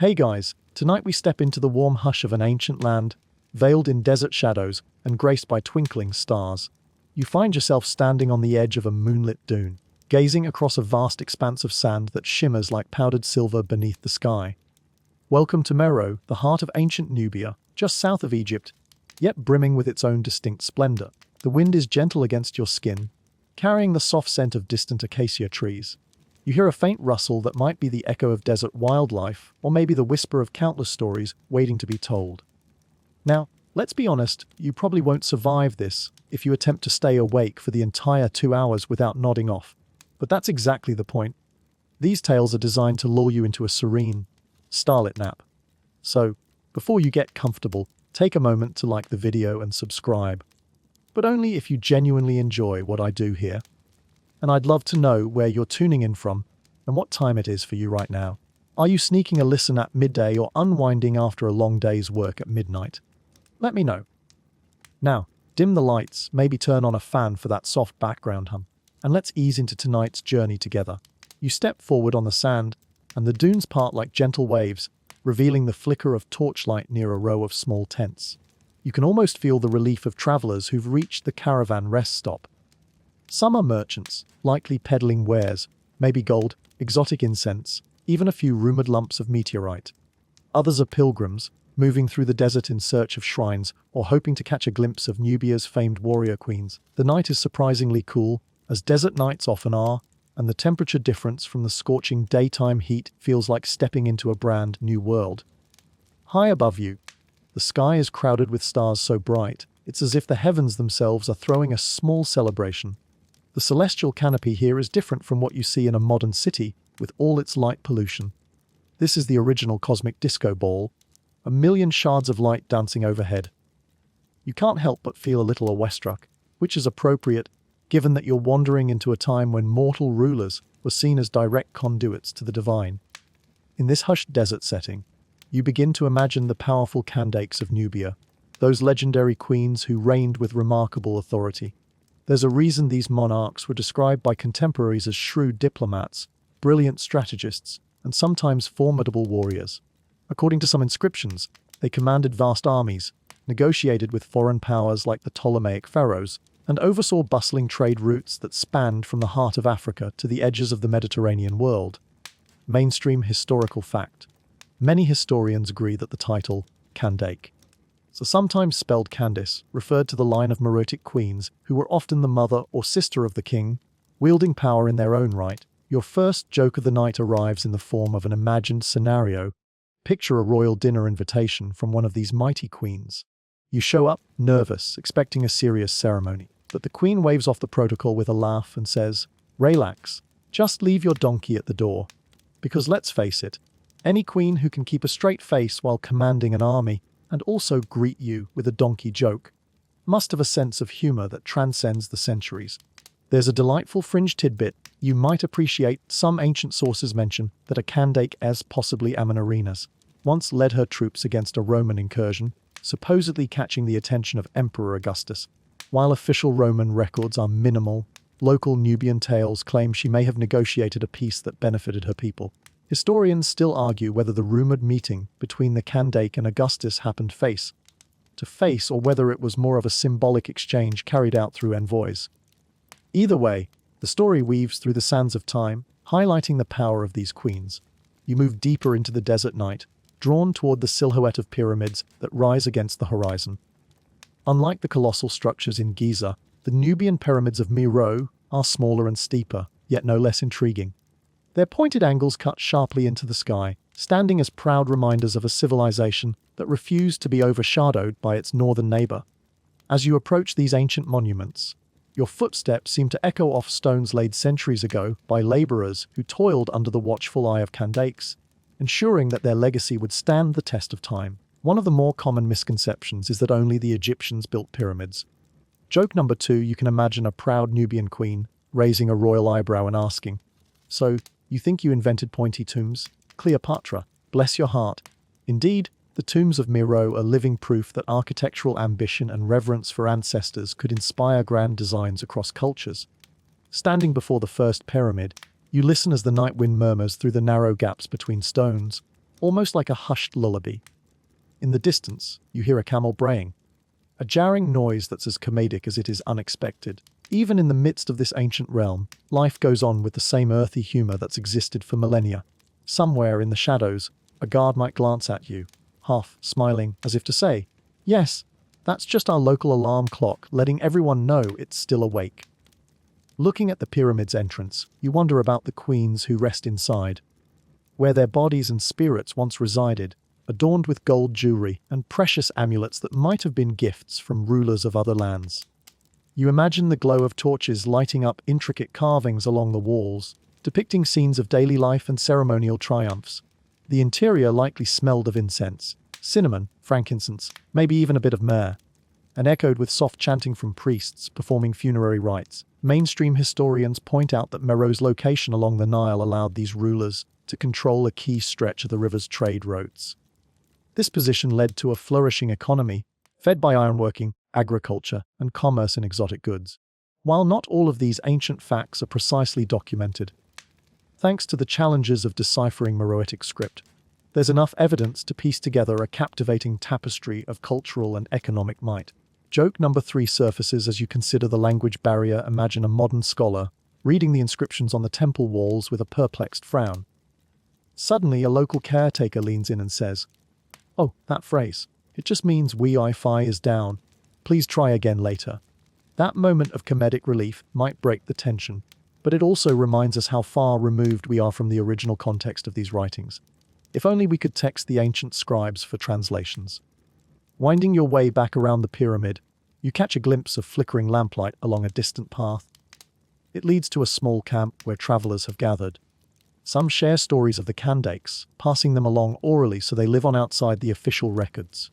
Hey guys, tonight we step into the warm hush of an ancient land, veiled in desert shadows and graced by twinkling stars. You find yourself standing on the edge of a moonlit dune, gazing across a vast expanse of sand that shimmers like powdered silver beneath the sky. Welcome to Meroe, the heart of ancient Nubia, just south of Egypt, yet brimming with its own distinct splendor. The wind is gentle against your skin, carrying the soft scent of distant acacia trees. You hear a faint rustle that might be the echo of desert wildlife, or maybe the whisper of countless stories waiting to be told. Now, let's be honest, you probably won't survive this if you attempt to stay awake for the entire 2 hours without nodding off. But that's exactly the point. These tales are designed to lull you into a serene, starlit nap. So, before you get comfortable, take a moment to like the video and subscribe. But only if you genuinely enjoy what I do here. And I'd love to know where you're tuning in from and what time it is for you right now. Are you sneaking a listen at midday or unwinding after a long day's work at midnight? Let me know. Now, dim the lights, maybe turn on a fan for that soft background hum, and let's ease into tonight's journey together. You step forward on the sand, and the dunes part like gentle waves, revealing the flicker of torchlight near a row of small tents. You can almost feel the relief of travelers who've reached the caravan rest stop. Some are merchants, likely peddling wares, maybe gold, exotic incense, even a few rumored lumps of meteorite. Others are pilgrims, moving through the desert in search of shrines or hoping to catch a glimpse of Nubia's famed warrior queens. The night is surprisingly cool, as desert nights often are, and the temperature difference from the scorching daytime heat feels like stepping into a brand new world. High above you, the sky is crowded with stars so bright, it's as if the heavens themselves are throwing a small celebration. The celestial canopy here is different from what you see in a modern city, with all its light pollution. This is the original cosmic disco ball, a million shards of light dancing overhead. You can't help but feel a little awestruck, which is appropriate, given that you're wandering into a time when mortal rulers were seen as direct conduits to the divine. In this hushed desert setting, you begin to imagine the powerful Kandakes of Nubia, those legendary queens who reigned with remarkable authority. There's a reason these monarchs were described by contemporaries as shrewd diplomats, brilliant strategists, and sometimes formidable warriors. According to some inscriptions, they commanded vast armies, negotiated with foreign powers like the Ptolemaic pharaohs, and oversaw bustling trade routes that spanned from the heart of Africa to the edges of the Mediterranean world. Mainstream historical fact. Many historians agree that the title, Kandake, so sometimes spelled Candace, referred to the line of Meroitic queens who were often the mother or sister of the king, wielding power in their own right. Your first joke of the night arrives in the form of an imagined scenario. Picture a royal dinner invitation from one of these mighty queens. You show up, nervous, expecting a serious ceremony, but the queen waves off the protocol with a laugh and says, "Relax, just leave your donkey at the door." Because let's face it, any queen who can keep a straight face while commanding an army and also greet you with a donkey joke must have a sense of humor that transcends the centuries. There's a delightful fringe tidbit you might appreciate. Some ancient sources mention that a Kandake, as possibly Amminarenas, once led her troops against a Roman incursion, supposedly catching the attention of Emperor Augustus. While official Roman records are minimal, local Nubian tales claim she may have negotiated a peace that benefited her people. Historians still argue whether the rumored meeting between the Kandake and Augustus happened face to face or whether it was more of a symbolic exchange carried out through envoys. Either way, the story weaves through the sands of time, highlighting the power of these queens. You move deeper into the desert night, drawn toward the silhouette of pyramids that rise against the horizon. Unlike the colossal structures in Giza, the Nubian pyramids of Meroe are smaller and steeper, yet no less intriguing. Their pointed angles cut sharply into the sky, standing as proud reminders of a civilization that refused to be overshadowed by its northern neighbor. As you approach these ancient monuments, your footsteps seem to echo off stones laid centuries ago by laborers who toiled under the watchful eye of Kandakes, ensuring that their legacy would stand the test of time. One of the more common misconceptions is that only the Egyptians built pyramids. Joke number 2, you can imagine a proud Nubian queen raising a royal eyebrow and asking, "So, you think you invented pointy tombs? Cleopatra, bless your heart." Indeed, the tombs of Meroe are living proof that architectural ambition and reverence for ancestors could inspire grand designs across cultures. Standing before the first pyramid, you listen as the night wind murmurs through the narrow gaps between stones, almost like a hushed lullaby. In the distance, you hear a camel braying, a jarring noise that's as comedic as it is unexpected. Even in the midst of this ancient realm, life goes on with the same earthy humor that's existed for millennia. Somewhere in the shadows, a guard might glance at you, half smiling as if to say, "Yes, that's just our local alarm clock letting everyone know it's still awake." Looking at the pyramid's entrance, you wonder about the queens who rest inside, where their bodies and spirits once resided, adorned with gold jewelry and precious amulets that might have been gifts from rulers of other lands. You imagine the glow of torches lighting up intricate carvings along the walls, depicting scenes of daily life and ceremonial triumphs. The interior likely smelled of incense, cinnamon, frankincense, maybe even a bit of myrrh, and echoed with soft chanting from priests performing funerary rites. Mainstream historians point out that Meroe's location along the Nile allowed these rulers to control a key stretch of the river's trade routes. This position led to a flourishing economy, fed by ironworking, agriculture, and commerce in exotic goods. While not all of these ancient facts are precisely documented, thanks to the challenges of deciphering Meroitic script, there's enough evidence to piece together a captivating tapestry of cultural and economic might. Joke number 3 surfaces as you consider the language barrier. Imagine a modern scholar reading the inscriptions on the temple walls with a perplexed frown. Suddenly, a local caretaker leans in and says, "Oh, that phrase. It just means Wi-Fi is down. Please try again later." That moment of comedic relief might break the tension, but it also reminds us how far removed we are from the original context of these writings. If only we could text the ancient scribes for translations. Winding your way back around the pyramid, you catch a glimpse of flickering lamplight along a distant path. It leads to a small camp where travelers have gathered. Some share stories of the Kandakes, passing them along orally so they live on outside the official records.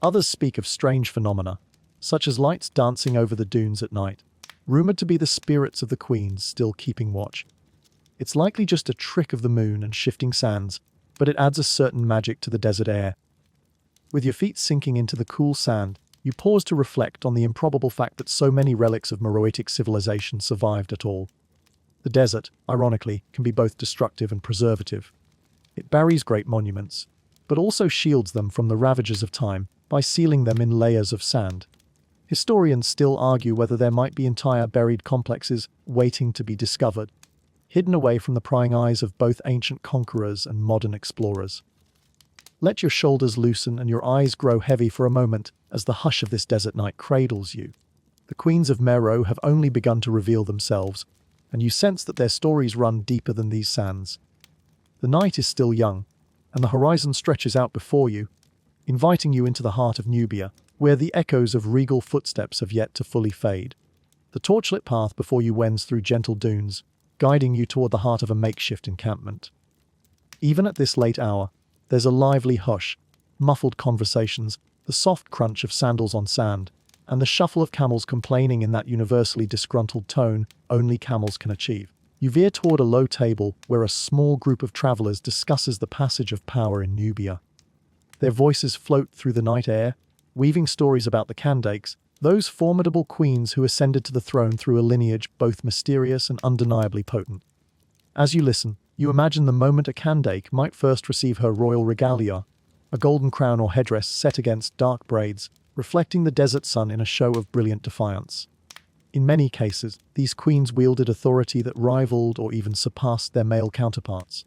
Others speak of strange phenomena, such as lights dancing over the dunes at night, rumored to be the spirits of the queens still keeping watch. It's likely just a trick of the moon and shifting sands, but it adds a certain magic to the desert air. With your feet sinking into the cool sand, you pause to reflect on the improbable fact that so many relics of Meroitic civilization survived at all. The desert, ironically, can be both destructive and preservative. It buries great monuments, but also shields them from the ravages of time by sealing them in layers of sand. Historians still argue whether there might be entire buried complexes waiting to be discovered, hidden away from the prying eyes of both ancient conquerors and modern explorers. Let your shoulders loosen and your eyes grow heavy for a moment as the hush of this desert night cradles you. The queens of Meroe have only begun to reveal themselves, and you sense that their stories run deeper than these sands. The night is still young, and the horizon stretches out before you, inviting you into the heart of Nubia, where the echoes of regal footsteps have yet to fully fade. The torchlit path before you wends through gentle dunes, guiding you toward the heart of a makeshift encampment. Even at this late hour, there's a lively hush, muffled conversations, the soft crunch of sandals on sand, and the shuffle of camels complaining in that universally disgruntled tone only camels can achieve. You veer toward a low table where a small group of travelers discusses the passage of power in Nubia. Their voices float through the night air, weaving stories about the Kandakes, those formidable queens who ascended to the throne through a lineage both mysterious and undeniably potent. As you listen, you imagine the moment a Kandake might first receive her royal regalia, a golden crown or headdress set against dark braids, reflecting the desert sun in a show of brilliant defiance. In many cases, these queens wielded authority that rivaled or even surpassed their male counterparts.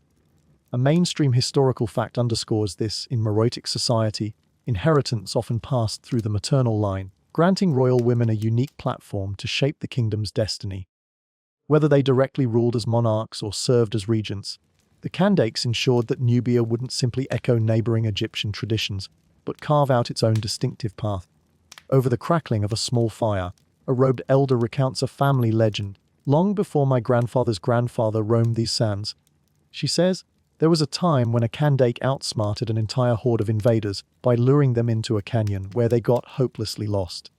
A mainstream historical fact underscores this. In Meroitic society, inheritance often passed through the maternal line, granting royal women a unique platform to shape the kingdom's destiny. Whether they directly ruled as monarchs or served as regents, the Kandakes ensured that Nubia wouldn't simply echo neighboring Egyptian traditions, but carve out its own distinctive path. Over the crackling of a small fire, a robed elder recounts a family legend. "Long before my grandfather's grandfather roamed these sands," she says, "there was a time when a Kandake outsmarted an entire horde of invaders by luring them into a canyon where they got hopelessly lost."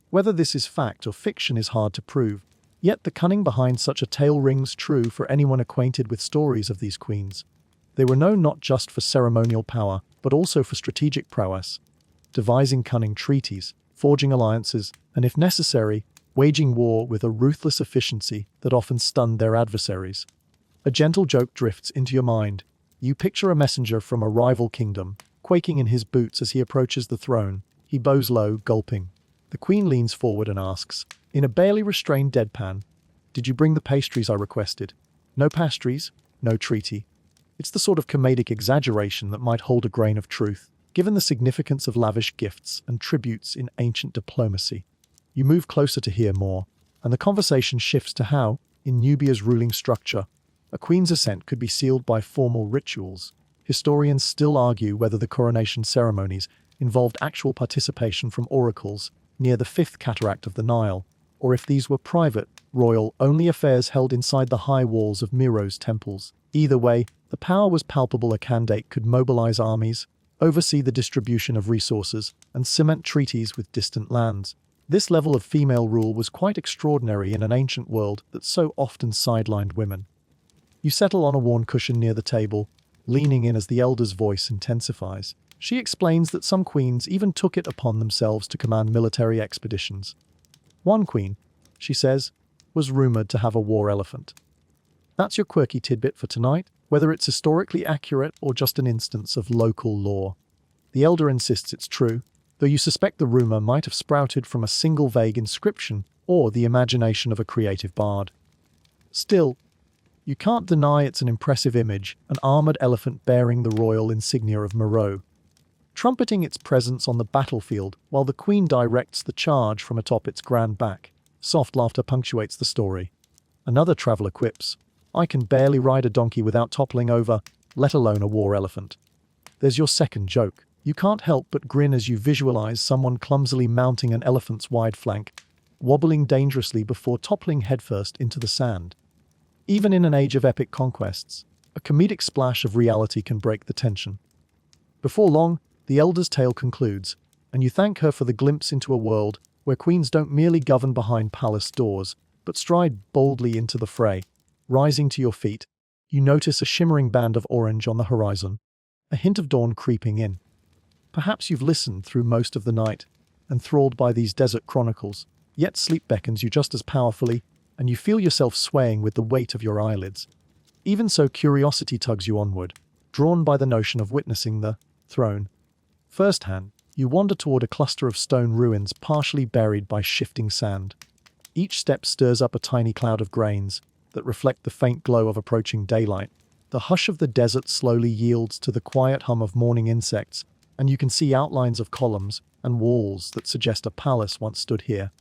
Whether this is fact or fiction is hard to prove, yet the cunning behind such a tale rings true for anyone acquainted with stories of these queens. They were known not just for ceremonial power, but also for strategic prowess, devising cunning treaties, forging alliances, and if necessary, waging war with a ruthless efficiency that often stunned their adversaries. A gentle joke drifts into your mind. You picture a messenger from a rival kingdom, quaking in his boots as he approaches the throne. He bows low, gulping. The queen leans forward and asks, in a barely restrained deadpan, "Did you bring the pastries I requested?" "No pastries, no treaty." It's the sort of comedic exaggeration that might hold a grain of truth, given the significance of lavish gifts and tributes in ancient diplomacy. You move closer to hear more, and the conversation shifts to how, in Nubia's ruling structure, a queen's ascent could be sealed by formal rituals. Historians still argue whether the coronation ceremonies involved actual participation from oracles near the fifth cataract of the Nile, or if these were private, royal-only affairs held inside the high walls of Mero's temples. Either way, the power was palpable. A candidate could mobilize armies, oversee the distribution of resources, and cement treaties with distant lands. This level of female rule was quite extraordinary in an ancient world that so often sidelined women. You settle on a worn cushion near the table, leaning in as the elder's voice intensifies. She explains that some queens even took it upon themselves to command military expeditions. One queen, she says, was rumored to have a war elephant. That's your quirky tidbit for tonight, whether it's historically accurate or just an instance of local lore. The elder insists it's true, though you suspect the rumor might have sprouted from a single vague inscription or the imagination of a creative bard. Still, you can't deny it's an impressive image, an armored elephant bearing the royal insignia of Mero, trumpeting its presence on the battlefield while the queen directs the charge from atop its grand back. Soft laughter punctuates the story. Another traveler quips, "I can barely ride a donkey without toppling over, let alone a war elephant." There's your second joke. You can't help but grin as you visualize someone clumsily mounting an elephant's wide flank, wobbling dangerously before toppling headfirst into the sand. Even in an age of epic conquests, a comedic splash of reality can break the tension. Before long, the elder's tale concludes, and you thank her for the glimpse into a world where queens don't merely govern behind palace doors, but stride boldly into the fray. Rising to your feet, you notice a shimmering band of orange on the horizon, a hint of dawn creeping in. Perhaps you've listened through most of the night, enthralled by these desert chronicles, yet sleep beckons you just as powerfully, and you feel yourself swaying with the weight of your eyelids. Even so, curiosity tugs you onward, drawn by the notion of witnessing the throne. Firsthand, you wander toward a cluster of stone ruins partially buried by shifting sand. Each step stirs up a tiny cloud of grains that reflect the faint glow of approaching daylight. The hush of the desert slowly yields to the quiet hum of morning insects, and you can see outlines of columns and walls that suggest a palace once stood here.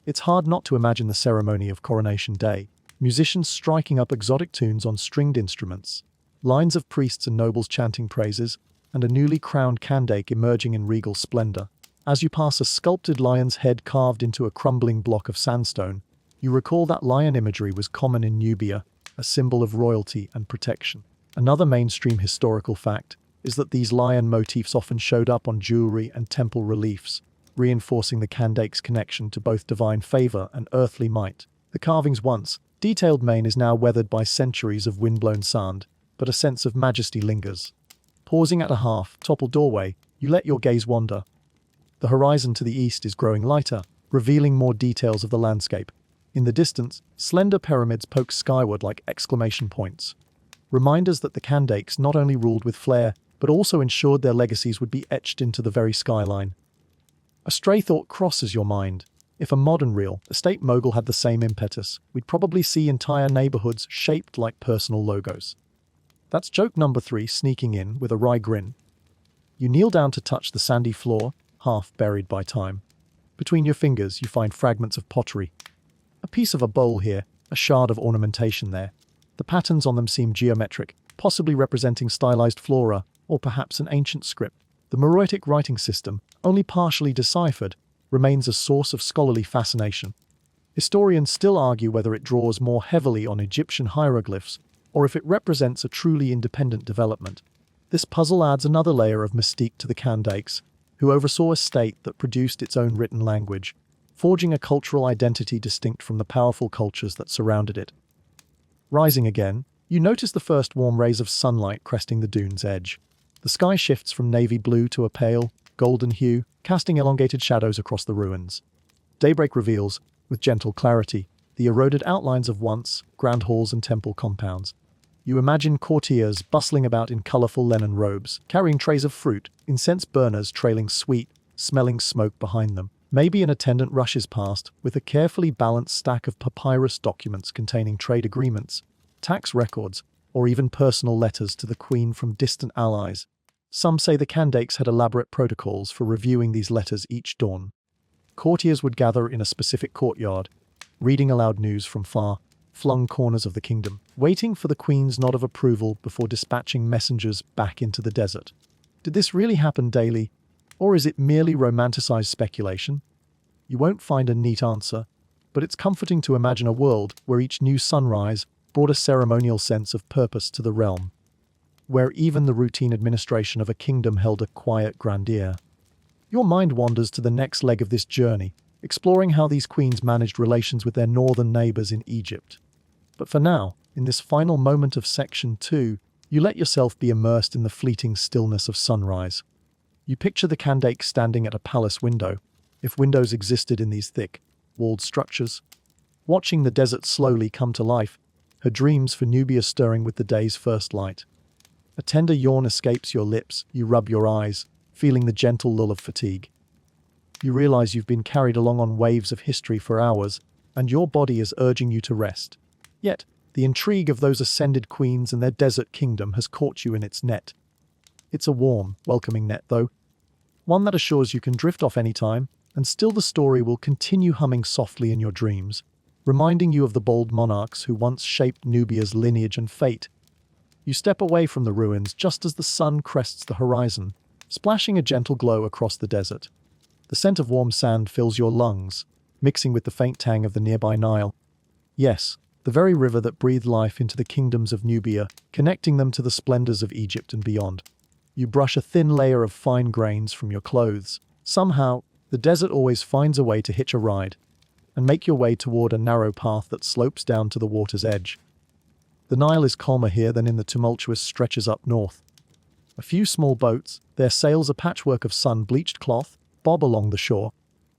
It's hard not to imagine the ceremony of Coronation Day, musicians striking up exotic tunes on stringed instruments, lines of priests and nobles chanting praises, and a newly crowned candake emerging in regal splendor. As you pass a sculpted lion's head carved into a crumbling block of sandstone, you recall that lion imagery was common in Nubia, a symbol of royalty and protection. Another mainstream historical fact is that these lion motifs often showed up on jewelry and temple reliefs, reinforcing the candake's connection to both divine favor and earthly might. The carving's once detailed mane is now weathered by centuries of windblown sand, but a sense of majesty lingers. Pausing at a half-toppled doorway, you let your gaze wander. The horizon to the east is growing lighter, revealing more details of the landscape. In the distance, slender pyramids poke skyward like exclamation points, reminders that the Kandakes not only ruled with flair, but also ensured their legacies would be etched into the very skyline. A stray thought crosses your mind. If a modern real estate mogul had the same impetus, we'd probably see entire neighborhoods shaped like personal logos. That's joke number 3 sneaking in with a wry grin. You kneel down to touch the sandy floor, half buried by time. Between your fingers, you find fragments of pottery. A piece of a bowl here, a shard of ornamentation there. The patterns on them seem geometric, possibly representing stylized flora, or perhaps an ancient script. The Meroitic writing system, only partially deciphered, remains a source of scholarly fascination. Historians still argue whether it draws more heavily on Egyptian hieroglyphs, or if it represents a truly independent development. This puzzle adds another layer of mystique to the Kandakes, who oversaw a state that produced its own written language, forging a cultural identity distinct from the powerful cultures that surrounded it. Rising again, you notice the first warm rays of sunlight cresting the dune's edge. The sky shifts from navy blue to a pale, golden hue, casting elongated shadows across the ruins. Daybreak reveals, with gentle clarity, the eroded outlines of once grand halls and temple compounds. You imagine courtiers bustling about in colorful linen robes, carrying trays of fruit, incense burners trailing sweet, smelling smoke behind them. Maybe an attendant rushes past with a carefully balanced stack of papyrus documents containing trade agreements, tax records, or even personal letters to the queen from distant allies. Some say the Kandakes had elaborate protocols for reviewing these letters each dawn. Courtiers would gather in a specific courtyard, reading aloud news from far-flung corners of the kingdom, waiting for the queen's nod of approval before dispatching messengers back into the desert. Did this really happen daily, or is it merely romanticized speculation? You won't find a neat answer, but it's comforting to imagine a world where each new sunrise brought a ceremonial sense of purpose to the realm, where even the routine administration of a kingdom held a quiet grandeur. Your mind wanders to the next leg of this journey, exploring how these queens managed relations with their northern neighbors in Egypt. But for now, in this final moment of Section 2, you let yourself be immersed in the fleeting stillness of sunrise. You picture the Kandake standing at a palace window, if windows existed in these thick, walled structures, watching the desert slowly come to life, her dreams for Nubia stirring with the day's first light. A tender yawn escapes your lips, you rub your eyes, feeling the gentle lull of fatigue. You realize you've been carried along on waves of history for hours, and your body is urging you to rest. Yet, the intrigue of those ascended queens and their desert kingdom has caught you in its net. It's a warm, welcoming net, though, one that assures you can drift off any time, and still the story will continue humming softly in your dreams, reminding you of the bold monarchs who once shaped Nubia's lineage and fate. You step away from the ruins just as the sun crests the horizon, splashing a gentle glow across the desert. The scent of warm sand fills your lungs, mixing with the faint tang of the nearby Nile. Yes, the very river that breathed life into the kingdoms of Nubia, connecting them to the splendors of Egypt and beyond. You brush a thin layer of fine grains from your clothes. Somehow, the desert always finds a way to hitch a ride, and make your way toward a narrow path that slopes down to the water's edge. The Nile is calmer here than in the tumultuous stretches up north. A few small boats, their sails a patchwork of sun-bleached cloth, bob along the shore.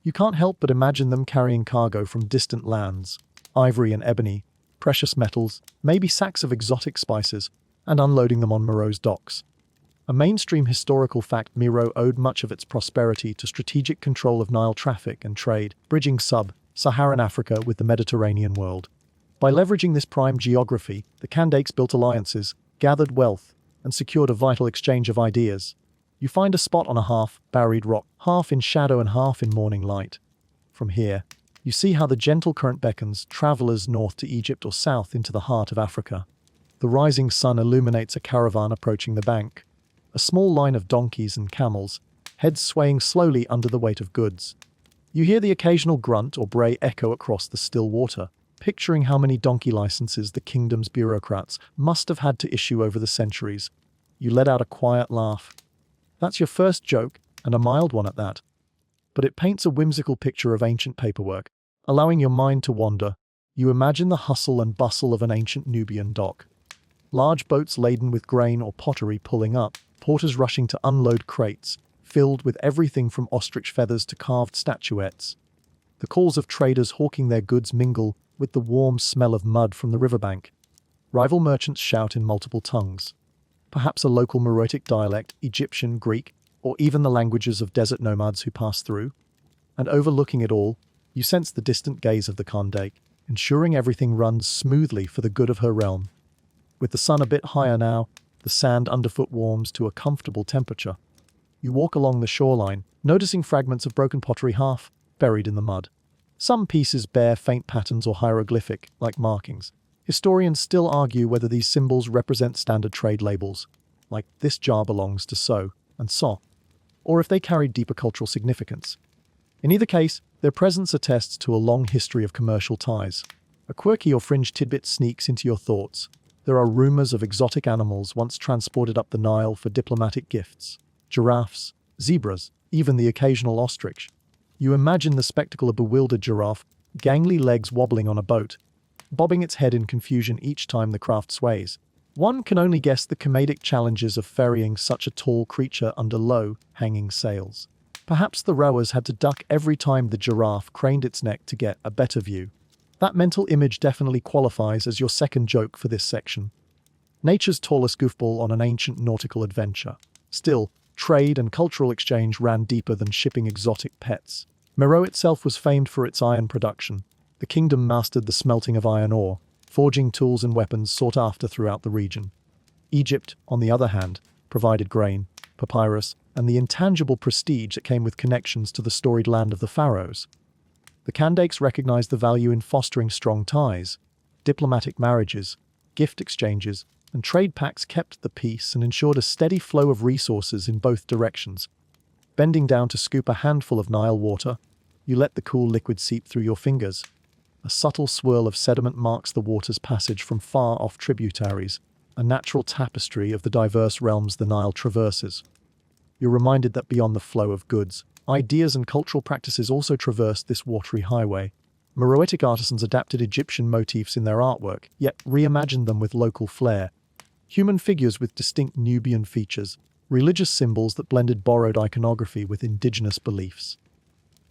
You can't help but imagine them carrying cargo from distant lands, ivory and ebony, precious metals, maybe sacks of exotic spices, and unloading them on Meroe's docks. A mainstream historical fact, Meroe owed much of its prosperity to strategic control of Nile traffic and trade, bridging sub-Saharan Africa with the Mediterranean world. By leveraging this prime geography, the Kandakes built alliances, gathered wealth, and secured a vital exchange of ideas. You find a spot on a half-buried rock, half in shadow and half in morning light. From here, you see how the gentle current beckons travelers north to Egypt or south into the heart of Africa. The rising sun illuminates a caravan approaching the bank, a small line of donkeys and camels, heads swaying slowly under the weight of goods. You hear the occasional grunt or bray echo across the still water, picturing how many donkey licenses the kingdom's bureaucrats must have had to issue over the centuries. You let out a quiet laugh. That's your first joke, and a mild one at that. But it paints a whimsical picture of ancient paperwork, allowing your mind to wander. You imagine the hustle and bustle of an ancient Nubian dock. Large boats laden with grain or pottery pulling up, porters rushing to unload crates, filled with everything from ostrich feathers to carved statuettes. The calls of traders hawking their goods mingle with the warm smell of mud from the riverbank. Rival merchants shout in multiple tongues. Perhaps a local Meroitic dialect, Egyptian, Greek, or even the languages of desert nomads who pass through. And overlooking it all, you sense the distant gaze of the Kandake, ensuring everything runs smoothly for the good of her realm. With the sun a bit higher now, the sand underfoot warms to a comfortable temperature. You walk along the shoreline, noticing fragments of broken pottery half buried in the mud. Some pieces bear faint patterns or hieroglyphic-like markings. Historians still argue whether these symbols represent standard trade labels, like "this jar belongs to so and so," or if they carry deeper cultural significance. In either case, their presence attests to a long history of commercial ties. A quirky or fringe tidbit sneaks into your thoughts. There are rumors of exotic animals once transported up the Nile for diplomatic gifts. Giraffes, zebras, even the occasional ostrich. You imagine the spectacle of a bewildered giraffe, gangly legs wobbling on a boat, bobbing its head in confusion each time the craft sways. One can only guess the comedic challenges of ferrying such a tall creature under low, hanging sails. Perhaps the rowers had to duck every time the giraffe craned its neck to get a better view. That mental image definitely qualifies as your second joke for this section. nature's tallest goofball on an ancient nautical adventure. Still, trade and cultural exchange ran deeper than shipping exotic pets. Meroe itself was famed for its iron production. The kingdom mastered the smelting of iron ore, forging tools and weapons sought after throughout the region. Egypt, on the other hand, provided grain, papyrus, and the intangible prestige that came with connections to the storied land of the pharaohs. The Kandakes recognized the value in fostering strong ties. Diplomatic marriages, gift exchanges, and trade pacts kept the peace and ensured a steady flow of resources in both directions. Bending down to scoop a handful of Nile water, you let the cool liquid seep through your fingers. A subtle swirl of sediment marks the water's passage from far-off tributaries, a natural tapestry of the diverse realms the Nile traverses. You're reminded that beyond the flow of goods, ideas and cultural practices also traversed this watery highway. Meroitic artisans adapted Egyptian motifs in their artwork, yet reimagined them with local flair. Human figures with distinct Nubian features, religious symbols that blended borrowed iconography with indigenous beliefs.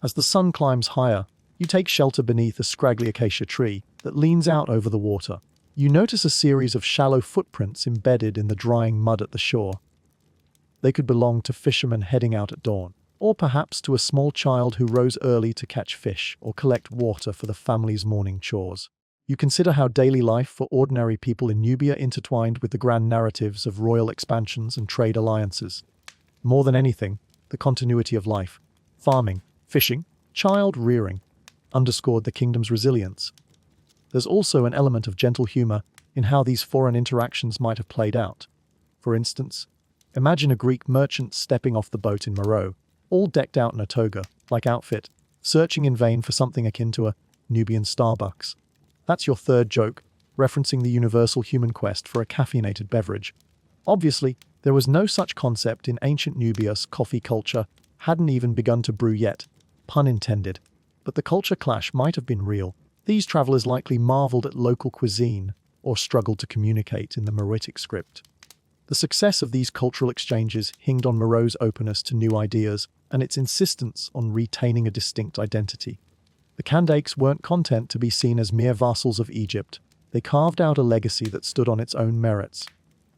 As the sun climbs higher, you take shelter beneath a scraggly acacia tree that leans out over the water. You notice a series of shallow footprints embedded in the drying mud at the shore. They could belong to fishermen heading out at dawn, or perhaps to a small child who rose early to catch fish or collect water for the family's morning chores. You consider how daily life for ordinary people in Nubia intertwined with the grand narratives of royal expansions and trade alliances. More than anything, the continuity of life, farming, fishing, child rearing, underscored the kingdom's resilience. There's also an element of gentle humor in how these foreign interactions might have played out. For instance, imagine a Greek merchant stepping off the boat in Meroe, all decked out in a toga-like outfit, searching in vain for something akin to a Nubian Starbucks. That's your third joke, referencing the universal human quest for a caffeinated beverage. Obviously, there was no such concept in ancient Nubia's coffee culture hadn't even begun to brew yet, pun intended. But the culture clash might have been real. These travelers likely marveled at local cuisine or struggled to communicate in the Meroitic script. The success of these cultural exchanges hinged on Meroe's openness to new ideas and its insistence on retaining a distinct identity. The Kandakes weren't content to be seen as mere vassals of Egypt. They carved out a legacy that stood on its own merits.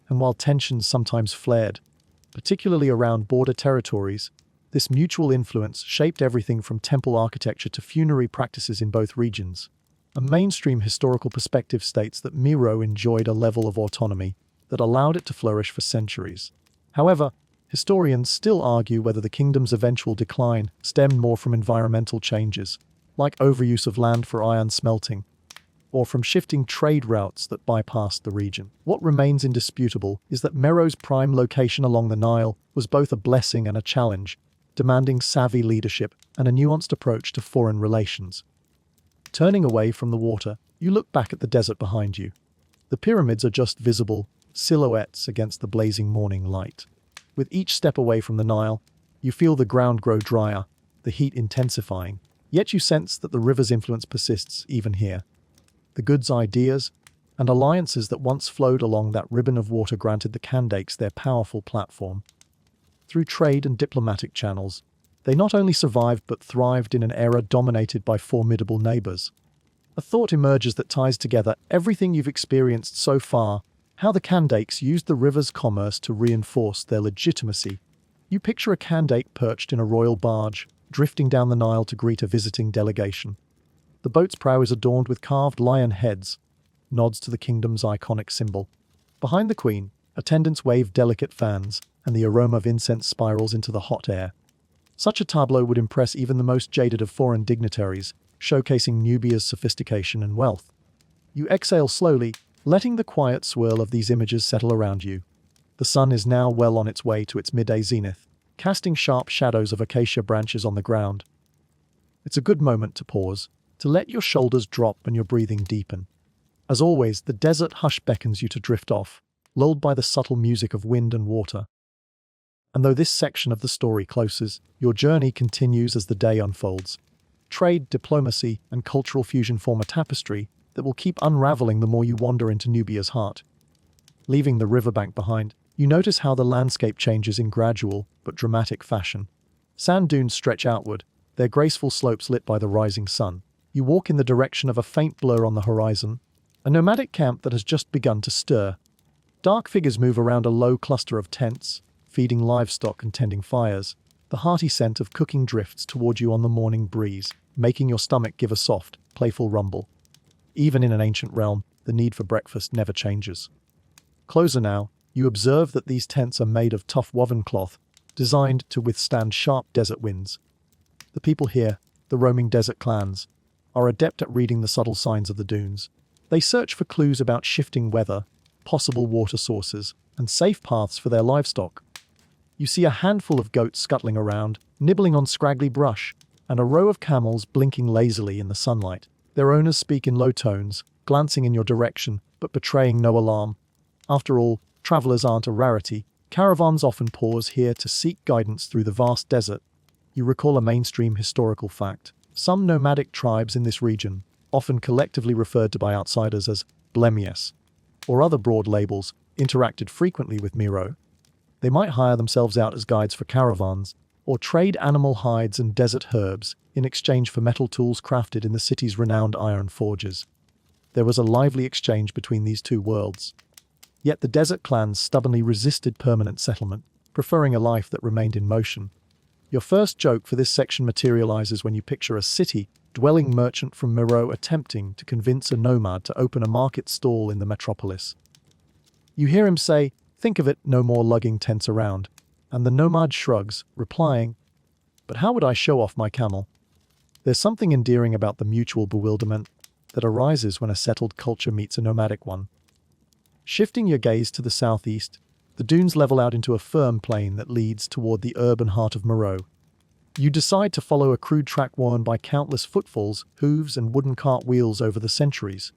And while tensions sometimes flared, particularly around border territories, this mutual influence shaped everything from temple architecture to funerary practices in both regions. A mainstream historical perspective states that Meroe enjoyed a level of autonomy that allowed it to flourish for centuries. However, historians still argue whether the kingdom's eventual decline stemmed more from environmental changes, like overuse of land for iron smelting, or from shifting trade routes that bypassed the region. What remains indisputable is that Meroe's prime location along the Nile was both a blessing and a challenge, demanding savvy leadership and a nuanced approach to foreign relations. Turning away from the water, you look back at the desert behind you. The pyramids are just visible silhouettes against the blazing morning light. With each step away from the Nile, you feel the ground grow drier, the heat intensifying, yet you sense that the river's influence persists even here. The goods, ideas, and alliances that once flowed along that ribbon of water granted the Kandakes their powerful platform. Through trade and diplomatic channels, they not only survived but thrived in an era dominated by formidable neighbors. A thought emerges that ties together everything you've experienced so far, how the Kandakes used the river's commerce to reinforce their legitimacy. You picture a Kandake perched in a royal barge, drifting down the Nile to greet a visiting delegation. The boat's prow is adorned with carved lion heads, nods to the kingdom's iconic symbol. Behind the queen, attendants wave delicate fans, and the aroma of incense spirals into the hot air. Such a tableau would impress even the most jaded of foreign dignitaries, showcasing Nubia's sophistication and wealth. You exhale slowly, letting the quiet swirl of these images settle around you. The sun is now well on its way to its midday zenith, casting sharp shadows of acacia branches on the ground. It's a good moment to pause, to let your shoulders drop and your breathing deepen. As always, the desert hush beckons you to drift off, lulled by the subtle music of wind and water. And though this section of the story closes, your journey continues as the day unfolds. Trade, diplomacy, and cultural fusion form a tapestry that will keep unraveling the more you wander into Nubia's heart. Leaving the riverbank behind, you notice how the landscape changes in gradual but dramatic fashion. Sand dunes stretch outward, their graceful slopes lit by the rising sun. You walk in the direction of a faint blur on the horizon, a nomadic camp that has just begun to stir. Dark figures move around a low cluster of tents, feeding livestock and tending fires. The hearty scent of cooking drifts toward you on the morning breeze, making your stomach give a soft, playful rumble. Even in an ancient realm, the need for breakfast never changes. Closer now, you observe that these tents are made of tough woven cloth, designed to withstand sharp desert winds. The people here, the roaming desert clans, are adept at reading the subtle signs of the dunes. They search for clues about shifting weather, possible water sources, and safe paths for their livestock. You see a handful of goats scuttling around, nibbling on scraggly brush, and a row of camels blinking lazily in the sunlight. Their owners speak in low tones, glancing in your direction, but betraying no alarm. After all, travelers aren't a rarity. Caravans often pause here to seek guidance through the vast desert. You recall a mainstream historical fact. Some nomadic tribes in this region, often collectively referred to by outsiders as blemies, or other broad labels, interacted frequently with Miro. They might hire themselves out as guides for caravans, or trade animal hides and desert herbs in exchange for metal tools crafted in the city's renowned iron forges. There was a lively exchange between these two worlds. Yet the desert clans stubbornly resisted permanent settlement, preferring a life that remained in motion. Your first joke for this section materializes when you picture a city-dwelling merchant from Miro attempting to convince a nomad to open a market stall in the metropolis. You hear him say, "Think of it, no more lugging tents around," and the nomad shrugs, replying, "But how would I show off my camel?" There's something endearing about the mutual bewilderment that arises when a settled culture meets a nomadic one. Shifting your gaze to the southeast, the dunes level out into a firm plain that leads toward the urban heart of Miro. You decide to follow a crude track worn by countless footfalls, hooves, and wooden cart wheels over the centuries.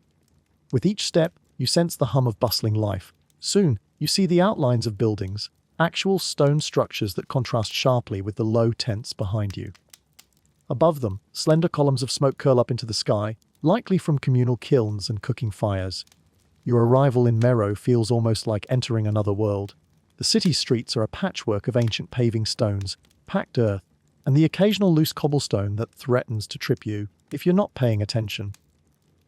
With each step, you sense the hum of bustling life. Soon, you see the outlines of buildings, actual stone structures that contrast sharply with the low tents behind you. Above them, slender columns of smoke curl up into the sky, likely from communal kilns and cooking fires. Your arrival in Mero feels almost like entering another world. The city streets are a patchwork of ancient paving stones, packed earth, and the occasional loose cobblestone that threatens to trip you if you're not paying attention.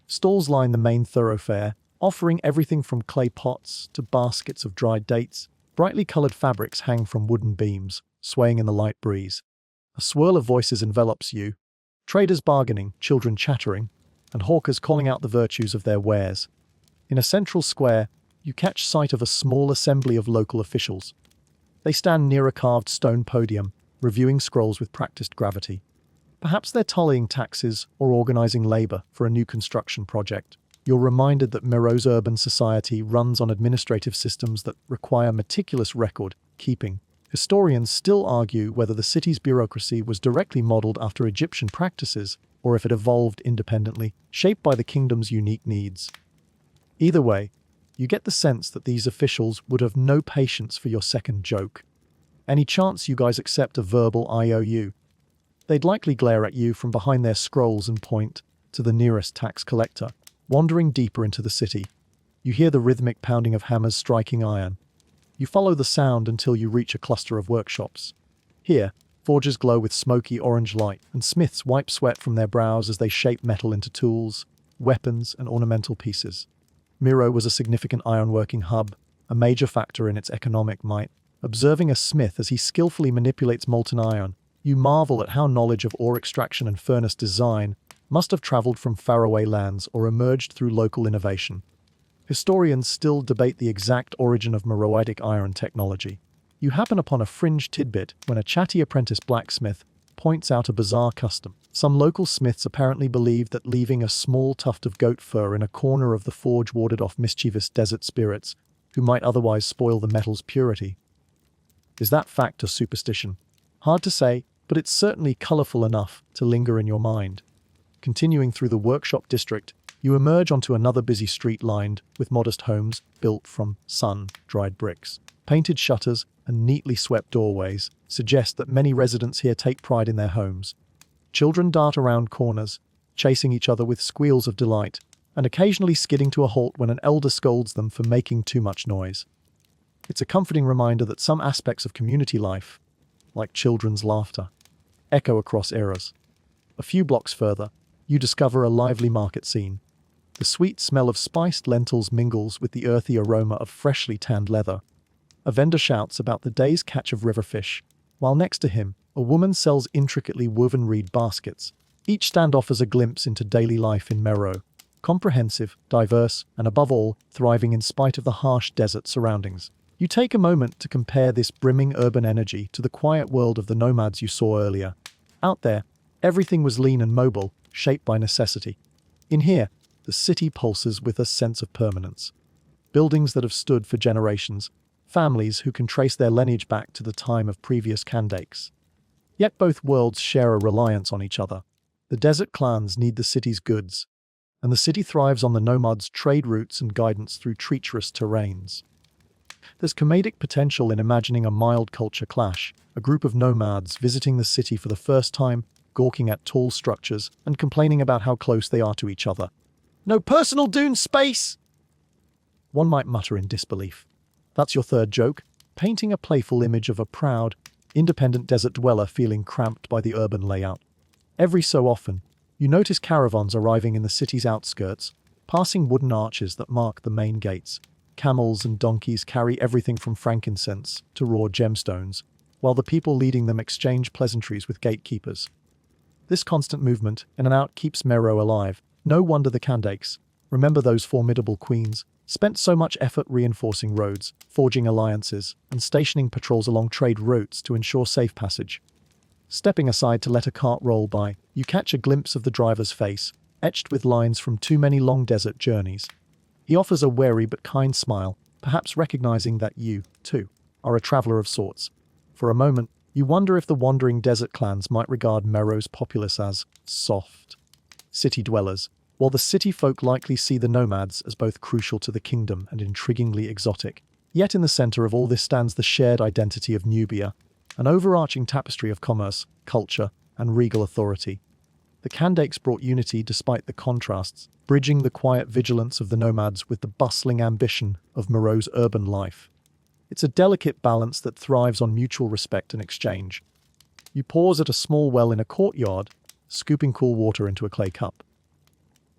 Stalls line the main thoroughfare, offering everything from clay pots to baskets of dried dates. Brightly colored fabrics hang from wooden beams, swaying in the light breeze. A swirl of voices envelops you, traders bargaining, children chattering, and hawkers calling out the virtues of their wares. In a central square, you catch sight of a small assembly of local officials. They stand near a carved stone podium, reviewing scrolls with practiced gravity. Perhaps they're tallying taxes or organizing labor for a new construction project. You're reminded that Mero's urban society runs on administrative systems that require meticulous record-keeping. Historians still argue whether the city's bureaucracy was directly modeled after Egyptian practices or if it evolved independently, shaped by the kingdom's unique needs. Either way, you get the sense that these officials would have no patience for your second joke. Any chance you guys accept a verbal IOU? They'd likely glare at you from behind their scrolls and point to the nearest tax collector. Wandering deeper into the city, you hear the rhythmic pounding of hammers striking iron. You follow the sound until you reach a cluster of workshops. Here, forges glow with smoky orange light, and smiths wipe sweat from their brows as they shape metal into tools, weapons, and ornamental pieces. Miro was a significant ironworking hub, a major factor in its economic might. Observing a smith as he skillfully manipulates molten iron, you marvel at how knowledge of ore extraction and furnace design must have traveled from faraway lands or emerged through local innovation. Historians still debate the exact origin of Meroitic iron technology. You happen upon a fringe tidbit when a chatty apprentice blacksmith points out a bizarre custom. Some local smiths apparently believed that leaving a small tuft of goat fur in a corner of the forge warded off mischievous desert spirits who might otherwise spoil the metal's purity. Is that fact or superstition? Hard to say, but it's certainly colorful enough to linger in your mind. Continuing through the workshop district, you emerge onto another busy street lined with modest homes built from sun-dried bricks. Painted shutters and neatly swept doorways suggest that many residents here take pride in their homes. Children dart around corners, chasing each other with squeals of delight, and occasionally skidding to a halt when an elder scolds them for making too much noise. It's a comforting reminder that some aspects of community life, like children's laughter, echo across eras. A few blocks further, you discover a lively market scene. The sweet smell of spiced lentils mingles with the earthy aroma of freshly tanned leather. A vendor shouts about the day's catch of river fish, while next to him, a woman sells intricately woven reed baskets. Each stand offers a glimpse into daily life in Meroe, comprehensive, diverse, and above all, thriving in spite of the harsh desert surroundings. You take a moment to compare this brimming urban energy to the quiet world of the nomads you saw earlier. Out there, everything was lean and mobile, shaped by necessity. In here, the city pulses with a sense of permanence. Buildings that have stood for generations, families who can trace their lineage back to the time of previous Kandakes. Yet both worlds share a reliance on each other. The desert clans need the city's goods, and the city thrives on the nomads' trade routes and guidance through treacherous terrains. There's comedic potential in imagining a mild culture clash, a group of nomads visiting the city for the first time, gawking at tall structures and complaining about how close they are to each other. "No personal dune space!" One might mutter in disbelief. That's your third joke, painting a playful image of a proud, independent desert dweller feeling cramped by the urban layout. Every so often, you notice caravans arriving in the city's outskirts, passing wooden arches that mark the main gates. Camels and donkeys carry everything from frankincense to raw gemstones, while the people leading them exchange pleasantries with gatekeepers. This constant movement in and out keeps Meroe alive. No wonder the Kandakes, remember those formidable queens, spent so much effort reinforcing roads, forging alliances, and stationing patrols along trade routes to ensure safe passage. Stepping aside to let a cart roll by, you catch a glimpse of the driver's face, etched with lines from too many long desert journeys. He offers a wary but kind smile, perhaps recognizing that you, too, are a traveler of sorts. For a moment, you wonder if the wandering desert clans might regard Meroe's populace as soft city dwellers, while the city folk likely see the nomads as both crucial to the kingdom and intriguingly exotic. Yet in the center of all this stands the shared identity of Nubia, an overarching tapestry of commerce, culture, and regal authority. The Kandakes brought unity despite the contrasts, bridging the quiet vigilance of the nomads with the bustling ambition of Meroe's urban life. It's a delicate balance that thrives on mutual respect and exchange. You pause at a small well in a courtyard, scooping cool water into a clay cup.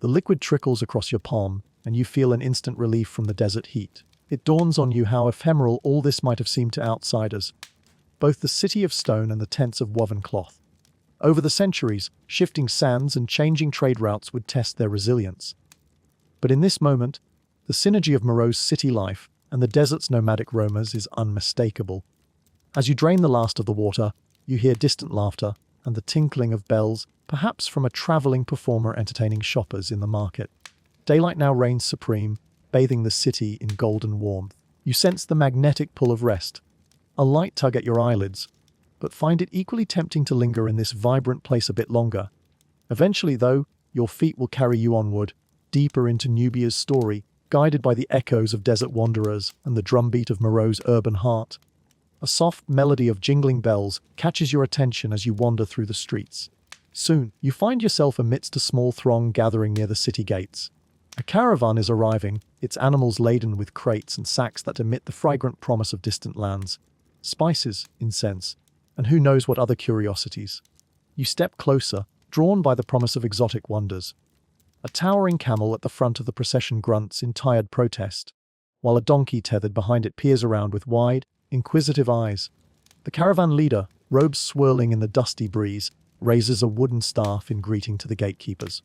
The liquid trickles across your palm, and you feel an instant relief from the desert heat. It dawns on you how ephemeral all this might have seemed to outsiders, both the city of stone and the tents of woven cloth. Over the centuries, shifting sands and changing trade routes would test their resilience. But in this moment, the synergy of Meroe's city life and the desert's nomadic roamers is unmistakable. As you drain the last of the water, you hear distant laughter and the tinkling of bells, perhaps from a traveling performer entertaining shoppers in the market. Daylight now reigns supreme, bathing the city in golden warmth. You sense the magnetic pull of rest, a light tug at your eyelids, but find it equally tempting to linger in this vibrant place a bit longer. Eventually, though, your feet will carry you onward, deeper into Nubia's story, guided by the echoes of desert wanderers and the drumbeat of Meroe's urban heart. A soft melody of jingling bells catches your attention as you wander through the streets. Soon, you find yourself amidst a small throng gathering near the city gates. A caravan is arriving, its animals laden with crates and sacks that emit the fragrant promise of distant lands. Spices, incense, and who knows what other curiosities. You step closer, drawn by the promise of exotic wonders. A towering camel at the front of the procession grunts in tired protest, while a donkey tethered behind it peers around with wide, inquisitive eyes. The caravan leader, robes swirling in the dusty breeze, raises a wooden staff in greeting to the gatekeepers.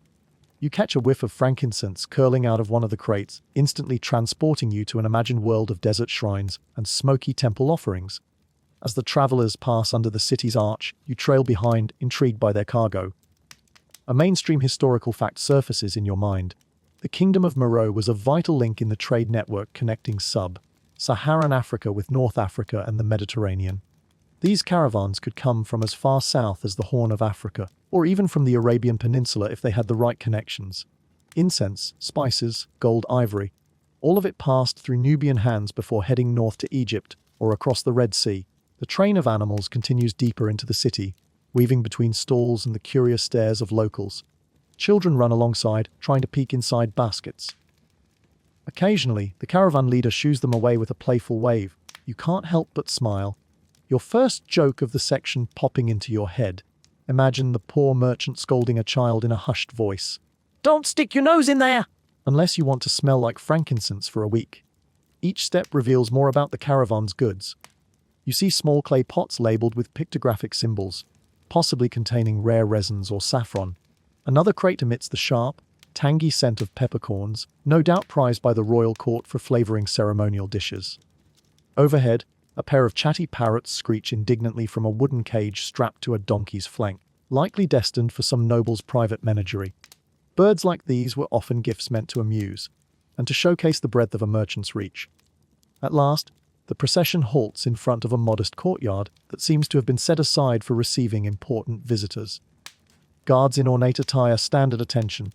You catch a whiff of frankincense curling out of one of the crates, instantly transporting you to an imagined world of desert shrines and smoky temple offerings. As the travelers pass under the city's arch, you trail behind, intrigued by their cargo. A mainstream historical fact surfaces in your mind. The Kingdom of Meroe was a vital link in the trade network connecting sub-Saharan Africa with North Africa and the Mediterranean. These caravans could come from as far south as the Horn of Africa, or even from the Arabian Peninsula if they had the right connections. Incense, spices, gold, ivory, all of it passed through Nubian hands before heading north to Egypt or across the Red Sea. The train of animals continues deeper into the city, weaving between stalls and the curious stares of locals. Children run alongside, trying to peek inside baskets. Occasionally, the caravan leader shoos them away with a playful wave. You can't help but smile. Your first joke of the section popping into your head. Imagine the poor merchant scolding a child in a hushed voice. "Don't stick your nose in there!" unless you want to smell like frankincense for a week. Each step reveals more about the caravan's goods. You see small clay pots labeled with pictographic symbols, possibly containing rare resins or saffron. Another crate emits the sharp, tangy scent of peppercorns, no doubt prized by the royal court for flavoring ceremonial dishes. Overhead, a pair of chatty parrots screech indignantly from a wooden cage strapped to a donkey's flank, likely destined for some noble's private menagerie. Birds like these were often gifts meant to amuse, and to showcase the breadth of a merchant's reach. At last, the procession halts in front of a modest courtyard that seems to have been set aside for receiving important visitors. Guards in ornate attire stand at attention,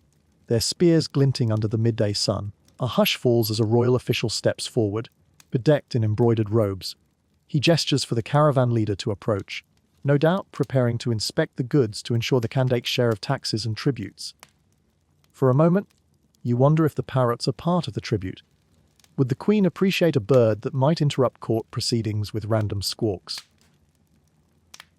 their spears glinting under the midday sun. A hush falls as a royal official steps forward, bedecked in embroidered robes. He gestures for the caravan leader to approach, no doubt preparing to inspect the goods to ensure the Kandake's share of taxes and tributes. For a moment, you wonder if the parrots are part of the tribute. Would the queen appreciate a bird that might interrupt court proceedings with random squawks?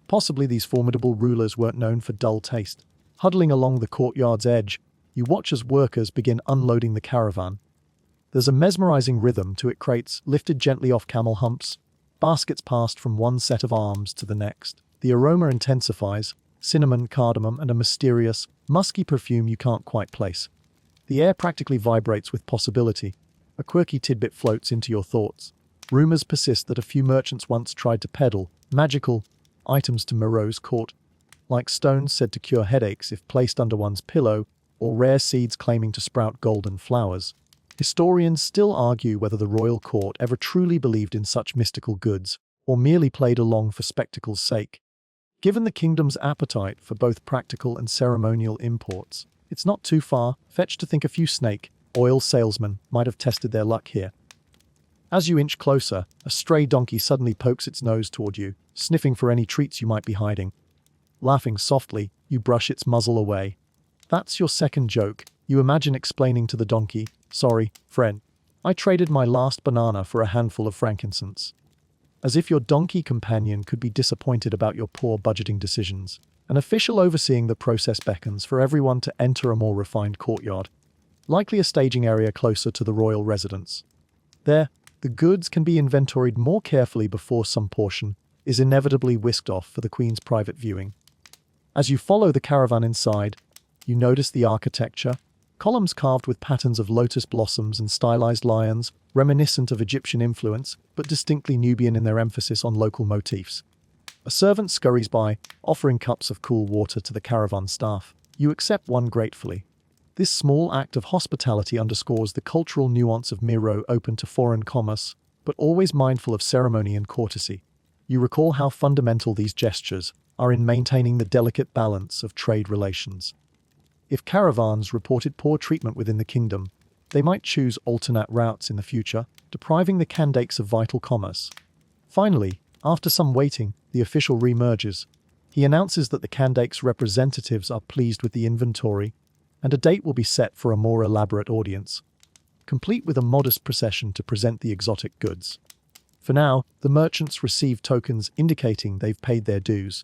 Possibly these formidable rulers weren't known for dull taste. Huddling along the courtyard's edge, you watch as workers begin unloading the caravan. There's a mesmerizing rhythm to it, crates lifted gently off camel humps, baskets passed from one set of arms to the next. The aroma intensifies, cinnamon, cardamom, and a mysterious, musky perfume you can't quite place. The air practically vibrates with possibility. A quirky tidbit floats into your thoughts. Rumors persist that a few merchants once tried to peddle magical items to Miro's court, like stones said to cure headaches if placed under one's pillow, or rare seeds claiming to sprout golden flowers. Historians still argue whether the royal court ever truly believed in such mystical goods, or merely played along for spectacle's sake. Given the kingdom's appetite for both practical and ceremonial imports, it's not too far-fetched to think a few snake oil salesmen might have tested their luck here. As you inch closer, a stray donkey suddenly pokes its nose toward you, sniffing for any treats you might be hiding. Laughing softly, you brush its muzzle away. That's your second joke. You imagine explaining to the donkey, "Sorry, friend, I traded my last banana for a handful of frankincense." As if your donkey companion could be disappointed about your poor budgeting decisions. An official overseeing the process beckons for everyone to enter a more refined courtyard, likely a staging area closer to the royal residence. There, the goods can be inventoried more carefully before some portion is inevitably whisked off for the Queen's private viewing. As you follow the caravan inside, you notice the architecture, columns carved with patterns of lotus blossoms and stylized lions, reminiscent of Egyptian influence, but distinctly Nubian in their emphasis on local motifs. A servant scurries by, offering cups of cool water to the caravan staff. You accept one gratefully. This small act of hospitality underscores the cultural nuance of Miro, open to foreign commerce, but always mindful of ceremony and courtesy. You recall how fundamental these gestures are in maintaining the delicate balance of trade relations. If caravans reported poor treatment within the kingdom, they might choose alternate routes in the future, depriving the Kandakes of vital commerce. Finally, after some waiting, the official re-emerges. He announces that the Kandakes' representatives are pleased with the inventory, and a date will be set for a more elaborate audience, complete with a modest procession to present the exotic goods. For now, the merchants receive tokens indicating they've paid their dues,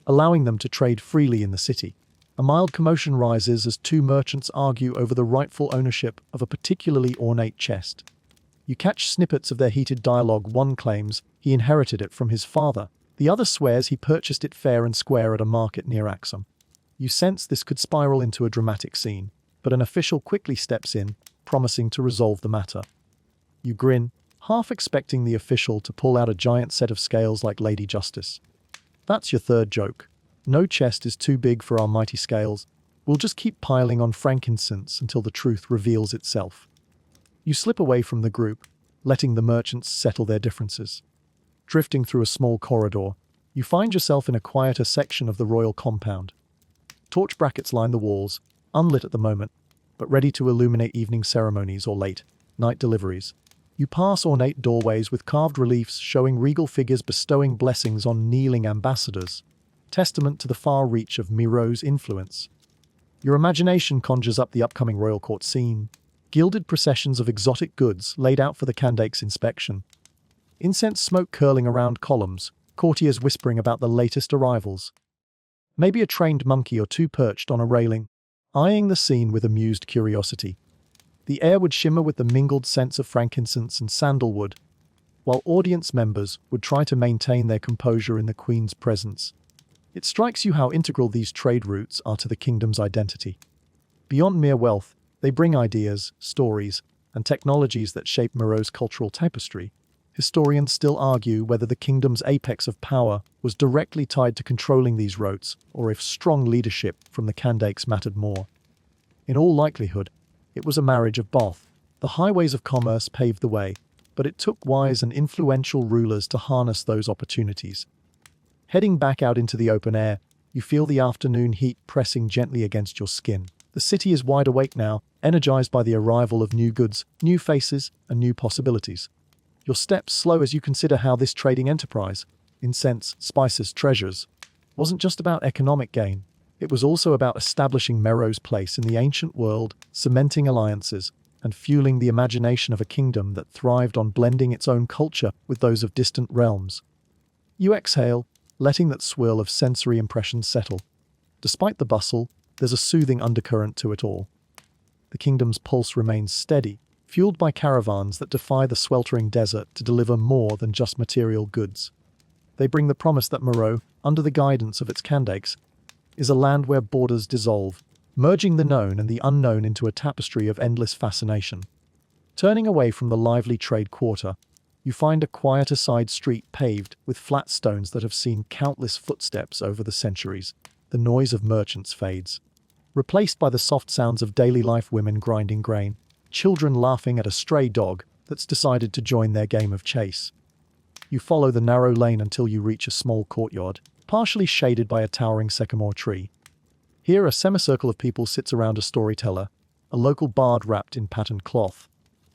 allowing them to trade freely in the city. A mild commotion rises as two merchants argue over the rightful ownership of a particularly ornate chest. You catch snippets of their heated dialogue. One claims he inherited it from his father. The other swears he purchased it fair and square at a market near Axum. You sense this could spiral into a dramatic scene, but an official quickly steps in, promising to resolve the matter. You grin, half expecting the official to pull out a giant set of scales like Lady Justice. That's your third joke. No chest is too big for our mighty scales. We'll just keep piling on frankincense until the truth reveals itself. You slip away from the group, letting the merchants settle their differences. Drifting through a small corridor, you find yourself in a quieter section of the royal compound. Torch brackets line the walls, unlit at the moment, but ready to illuminate evening ceremonies or late night deliveries. You pass ornate doorways with carved reliefs showing regal figures bestowing blessings on kneeling ambassadors, testament to the far reach of Miro's influence. Your imagination conjures up the upcoming royal court scene, gilded processions of exotic goods laid out for the Kandakes' inspection, incense smoke curling around columns, courtiers whispering about the latest arrivals. Maybe a trained monkey or two perched on a railing, eyeing the scene with amused curiosity. The air would shimmer with the mingled scents of frankincense and sandalwood, while audience members would try to maintain their composure in the queen's presence. It strikes you how integral these trade routes are to the kingdom's identity. Beyond mere wealth, they bring ideas, stories, and technologies that shape Meroe's cultural tapestry. Historians still argue whether the kingdom's apex of power was directly tied to controlling these routes, or if strong leadership from the Kandakes mattered more. In all likelihood, it was a marriage of both. The highways of commerce paved the way, but it took wise and influential rulers to harness those opportunities. Heading back out into the open air, you feel the afternoon heat pressing gently against your skin. The city is wide awake now, energized by the arrival of new goods, new faces, and new possibilities. Your steps slow as you consider how this trading enterprise, incense, spices, treasures, wasn't just about economic gain. It was also about establishing Meroe's place in the ancient world, cementing alliances, and fueling the imagination of a kingdom that thrived on blending its own culture with those of distant realms. You exhale, letting that swirl of sensory impressions settle. Despite the bustle, there's a soothing undercurrent to it all. The kingdom's pulse remains steady, fueled by caravans that defy the sweltering desert to deliver more than just material goods. They bring the promise that Meroe, under the guidance of its Kandakes, is a land where borders dissolve, merging the known and the unknown into a tapestry of endless fascination. Turning away from the lively trade quarter, you find a quieter side street paved with flat stones that have seen countless footsteps over the centuries. The noise of merchants fades, replaced by the soft sounds of daily life: women grinding grain, children laughing at a stray dog that's decided to join their game of chase. You follow the narrow lane until you reach a small courtyard, partially shaded by a towering sycamore tree. Here, a semicircle of people sits around a storyteller, a local bard wrapped in patterned cloth,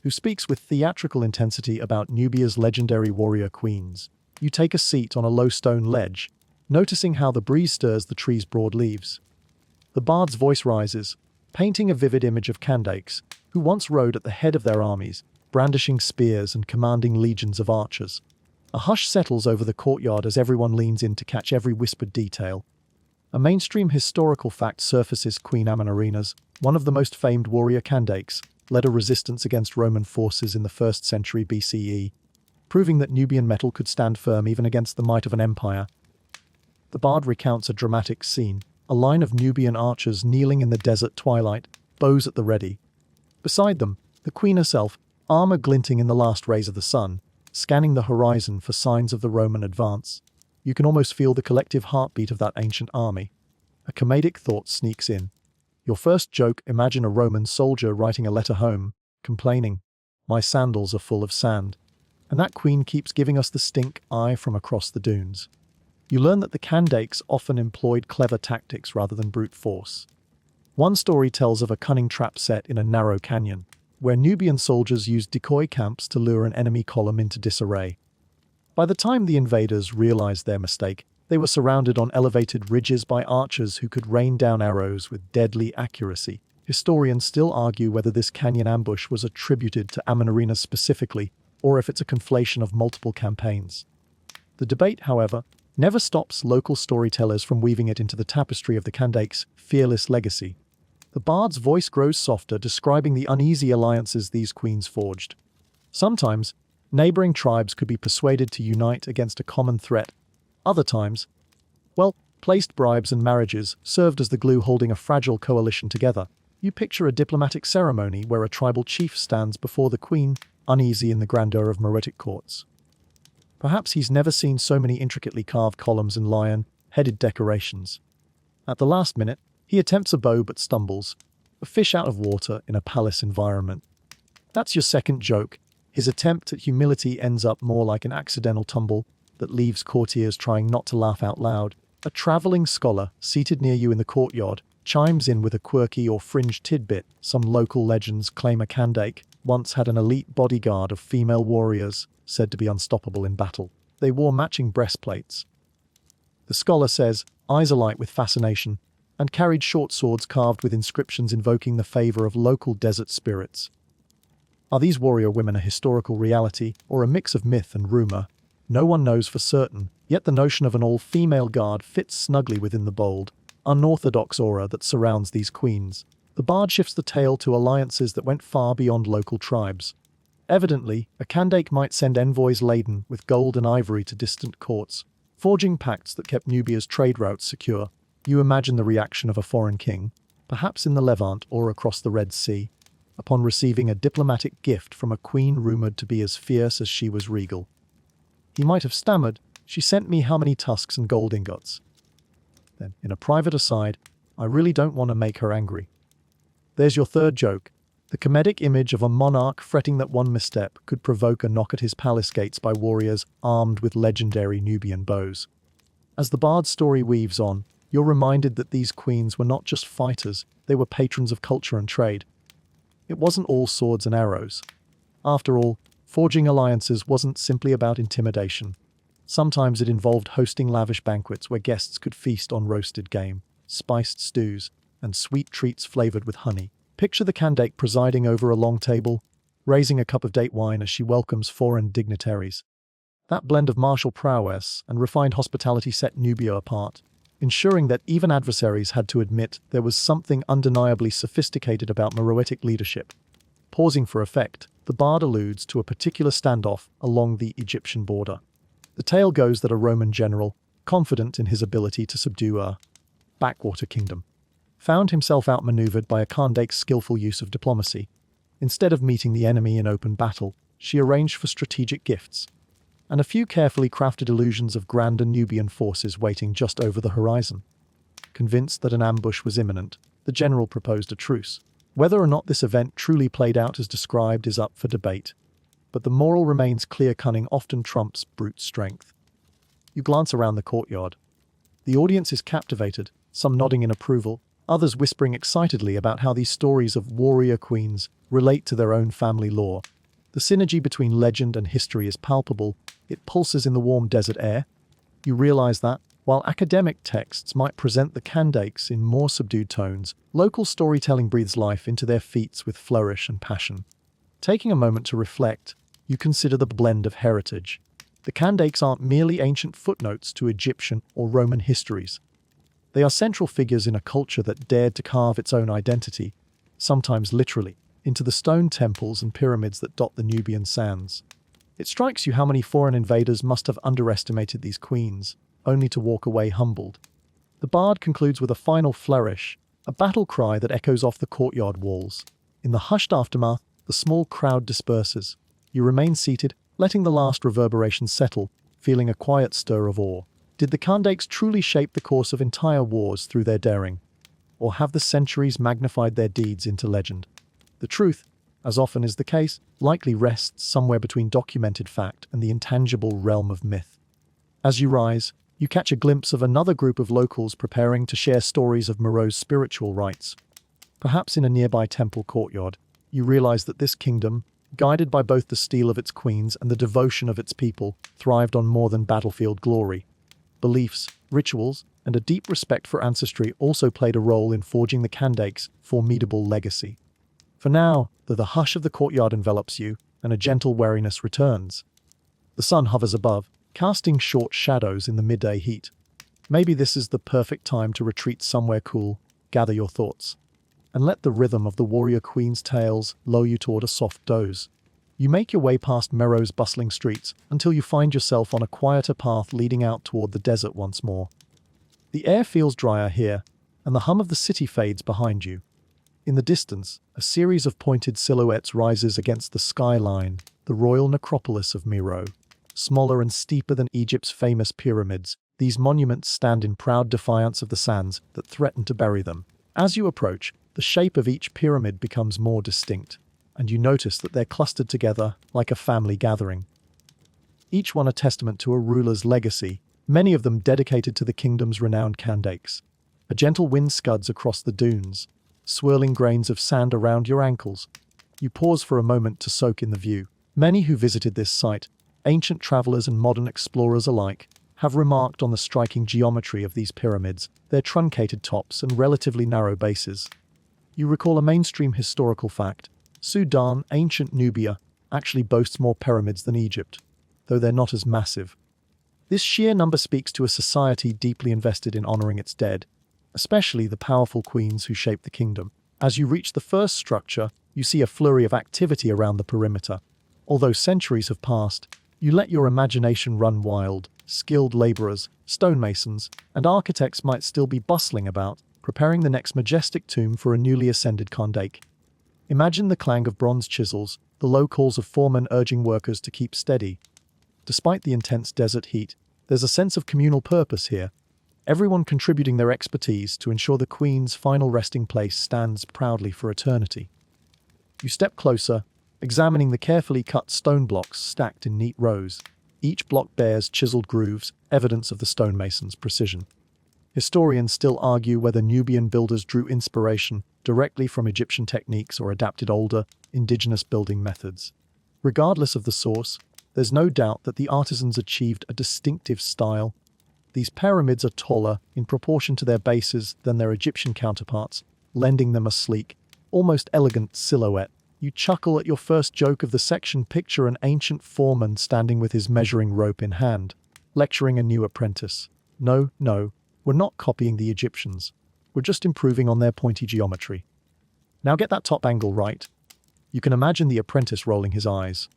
who speaks with theatrical intensity about Nubia's legendary warrior queens. You take a seat on a low stone ledge, noticing how the breeze stirs the tree's broad leaves. The bard's voice rises, painting a vivid image of Kandakes, who once rode at the head of their armies, brandishing spears and commanding legions of archers. A hush settles over the courtyard as everyone leans in to catch every whispered detail. A mainstream historical fact surfaces: Queen Amenarina's, one of the most famed warrior Kandakes, led a resistance against Roman forces in the 1st century BCE, proving that Nubian metal could stand firm even against the might of an empire. The bard recounts a dramatic scene, a line of Nubian archers kneeling in the desert twilight, bows at the ready. Beside them, the queen herself, armor glinting in the last rays of the sun, scanning the horizon for signs of the Roman advance. You can almost feel the collective heartbeat of that ancient army. A comedic thought sneaks in. Your first joke: imagine a Roman soldier writing a letter home, complaining, "My sandals are full of sand." And that queen keeps giving us the stink eye from across the dunes. You learn that the Kandakes often employed clever tactics rather than brute force. One story tells of a cunning trap set in a narrow canyon, where Nubian soldiers used decoy camps to lure an enemy column into disarray. By the time the invaders realized their mistake, they were surrounded on elevated ridges by archers who could rain down arrows with deadly accuracy. Historians still argue whether this canyon ambush was attributed to Amenarina specifically, or if it's a conflation of multiple campaigns. The debate, however, never stops local storytellers from weaving it into the tapestry of the Kandakes' fearless legacy. The bard's voice grows softer, describing the uneasy alliances these queens forged. Sometimes, neighboring tribes could be persuaded to unite against a common threat. Other times, placed bribes and marriages served as the glue holding a fragile coalition together. You picture a diplomatic ceremony where a tribal chief stands before the queen, uneasy in the grandeur of Meroitic courts. Perhaps he's never seen so many intricately carved columns and lion-headed decorations. At the last minute, he attempts a bow but stumbles, a fish out of water in a palace environment. That's your second joke. His attempt at humility ends up more like an accidental tumble that leaves courtiers trying not to laugh out loud. A traveling scholar, seated near you in the courtyard, chimes in with a quirky or fringe tidbit. Some local legends claim a Kandake once had an elite bodyguard of female warriors, said to be unstoppable in battle. They wore matching breastplates. The scholar says, eyes alight with fascination, and carried short swords carved with inscriptions invoking the favor of local desert spirits. Are these warrior women a historical reality, or a mix of myth and rumor? No one knows for certain, yet the notion of an all-female guard fits snugly within the bold, unorthodox aura that surrounds these queens. The bard shifts the tale to alliances that went far beyond local tribes. Evidently, a Kandake might send envoys laden with gold and ivory to distant courts, forging pacts that kept Nubia's trade routes secure. You imagine the reaction of a foreign king, perhaps in the Levant or across the Red Sea, upon receiving a diplomatic gift from a queen rumored to be as fierce as she was regal. He might have stammered, "She sent me how many tusks and gold ingots?" Then, in a private aside, "I really don't want to make her angry." There's your third joke. The comedic image of a monarch fretting that one misstep could provoke a knock at his palace gates by warriors armed with legendary Nubian bows. As the bard's story weaves on, you're reminded that these queens were not just fighters, they were patrons of culture and trade. It wasn't all swords and arrows. After all, forging alliances wasn't simply about intimidation. Sometimes it involved hosting lavish banquets where guests could feast on roasted game, spiced stews, and sweet treats flavored with honey. Picture the Kandake presiding over a long table, raising a cup of date wine as she welcomes foreign dignitaries. That blend of martial prowess and refined hospitality set Nubia apart, ensuring that even adversaries had to admit there was something undeniably sophisticated about Meroitic leadership. Pausing for effect, the bard alludes to a particular standoff along the Egyptian border. The tale goes that a Roman general, confident in his ability to subdue a backwater kingdom, found himself outmaneuvered by a Kandake's skillful use of diplomacy. Instead of meeting the enemy in open battle, she arranged for strategic gifts, and a few carefully crafted illusions of grander Nubian forces waiting just over the horizon. Convinced that an ambush was imminent, the general proposed a truce. Whether or not this event truly played out as described is up for debate, but the moral remains clear: cunning often trumps brute strength. You glance around the courtyard. The audience is captivated, some nodding in approval, others whispering excitedly about how these stories of warrior queens relate to their own family lore. The synergy between legend and history is palpable. It pulses in the warm desert air. You realize that, while academic texts might present the Kandakes in more subdued tones, local storytelling breathes life into their feats with flourish and passion. Taking a moment to reflect, you consider the blend of heritage. The Kandakes aren't merely ancient footnotes to Egyptian or Roman histories. They are central figures in a culture that dared to carve its own identity, sometimes literally, into the stone temples and pyramids that dot the Nubian sands. It strikes you how many foreign invaders must have underestimated these queens, only to walk away humbled. The bard concludes with a final flourish, a battle cry that echoes off the courtyard walls. In the hushed aftermath, the small crowd disperses. You remain seated, letting the last reverberations settle, feeling a quiet stir of awe. Did the Kandakes truly shape the course of entire wars through their daring? Or have the centuries magnified their deeds into legend? The truth, as often is the case, likely rests somewhere between documented fact and the intangible realm of myth. As you rise, you catch a glimpse of another group of locals preparing to share stories of Meroe's spiritual rites. Perhaps in a nearby temple courtyard, you realize that this kingdom, guided by both the steel of its queens and the devotion of its people, thrived on more than battlefield glory. Beliefs, rituals, and a deep respect for ancestry also played a role in forging the Kandakes' formidable legacy. For now, though the hush of the courtyard envelops you, and a gentle wariness returns, the sun hovers above, casting short shadows in the midday heat. Maybe this is the perfect time to retreat somewhere cool, gather your thoughts, and let the rhythm of the warrior queen's tales lull you toward a soft doze. You make your way past Meroe's bustling streets until you find yourself on a quieter path leading out toward the desert once more. The air feels drier here, and the hum of the city fades behind you. In the distance, a series of pointed silhouettes rises against the skyline, the royal necropolis of Meroe. Smaller and steeper than Egypt's famous pyramids, these monuments stand in proud defiance of the sands that threaten to bury them. As you approach, the shape of each pyramid becomes more distinct, and you notice that they're clustered together like a family gathering. Each one a testament to a ruler's legacy, many of them dedicated to the kingdom's renowned Kandakes. A gentle wind scuds across the dunes, swirling grains of sand around your ankles. You pause for a moment to soak in the view. Many who visited this site, ancient travelers and modern explorers alike, have remarked on the striking geometry of these pyramids, their truncated tops and relatively narrow bases. You recall a mainstream historical fact: Sudan, ancient Nubia, actually boasts more pyramids than Egypt, though they're not as massive. This sheer number speaks to a society deeply invested in honoring its dead, especially the powerful queens who shaped the kingdom. As you reach the first structure, you see a flurry of activity around the perimeter. Although centuries have passed, you let your imagination run wild. Skilled laborers, stonemasons, and architects might still be bustling about, preparing the next majestic tomb for a newly ascended Kandake. Imagine the clang of bronze chisels, the low calls of foremen urging workers to keep steady. Despite the intense desert heat, there's a sense of communal purpose here, everyone contributing their expertise to ensure the Queen's final resting place stands proudly for eternity. You step closer, examining the carefully cut stone blocks stacked in neat rows. Each block bears chiseled grooves, evidence of the stonemason's precision. Historians still argue whether Nubian builders drew inspiration directly from Egyptian techniques or adapted older, indigenous building methods. Regardless of the source, there's no doubt that the artisans achieved a distinctive style. These pyramids are taller, in proportion to their bases, than their Egyptian counterparts, lending them a sleek, almost elegant silhouette. You chuckle at your first joke of the section. Picture an ancient foreman standing with his measuring rope in hand, lecturing a new apprentice. No, we're not copying the Egyptians. We're just improving on their pointy geometry. Now get that top angle right. You can imagine the apprentice rolling his eyes.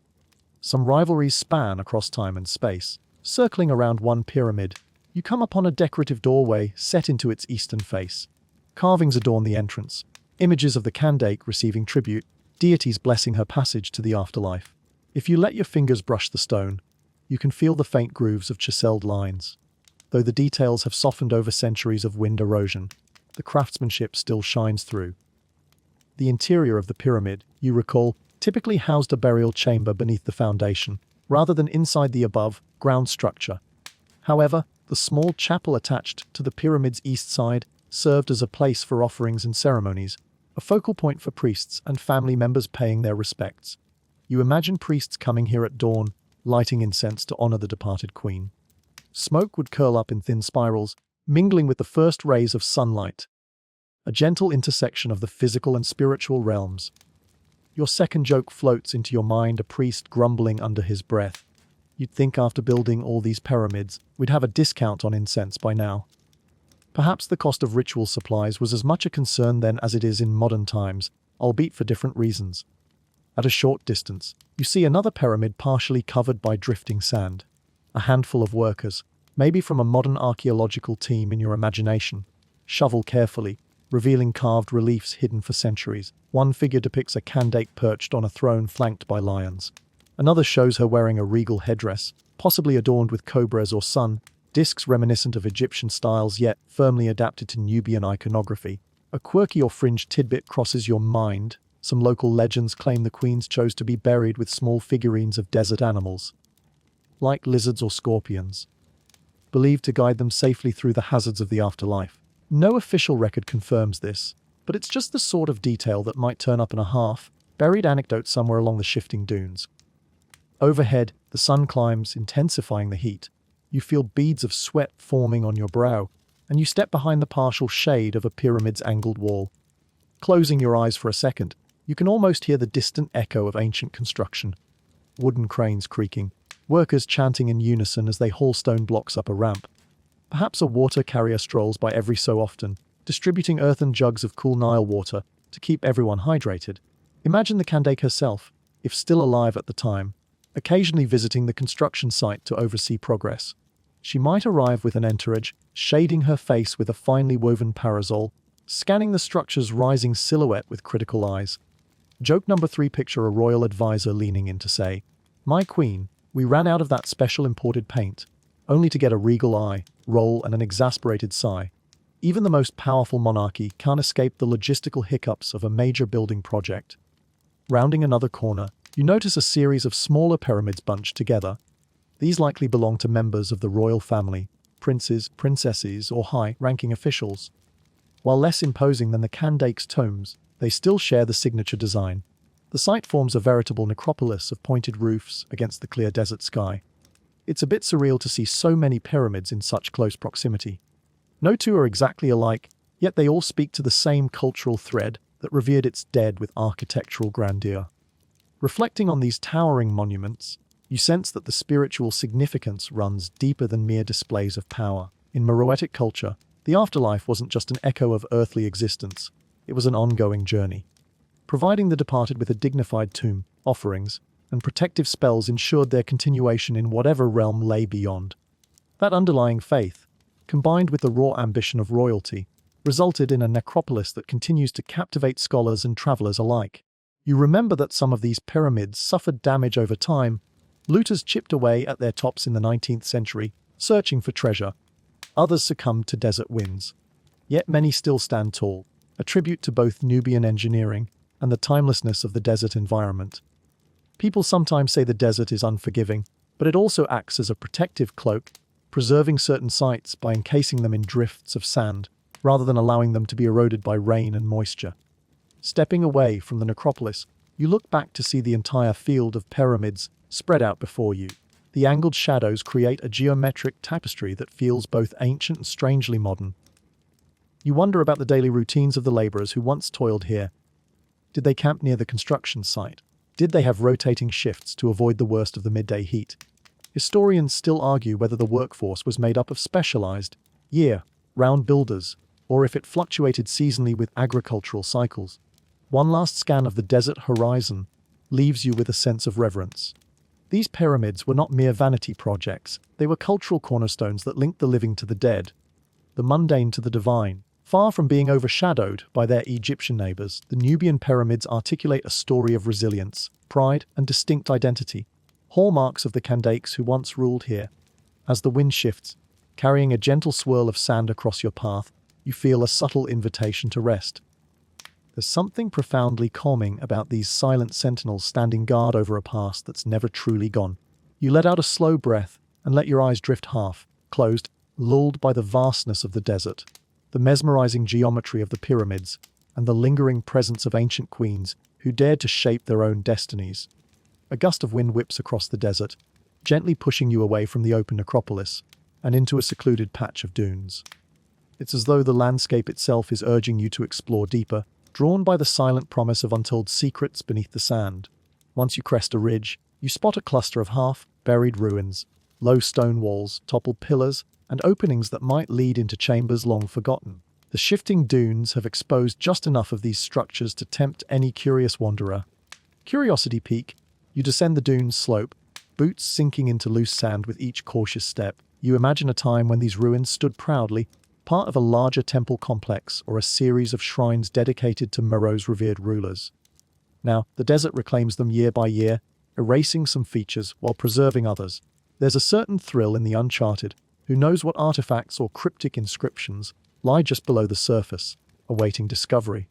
Some rivalries span across time and space. Circling around one pyramid, you come upon a decorative doorway set into its eastern face. Carvings adorn the entrance, images of the Kandake receiving tribute, deities blessing her passage to the afterlife. If you let your fingers brush the stone, you can feel the faint grooves of chiseled lines. Though the details have softened over centuries of wind erosion, the craftsmanship still shines through. The interior of the pyramid, you recall, typically housed a burial chamber beneath the foundation, rather than inside the above-ground structure. However, the small chapel attached to the pyramid's east side served as a place for offerings and ceremonies, a focal point for priests and family members paying their respects. You imagine priests coming here at dawn, lighting incense to honor the departed queen. Smoke would curl up in thin spirals, mingling with the first rays of sunlight. A gentle intersection of the physical and spiritual realms. Your second joke floats into your mind, a priest grumbling under his breath. You'd think after building all these pyramids, we'd have a discount on incense by now. Perhaps the cost of ritual supplies was as much a concern then as it is in modern times, albeit for different reasons. At a short distance, you see another pyramid partially covered by drifting sand. A handful of workers, maybe from a modern archaeological team in your imagination, shovel carefully, revealing carved reliefs hidden for centuries. One figure depicts a Kandake perched on a throne flanked by lions. Another shows her wearing a regal headdress, possibly adorned with cobras or sun, discs reminiscent of Egyptian styles yet firmly adapted to Nubian iconography. A quirky or fringed tidbit crosses your mind. Some local legends claim the queens chose to be buried with small figurines of desert animals, like lizards or scorpions, believed to guide them safely through the hazards of the afterlife. No official record confirms this, but it's just the sort of detail that might turn up in a half-buried anecdote somewhere along the shifting dunes. Overhead, the sun climbs, intensifying the heat. You feel beads of sweat forming on your brow, and you step behind the partial shade of a pyramid's angled wall. Closing your eyes for a second, you can almost hear the distant echo of ancient construction. Wooden cranes creaking, workers chanting in unison as they haul stone blocks up a ramp. Perhaps a water carrier strolls by every so often, distributing earthen jugs of cool Nile water to keep everyone hydrated. Imagine the Kandake herself, if still alive at the time, occasionally visiting the construction site to oversee progress. She might arrive with an entourage, shading her face with a finely woven parasol, scanning the structure's rising silhouette with critical eyes. Joke number 3: picture a royal advisor leaning in to say, "My queen, we ran out of that special imported paint," only to get a regal eye roll and an exasperated sigh. Even the most powerful monarchy can't escape the logistical hiccups of a major building project. Rounding another corner, you notice a series of smaller pyramids bunched together. These likely belong to members of the royal family, princes, princesses, or high-ranking officials. While less imposing than the Kandake's tombs, they still share the signature design. The site forms a veritable necropolis of pointed roofs against the clear desert sky. It's a bit surreal to see so many pyramids in such close proximity. No two are exactly alike, yet they all speak to the same cultural thread that revered its dead with architectural grandeur. Reflecting on these towering monuments, you sense that the spiritual significance runs deeper than mere displays of power. In Meroitic culture, the afterlife wasn't just an echo of earthly existence. It was an ongoing journey. Providing the departed with a dignified tomb, offerings, and protective spells ensured their continuation in whatever realm lay beyond. That underlying faith, combined with the raw ambition of royalty, resulted in a necropolis that continues to captivate scholars and travelers alike. You remember that some of these pyramids suffered damage over time. Looters chipped away at their tops in the 19th century, searching for treasure. Others succumbed to desert winds. Yet many still stand tall, a tribute to both Nubian engineering and the timelessness of the desert environment. People sometimes say the desert is unforgiving, but it also acts as a protective cloak, preserving certain sites by encasing them in drifts of sand, rather than allowing them to be eroded by rain and moisture. Stepping away from the necropolis, you look back to see the entire field of pyramids spread out before you. The angled shadows create a geometric tapestry that feels both ancient and strangely modern. You wonder about the daily routines of the laborers who once toiled here. Did they camp near the construction site? Did they have rotating shifts to avoid the worst of the midday heat? Historians still argue whether the workforce was made up of specialized, year-round builders, or if it fluctuated seasonally with agricultural cycles. One last scan of the desert horizon leaves you with a sense of reverence. These pyramids were not mere vanity projects, they were cultural cornerstones that linked the living to the dead, the mundane to the divine. Far from being overshadowed by their Egyptian neighbors, the Nubian pyramids articulate a story of resilience, pride, and distinct identity, hallmarks of the Kandakes who once ruled here. As the wind shifts, carrying a gentle swirl of sand across your path, you feel a subtle invitation to rest. There's something profoundly calming about these silent sentinels standing guard over a past that's never truly gone. You let out a slow breath and let your eyes drift half closed, lulled by the vastness of the desert, the mesmerizing geometry of the pyramids, and the lingering presence of ancient queens who dared to shape their own destinies. A gust of wind whips across the desert, gently pushing you away from the open necropolis and into a secluded patch of dunes. It's as though the landscape itself is urging you to explore deeper, drawn by the silent promise of untold secrets beneath the sand. Once you crest a ridge, you spot a cluster of half-buried ruins, low stone walls, toppled pillars, and openings that might lead into chambers long forgotten. The shifting dunes have exposed just enough of these structures to tempt any curious wanderer. Curiosity peak, you descend the dune's slope, boots sinking into loose sand with each cautious step. You imagine a time when these ruins stood proudly, part of a larger temple complex or a series of shrines dedicated to Meroe's revered rulers. Now, the desert reclaims them year by year, erasing some features while preserving others. There's a certain thrill in the uncharted. Who knows what artifacts or cryptic inscriptions lie just below the surface, awaiting discovery.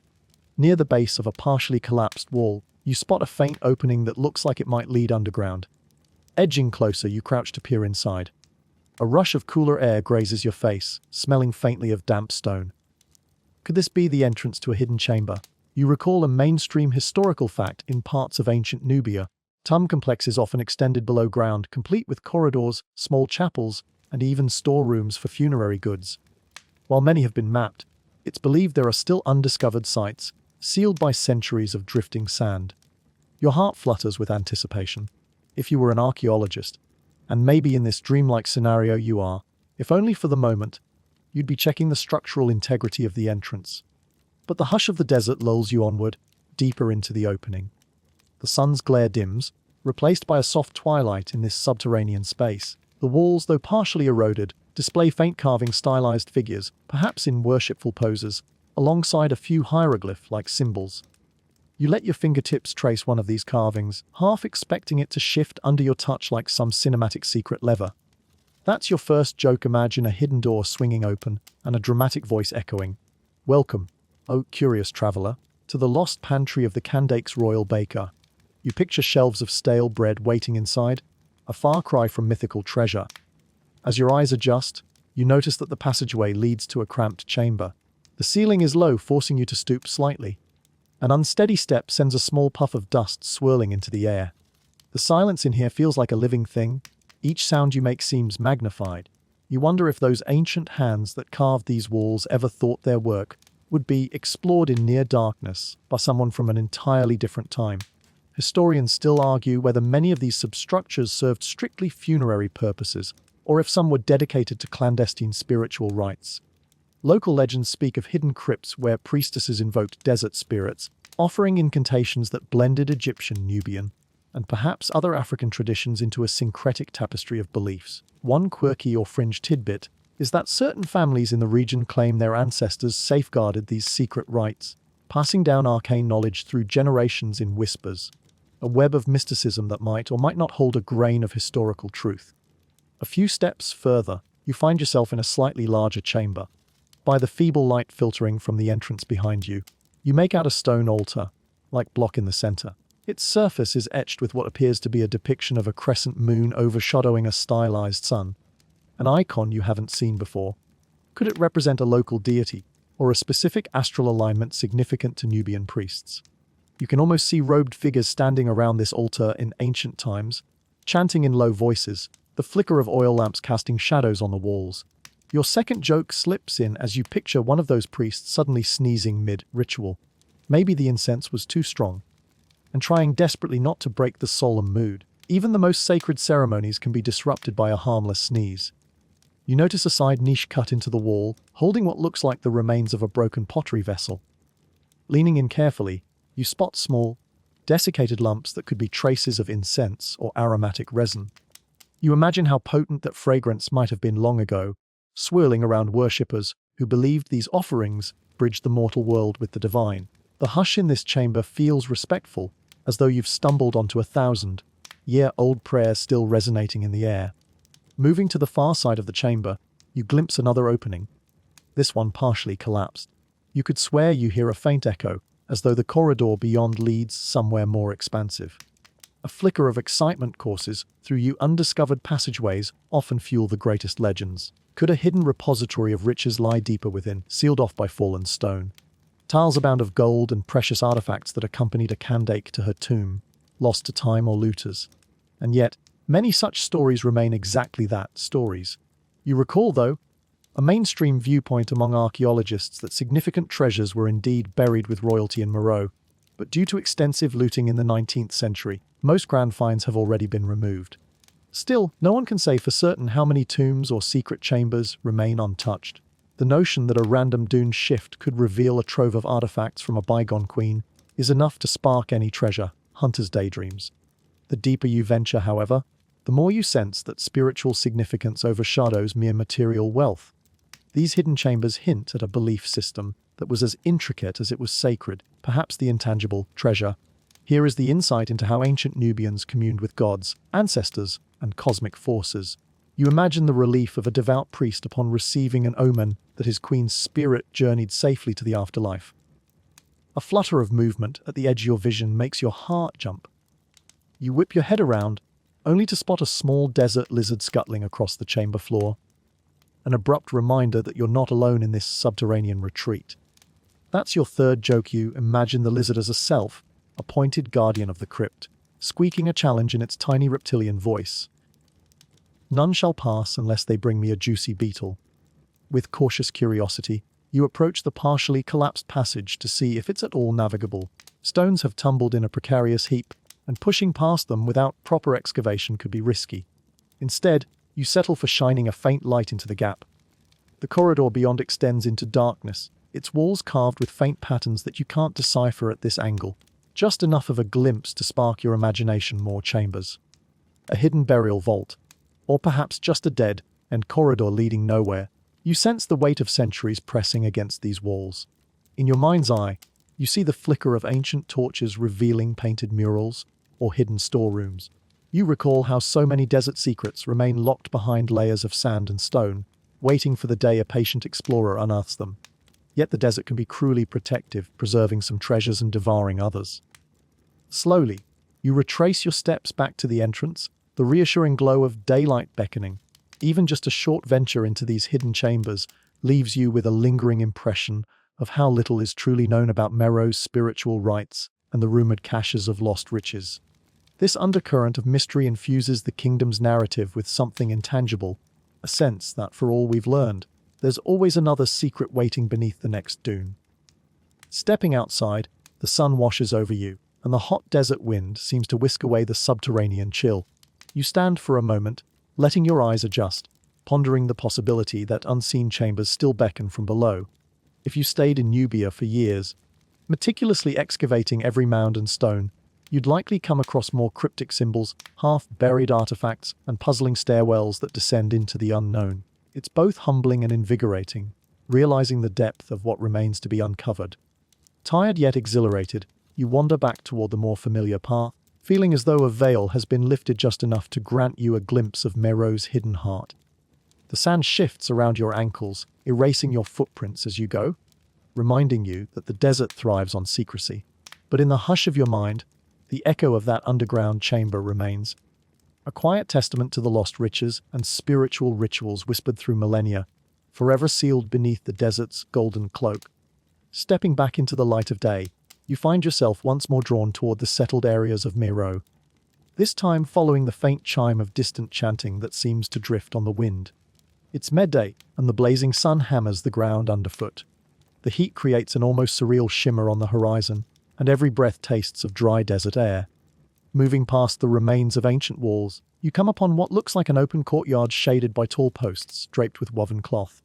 Near the base of a partially collapsed wall, you spot a faint opening that looks like it might lead underground. Edging closer, you crouch to peer inside. A rush of cooler air grazes your face, smelling faintly of damp stone. Could this be the entrance to a hidden chamber? You recall a mainstream historical fact in parts of ancient Nubia. Tomb complexes often extended below ground, complete with corridors, small chapels, and even storerooms for funerary goods. While many have been mapped, it's believed there are still undiscovered sites, sealed by centuries of drifting sand. Your heart flutters with anticipation. If you were an archaeologist, and maybe in this dreamlike scenario you are, if only for the moment, you'd be checking the structural integrity of the entrance. But the hush of the desert lulls you onward, deeper into the opening. The sun's glare dims, replaced by a soft twilight in this subterranean space. The walls, though partially eroded, display faint carving stylized figures, perhaps in worshipful poses, alongside a few hieroglyph-like symbols. You let your fingertips trace one of these carvings, half expecting it to shift under your touch like some cinematic secret lever. That's your first joke. Imagine a hidden door swinging open and a dramatic voice echoing, "Welcome, O curious traveler, to the lost pantry of the Kandakes royal baker." You picture shelves of stale bread waiting inside, a far cry from mythical treasure. As your eyes adjust, you notice that the passageway leads to a cramped chamber. The ceiling is low, forcing you to stoop slightly. An unsteady step sends a small puff of dust swirling into the air. The silence in here feels like a living thing. Each sound you make seems magnified. You wonder if those ancient hands that carved these walls ever thought their work would be explored in near darkness by someone from an entirely different time. Historians still argue whether many of these substructures served strictly funerary purposes, or if some were dedicated to clandestine spiritual rites. Local legends speak of hidden crypts where priestesses invoked desert spirits, offering incantations that blended Egyptian, Nubian, and perhaps other African traditions into a syncretic tapestry of beliefs. One quirky or fringe tidbit is that certain families in the region claim their ancestors safeguarded these secret rites, passing down arcane knowledge through generations in whispers, a web of mysticism that might or might not hold a grain of historical truth. A few steps further, you find yourself in a slightly larger chamber. By the feeble light filtering from the entrance behind you, you make out a stone altar, like block in the center. Its surface is etched with what appears to be a depiction of a crescent moon overshadowing a stylized sun, an icon you haven't seen before. Could it represent a local deity, or a specific astral alignment significant to Nubian priests? You can almost see robed figures standing around this altar in ancient times, chanting in low voices, the flicker of oil lamps casting shadows on the walls. Your second joke slips in as you picture one of those priests suddenly sneezing mid-ritual. Maybe the incense was too strong, and trying desperately not to break the solemn mood. Even the most sacred ceremonies can be disrupted by a harmless sneeze. You notice a side niche cut into the wall, holding what looks like the remains of a broken pottery vessel. Leaning in carefully, you spot small, desiccated lumps that could be traces of incense or aromatic resin. You imagine how potent that fragrance might have been long ago, swirling around worshippers who believed these offerings bridged the mortal world with the divine. The hush in this chamber feels respectful, as though you've stumbled onto 1,000-year-old prayer still resonating in the air. Moving to the far side of the chamber, you glimpse another opening, this one partially collapsed. You could swear you hear a faint echo, as though the corridor beyond leads somewhere more expansive. A flicker of excitement courses through you. Undiscovered passageways often fuel the greatest legends. Could a hidden repository of riches lie deeper within, sealed off by fallen stone? Tiles abound of gold and precious artifacts that accompanied a Kandake to her tomb, lost to time or looters. And yet, many such stories remain exactly that, stories. You recall, though, a mainstream viewpoint among archaeologists that significant treasures were indeed buried with royalty in Moreau, but due to extensive looting in the 19th century, most grand finds have already been removed. Still, no one can say for certain how many tombs or secret chambers remain untouched. The notion that a random dune shift could reveal a trove of artifacts from a bygone queen is enough to spark any treasure hunter's daydreams. The deeper you venture, however, the more you sense that spiritual significance overshadows mere material wealth. These hidden chambers hint at a belief system that was as intricate as it was sacred, perhaps the intangible treasure. Here is the insight into how ancient Nubians communed with gods, ancestors, and cosmic forces. You imagine the relief of a devout priest upon receiving an omen that his queen's spirit journeyed safely to the afterlife. A flutter of movement at the edge of your vision makes your heart jump. You whip your head around, only to spot a small desert lizard scuttling across the chamber floor. An abrupt reminder that you're not alone in this subterranean retreat. That's your third joke. You imagine the lizard as a self-appointed guardian of the crypt, squeaking a challenge in its tiny reptilian voice. None shall pass unless they bring me a juicy beetle. With cautious curiosity, you approach the partially collapsed passage to see if it's at all navigable. Stones have tumbled in a precarious heap, and pushing past them without proper excavation could be risky. Instead, you settle for shining a faint light into the gap. The corridor beyond extends into darkness, its walls carved with faint patterns that you can't decipher at this angle. Just enough of a glimpse to spark your imagination. More chambers. A hidden burial vault, or perhaps just a dead-end corridor leading nowhere. You sense the weight of centuries pressing against these walls. In your mind's eye, you see the flicker of ancient torches revealing painted murals or hidden storerooms. You recall how so many desert secrets remain locked behind layers of sand and stone, waiting for the day a patient explorer unearths them. Yet the desert can be cruelly protective, preserving some treasures and devouring others. Slowly, you retrace your steps back to the entrance, the reassuring glow of daylight beckoning. Even just a short venture into these hidden chambers leaves you with a lingering impression of how little is truly known about Mero's spiritual rites and the rumored caches of lost riches. This undercurrent of mystery infuses the kingdom's narrative with something intangible, a sense that, for all we've learned, there's always another secret waiting beneath the next dune. Stepping outside, the sun washes over you, and the hot desert wind seems to whisk away the subterranean chill. You stand for a moment, letting your eyes adjust, pondering the possibility that unseen chambers still beckon from below. If you stayed in Nubia for years, meticulously excavating every mound and stone, you'd likely come across more cryptic symbols, half-buried artifacts, and puzzling stairwells that descend into the unknown. It's both humbling and invigorating, realizing the depth of what remains to be uncovered. Tired yet exhilarated, you wander back toward the more familiar path, feeling as though a veil has been lifted just enough to grant you a glimpse of Mero's hidden heart. The sand shifts around your ankles, erasing your footprints as you go, reminding you that the desert thrives on secrecy. But in the hush of your mind, the echo of that underground chamber remains, a quiet testament to the lost riches and spiritual rituals whispered through millennia, forever sealed beneath the desert's golden cloak. Stepping back into the light of day, you find yourself once more drawn toward the settled areas of Mero, this time following the faint chime of distant chanting that seems to drift on the wind. It's midday, and the blazing sun hammers the ground underfoot. The heat creates an almost surreal shimmer on the horizon, and every breath tastes of dry desert air. Moving past the remains of ancient walls, you come upon what looks like an open courtyard shaded by tall posts draped with woven cloth.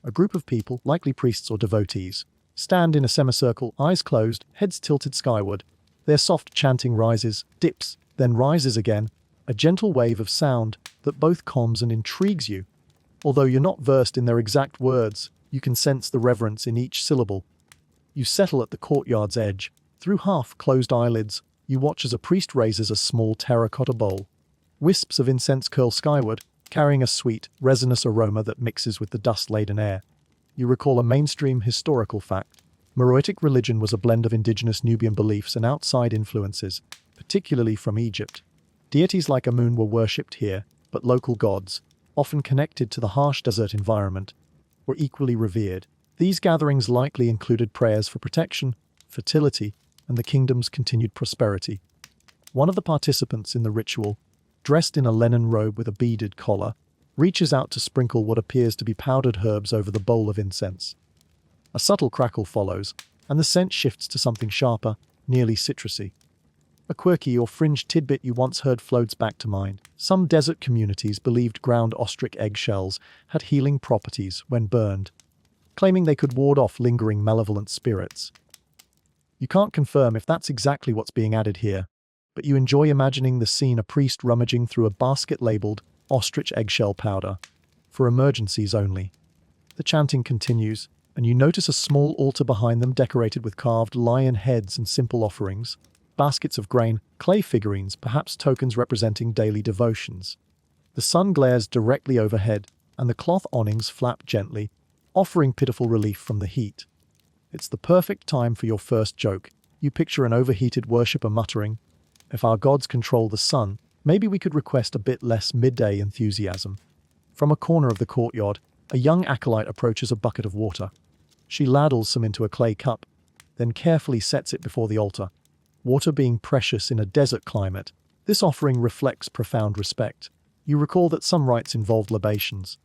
A group of people, likely priests or devotees, stand in a semicircle, eyes closed, heads tilted skyward. Their soft chanting rises, dips, then rises again, a gentle wave of sound that both calms and intrigues you. Although you're not versed in their exact words, you can sense the reverence in each syllable. You settle at the courtyard's edge. Through half-closed eyelids, you watch as a priest raises a small terracotta bowl. Wisps of incense curl skyward, carrying a sweet, resinous aroma that mixes with the dust-laden air. You recall a mainstream historical fact. Meroitic religion was a blend of indigenous Nubian beliefs and outside influences, particularly from Egypt. Deities like Amun were worshipped here, but local gods, often connected to the harsh desert environment, were equally revered. These gatherings likely included prayers for protection, fertility, and the kingdom's continued prosperity. One of the participants in the ritual, dressed in a linen robe with a beaded collar, reaches out to sprinkle what appears to be powdered herbs over the bowl of incense. A subtle crackle follows, and the scent shifts to something sharper, nearly citrusy. A quirky or fringed tidbit you once heard floats back to mind. Some desert communities believed ground ostrich eggshells had healing properties when burned, claiming they could ward off lingering malevolent spirits. You can't confirm if that's exactly what's being added here, but you enjoy imagining the scene: a priest rummaging through a basket labeled ostrich eggshell powder, for emergencies only. The chanting continues, and you notice a small altar behind them decorated with carved lion heads and simple offerings, baskets of grain, clay figurines, perhaps tokens representing daily devotions. The sun glares directly overhead, and the cloth awnings flap gently, offering pitiful relief from the heat. It's the perfect time for your first joke. You picture an overheated worshipper muttering, "If our gods control the sun, maybe we could request a bit less midday enthusiasm." From a corner of the courtyard, a young acolyte approaches a bucket of water. She ladles some into a clay cup, then carefully sets it before the altar. Water being precious in a desert climate, this offering reflects profound respect. You recall that some rites involved libations,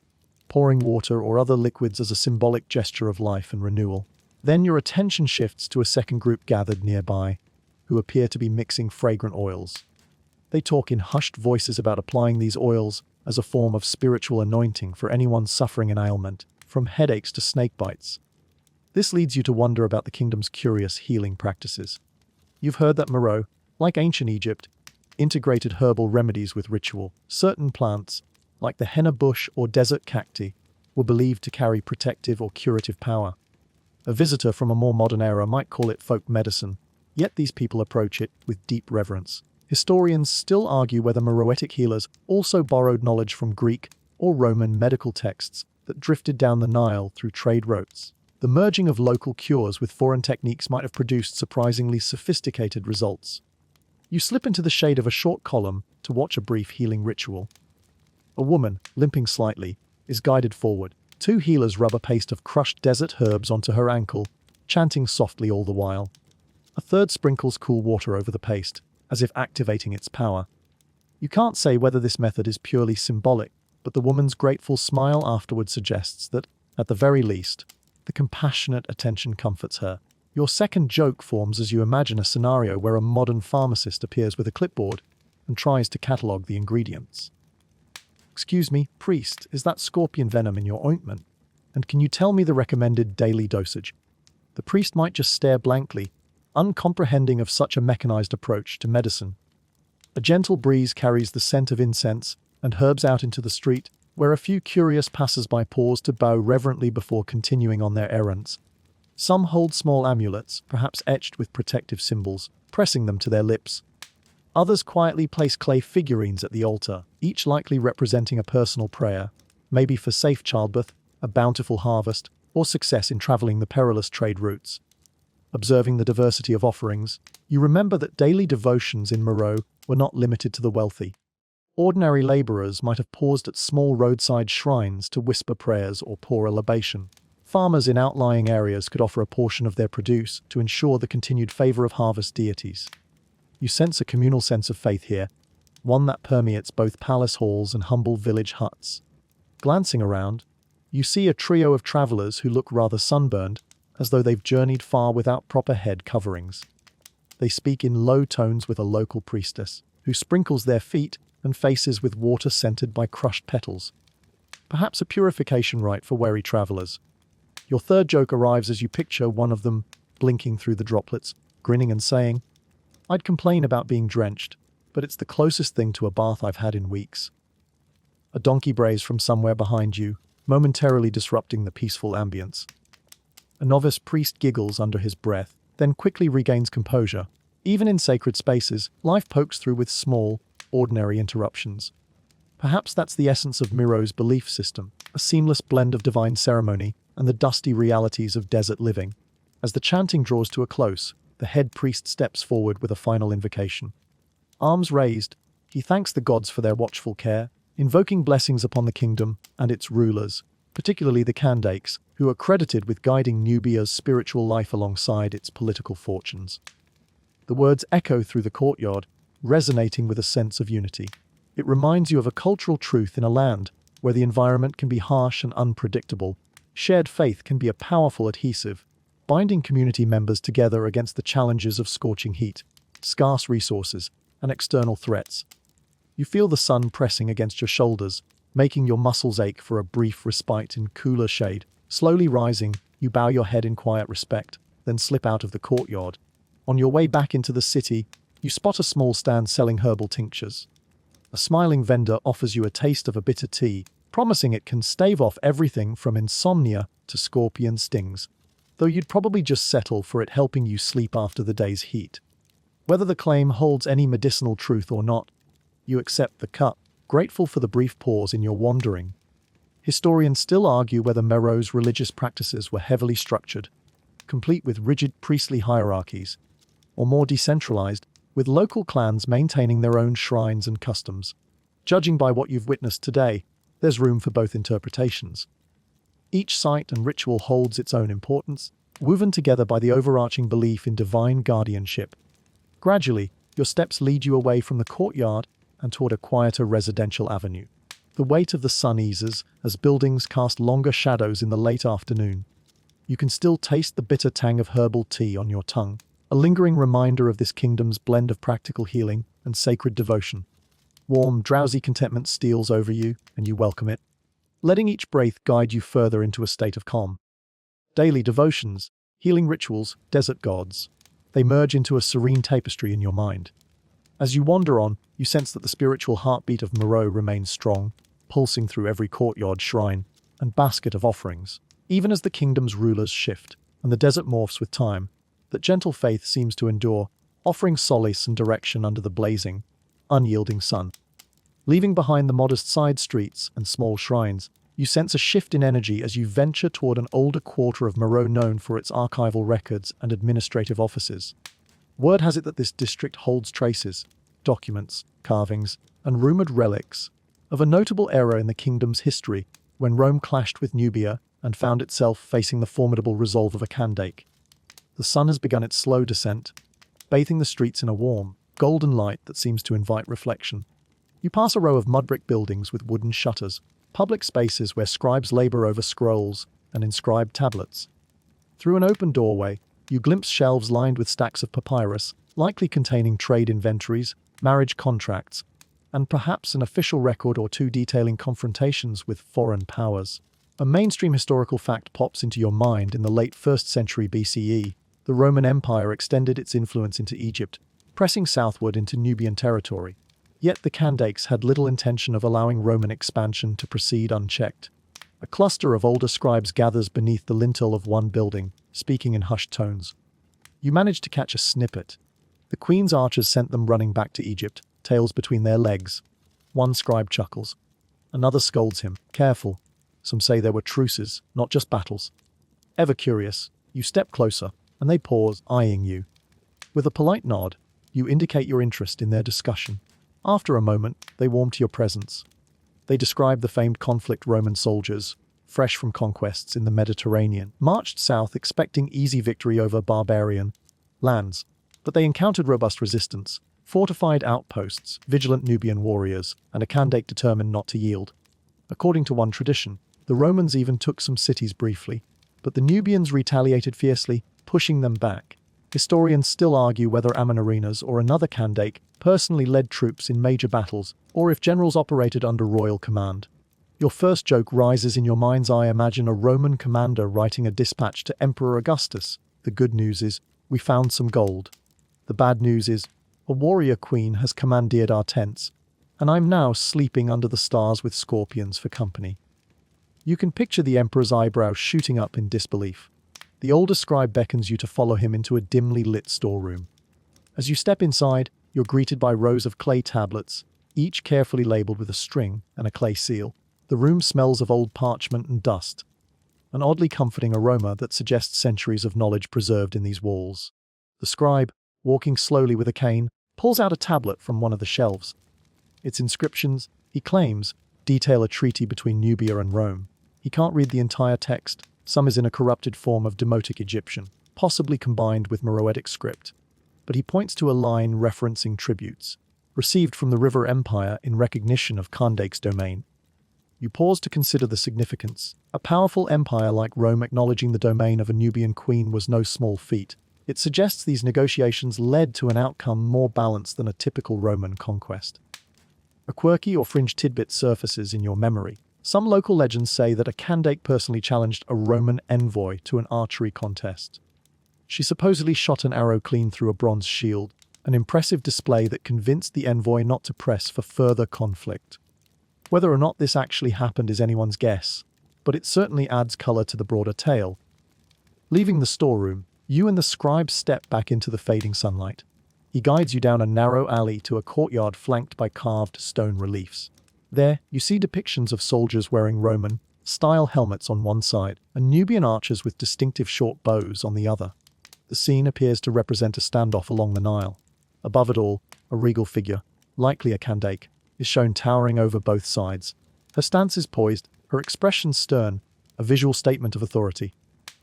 pouring water or other liquids as a symbolic gesture of life and renewal. Then your attention shifts to a second group gathered nearby, who appear to be mixing fragrant oils. They talk in hushed voices about applying these oils as a form of spiritual anointing for anyone suffering an ailment, from headaches to snake bites. This leads you to wonder about the kingdom's curious healing practices. You've heard that Mero, like ancient Egypt, integrated herbal remedies with ritual. Certain plants, like the henna bush or desert cacti, were believed to carry protective or curative power. A visitor from a more modern era might call it folk medicine, yet these people approach it with deep reverence. Historians still argue whether Meroitic healers also borrowed knowledge from Greek or Roman medical texts that drifted down the Nile through trade routes. The merging of local cures with foreign techniques might have produced surprisingly sophisticated results. You slip into the shade of a short column to watch a brief healing ritual. A woman, limping slightly, is guided forward. Two healers rub a paste of crushed desert herbs onto her ankle, chanting softly all the while. A third sprinkles cool water over the paste, as if activating its power. You can't say whether this method is purely symbolic, but the woman's grateful smile afterward suggests that, at the very least, the compassionate attention comforts her. Your second joke forms as you imagine a scenario where a modern pharmacist appears with a clipboard and tries to catalogue the ingredients. "Excuse me, priest, is that scorpion venom in your ointment? And can you tell me the recommended daily dosage?" The priest might just stare blankly, uncomprehending of such a mechanized approach to medicine. A gentle breeze carries the scent of incense and herbs out into the street, where a few curious passers-by pause to bow reverently before continuing on their errands. Some hold small amulets, perhaps etched with protective symbols, pressing them to their lips. Others quietly place clay figurines at the altar, each likely representing a personal prayer, maybe for safe childbirth, a bountiful harvest, or success in traveling the perilous trade routes. Observing the diversity of offerings, you remember that daily devotions in Moreau were not limited to the wealthy. Ordinary laborers might have paused at small roadside shrines to whisper prayers or pour a libation. Farmers in outlying areas could offer a portion of their produce to ensure the continued favor of harvest deities. You sense a communal sense of faith here, one that permeates both palace halls and humble village huts. Glancing around, you see a trio of travelers who look rather sunburned, as though they've journeyed far without proper head coverings. They speak in low tones with a local priestess, who sprinkles their feet and faces with water scented by crushed petals. Perhaps a purification rite for wary travelers. Your third joke arrives as you picture one of them blinking through the droplets, grinning and saying, "I'd complain about being drenched, but it's the closest thing to a bath I've had in weeks." A donkey brays from somewhere behind you, momentarily disrupting the peaceful ambience. A novice priest giggles under his breath, then quickly regains composure. Even in sacred spaces, life pokes through with small, ordinary interruptions. Perhaps that's the essence of Miro's belief system, a seamless blend of divine ceremony and the dusty realities of desert living. As the chanting draws to a close, the head priest steps forward with a final invocation. Arms raised, he thanks the gods for their watchful care, invoking blessings upon the kingdom and its rulers, particularly the Kandakes, who are credited with guiding Nubia's spiritual life alongside its political fortunes. The words echo through the courtyard, resonating with a sense of unity. It reminds you of a cultural truth in a land where the environment can be harsh and unpredictable. Shared faith can be a powerful adhesive, binding community members together against the challenges of scorching heat, scarce resources, and external threats. You feel the sun pressing against your shoulders, making your muscles ache for a brief respite in cooler shade. Slowly rising, you bow your head in quiet respect, then slip out of the courtyard. On your way back into the city, you spot a small stand selling herbal tinctures. A smiling vendor offers you a taste of a bitter tea, promising it can stave off everything from insomnia to scorpion stings, though you'd probably just settle for it helping you sleep after the day's heat. Whether the claim holds any medicinal truth or not, you accept the cup, grateful for the brief pause in your wandering. Historians still argue whether Mero's religious practices were heavily structured, complete with rigid priestly hierarchies, or more decentralized, with local clans maintaining their own shrines and customs. Judging by what you've witnessed today, there's room for both interpretations. Each site and ritual holds its own importance, woven together by the overarching belief in divine guardianship. Gradually, your steps lead you away from the courtyard and toward a quieter residential avenue. The weight of the sun eases as buildings cast longer shadows in the late afternoon. You can still taste the bitter tang of herbal tea on your tongue, a lingering reminder of this kingdom's blend of practical healing and sacred devotion. Warm, drowsy contentment steals over you, and you welcome it, letting each breath guide you further into a state of calm. Daily devotions, healing rituals, desert gods, they merge into a serene tapestry in your mind. As you wander on, you sense that the spiritual heartbeat of Moreau remains strong, pulsing through every courtyard shrine and basket of offerings. Even as the kingdom's rulers shift, and the desert morphs with time, that gentle faith seems to endure, offering solace and direction under the blazing, unyielding sun. Leaving behind the modest side streets and small shrines, you sense a shift in energy as you venture toward an older quarter of Moreau known for its archival records and administrative offices. Word has it that this district holds traces, documents, carvings, and rumored relics of a notable era in the kingdom's history when Rome clashed with Nubia and found itself facing the formidable resolve of a Kandake. The sun has begun its slow descent, bathing the streets in a warm, golden light that seems to invite reflection. You pass a row of mud-brick buildings with wooden shutters, public spaces where scribes labor over scrolls and inscribed tablets. Through an open doorway, you glimpse shelves lined with stacks of papyrus, likely containing trade inventories, marriage contracts, and perhaps an official record or two detailing confrontations with foreign powers. A mainstream historical fact pops into your mind. In the late 1st century BCE, the Roman Empire extended its influence into Egypt, pressing southward into Nubian territory. Yet the Kandakes had little intention of allowing Roman expansion to proceed unchecked. A cluster of older scribes gathers beneath the lintel of one building, speaking in hushed tones. You manage to catch a snippet. The queen's archers sent them running back to Egypt, tails between their legs. One scribe chuckles. Another scolds him. Careful. Some say there were truces, not just battles. Ever curious, you step closer, and they pause, eyeing you. With a polite nod, you indicate your interest in their discussion. After a moment, they warm to your presence. They describe the famed conflict. Roman soldiers, fresh from conquests in the Mediterranean, marched south expecting easy victory over barbarian lands, but they encountered robust resistance, fortified outposts, vigilant Nubian warriors, and a Kandake determined not to yield. According to one tradition, the Romans even took some cities briefly, but the Nubians retaliated fiercely, pushing them back. Historians still argue whether Amenarinas or another Kandake personally led troops in major battles, or if generals operated under royal command. Your first joke rises in your mind's eye. Imagine a Roman commander writing a dispatch to Emperor Augustus. The good news is, we found some gold. The bad news is, a warrior queen has commandeered our tents, and I'm now sleeping under the stars with scorpions for company. You can picture the emperor's eyebrows shooting up in disbelief. The older scribe beckons you to follow him into a dimly lit storeroom. As you step inside, you're greeted by rows of clay tablets, each carefully labeled with a string and a clay seal. The room smells of old parchment and dust, an oddly comforting aroma that suggests centuries of knowledge preserved in these walls. The scribe, walking slowly with a cane, pulls out a tablet from one of the shelves. Its inscriptions, he claims, detail a treaty between Nubia and Rome. He can't read the entire text. Some is in a corrupted form of Demotic Egyptian, possibly combined with Meroitic script. But he points to a line referencing tributes, received from the River Empire in recognition of Kandake's domain. You pause to consider the significance. A powerful empire like Rome acknowledging the domain of a Nubian queen was no small feat. It suggests these negotiations led to an outcome more balanced than a typical Roman conquest. A quirky or fringe tidbit surfaces in your memory. Some local legends say that a Kandake personally challenged a Roman envoy to an archery contest. She supposedly shot an arrow clean through a bronze shield, an impressive display that convinced the envoy not to press for further conflict. Whether or not this actually happened is anyone's guess, but it certainly adds color to the broader tale. Leaving the storeroom, you and the scribe step back into the fading sunlight. He guides you down a narrow alley to a courtyard flanked by carved stone reliefs. There, you see depictions of soldiers wearing Roman-style helmets on one side, and Nubian archers with distinctive short bows on the other. The scene appears to represent a standoff along the Nile. Above it all, a regal figure, likely a Kandake, is shown towering over both sides. Her stance is poised, her expression stern, a visual statement of authority.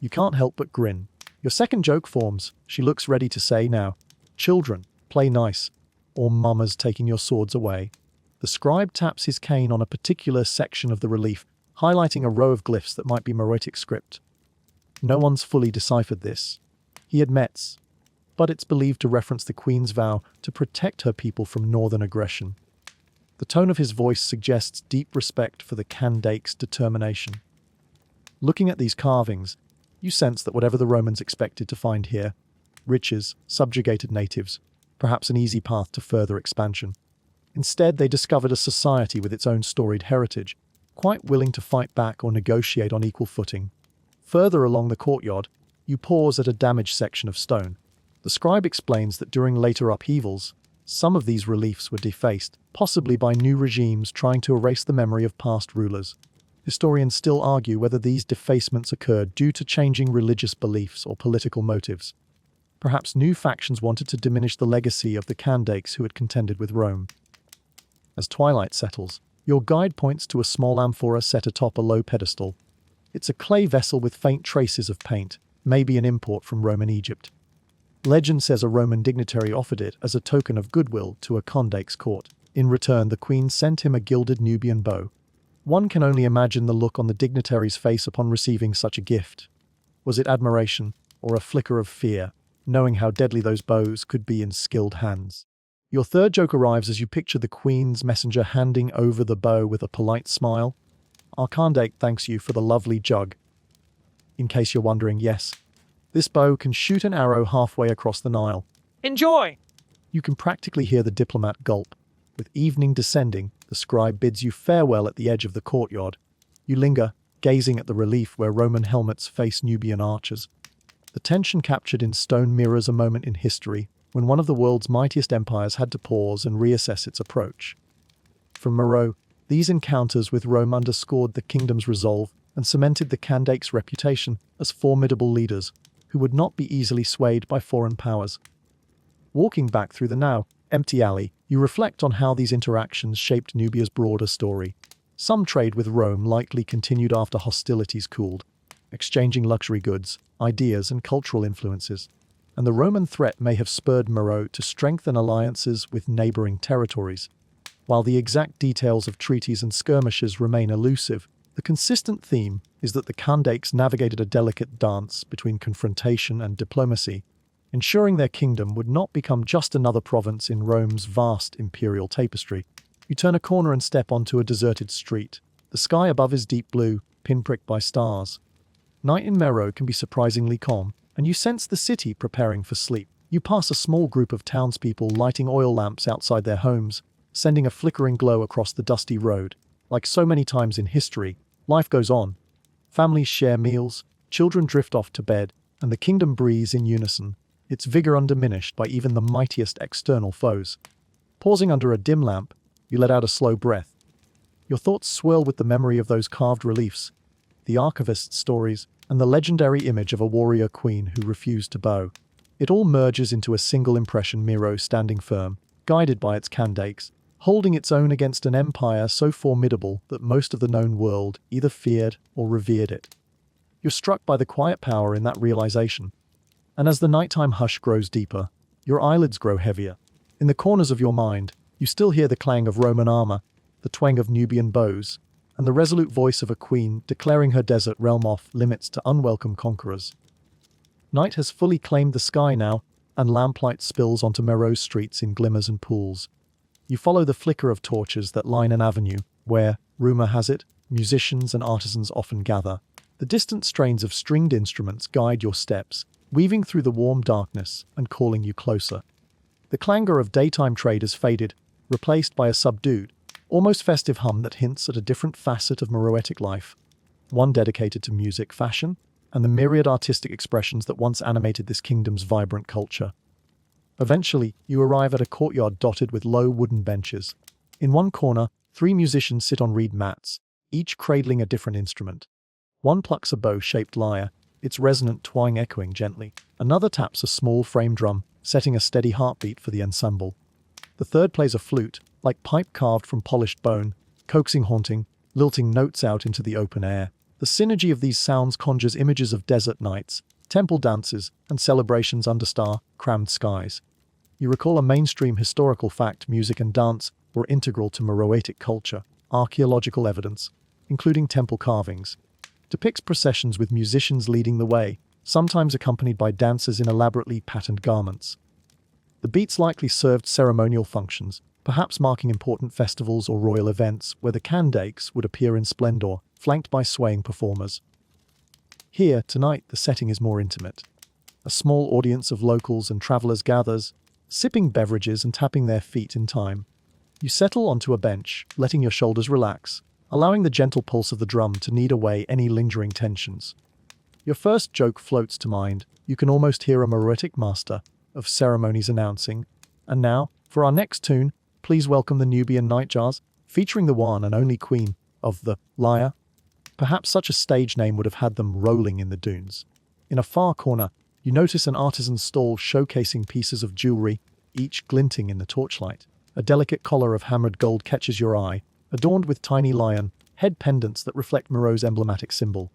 You can't help but grin. Your second joke forms. She looks ready to say now, "Children, play nice," or "Mama's taking your swords away." The scribe taps his cane on a particular section of the relief, highlighting a row of glyphs that might be Meroitic script. No one's fully deciphered this, he admits, but it's believed to reference the queen's vow to protect her people from northern aggression. The tone of his voice suggests deep respect for the Kandake's determination. Looking at these carvings, you sense that whatever the Romans expected to find here, riches, subjugated natives, perhaps an easy path to further expansion. Instead, they discovered a society with its own storied heritage, quite willing to fight back or negotiate on equal footing. Further along the courtyard, you pause at a damaged section of stone. The scribe explains that during later upheavals, some of these reliefs were defaced, possibly by new regimes trying to erase the memory of past rulers. Historians still argue whether these defacements occurred due to changing religious beliefs or political motives. Perhaps new factions wanted to diminish the legacy of the Kandakes who had contended with Rome. As twilight settles, your guide points to a small amphora set atop a low pedestal. It's a clay vessel with faint traces of paint, maybe an import from Roman Egypt. Legend says a Roman dignitary offered it as a token of goodwill to a Kandake's court. In return, the queen sent him a gilded Nubian bow. One can only imagine the look on the dignitary's face upon receiving such a gift. Was it admiration, or a flicker of fear, knowing how deadly those bows could be in skilled hands? Your third joke arrives as you picture the Queen's messenger handing over the bow with a polite smile. Our Kandake thanks you for the lovely jug. In case you're wondering, yes, this bow can shoot an arrow halfway across the Nile. Enjoy! You can practically hear the diplomat gulp. With evening descending, the scribe bids you farewell at the edge of the courtyard. You linger, gazing at the relief where Roman helmets face Nubian archers. The tension captured in stone mirrors a moment in history when one of the world's mightiest empires had to pause and reassess its approach. From Meroe, these encounters with Rome underscored the kingdom's resolve and cemented the Kandake's reputation as formidable leaders who would not be easily swayed by foreign powers. Walking back through the now empty alley, you reflect on how these interactions shaped Nubia's broader story. Some trade with Rome likely continued after hostilities cooled, exchanging luxury goods, ideas, and cultural influences. And the Roman threat may have spurred Meroe to strengthen alliances with neighboring territories. While the exact details of treaties and skirmishes remain elusive, the consistent theme is that the Kandakes navigated a delicate dance between confrontation and diplomacy, ensuring their kingdom would not become just another province in Rome's vast imperial tapestry. You turn a corner and step onto a deserted street. The sky above is deep blue, pinpricked by stars. Night in Meroe can be surprisingly calm, and you sense the city preparing for sleep. You pass a small group of townspeople lighting oil lamps outside their homes, sending a flickering glow across the dusty road. Like so many times in history, life goes on. Families share meals, children drift off to bed, and the kingdom breathes in unison, its vigor undiminished by even the mightiest external foes. Pausing under a dim lamp, you let out a slow breath. Your thoughts swirl with the memory of those carved reliefs, the archivist's stories, and the legendary image of a warrior queen who refused to bow. It all merges into a single impression: Meroe standing firm, guided by its Kandakes, holding its own against an empire so formidable that most of the known world either feared or revered it. You're struck by the quiet power in that realization. And as the nighttime hush grows deeper, your eyelids grow heavier. In the corners of your mind, you still hear the clang of Roman armor, the twang of Nubian bows, and the resolute voice of a queen declaring her desert realm off limits to unwelcome conquerors. Night has fully claimed the sky now, and lamplight spills onto Meroe's streets in glimmers and pools. You follow the flicker of torches that line an avenue where, rumor has it, musicians and artisans often gather. The distant strains of stringed instruments guide your steps, weaving through the warm darkness and calling you closer. The clangor of daytime trade has faded, replaced by a subdued, almost festive hum that hints at a different facet of Meroitic life, one dedicated to music, fashion, and the myriad artistic expressions that once animated this kingdom's vibrant culture. Eventually, you arrive at a courtyard dotted with low wooden benches. In one corner, 3 musicians sit on reed mats, each cradling a different instrument. One plucks a bow-shaped lyre, its resonant twang echoing gently. Another taps a small frame drum, setting a steady heartbeat for the ensemble. The third plays a flute, like pipe carved from polished bone, coaxing, haunting, lilting notes out into the open air. The synergy of these sounds conjures images of desert nights, temple dances, and celebrations under star-crammed skies. You recall a mainstream historical fact: music and dance were integral to Meroitic culture. Archaeological evidence, including temple carvings, depicts processions with musicians leading the way, sometimes accompanied by dancers in elaborately patterned garments. The beats likely served ceremonial functions, perhaps marking important festivals or royal events where the Kandakes would appear in splendor, flanked by swaying performers. Here, tonight, the setting is more intimate. A small audience of locals and travelers gathers, sipping beverages and tapping their feet in time. You settle onto a bench, letting your shoulders relax, allowing the gentle pulse of the drum to knead away any lingering tensions. Your first joke floats to mind. You can almost hear a Meroitic master of ceremonies announcing, "And now, for our next tune, please welcome the Nubian Nightjars, featuring the one and only queen of the lyre." Perhaps such a stage name would have had them rolling in the dunes. In a far corner, you notice an artisan's stall showcasing pieces of jewelry, each glinting in the torchlight. A delicate collar of hammered gold catches your eye, adorned with tiny lion head pendants that reflect Meroe's emblematic symbol.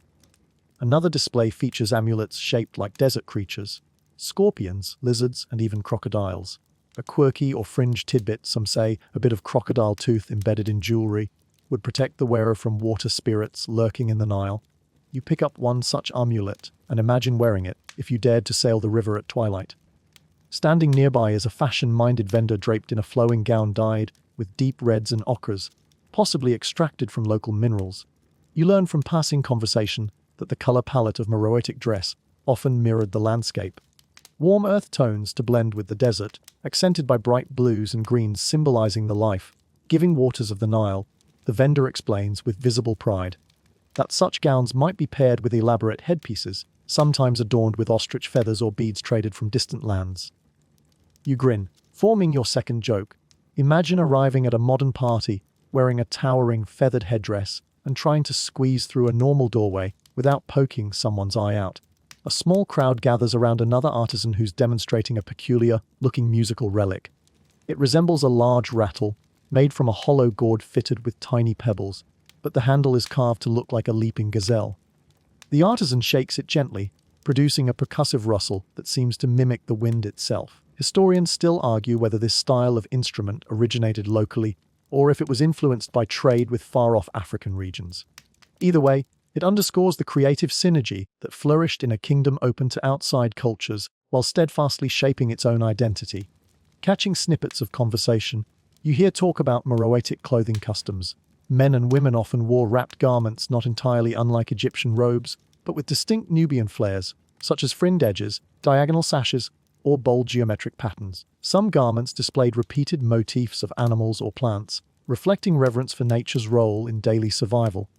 Another display features amulets shaped like desert creatures, scorpions, lizards, and even crocodiles. A quirky or fringe tidbit, some say a bit of crocodile tooth embedded in jewelry, would protect the wearer from water spirits lurking in the Nile. You pick up one such amulet and imagine wearing it if you dared to sail the river at twilight. Standing nearby is a fashion-minded vendor draped in a flowing gown dyed with deep reds and ochres, possibly extracted from local minerals. You learn from passing conversation that the color palette of Meroitic dress often mirrored the landscape. Warm earth tones to blend with the desert, accented by bright blues and greens symbolizing the life-giving waters of the Nile, the vendor explains with visible pride that such gowns might be paired with elaborate headpieces, sometimes adorned with ostrich feathers or beads traded from distant lands. You grin, forming your second joke. Imagine arriving at a modern party, wearing a towering feathered headdress, and trying to squeeze through a normal doorway without poking someone's eye out. A small crowd gathers around another artisan who's demonstrating a peculiar-looking musical relic. It resembles a large rattle, made from a hollow gourd fitted with tiny pebbles, but the handle is carved to look like a leaping gazelle. The artisan shakes it gently, producing a percussive rustle that seems to mimic the wind itself. Historians still argue whether this style of instrument originated locally or if it was influenced by trade with far-off African regions. Either way, it underscores the creative synergy that flourished in a kingdom open to outside cultures while steadfastly shaping its own identity. Catching snippets of conversation, you hear talk about Meroitic clothing customs. Men and women often wore wrapped garments not entirely unlike Egyptian robes, but with distinct Nubian flares, such as fringed edges, diagonal sashes, or bold geometric patterns. Some garments displayed repeated motifs of animals or plants, reflecting reverence for nature's role in daily survival.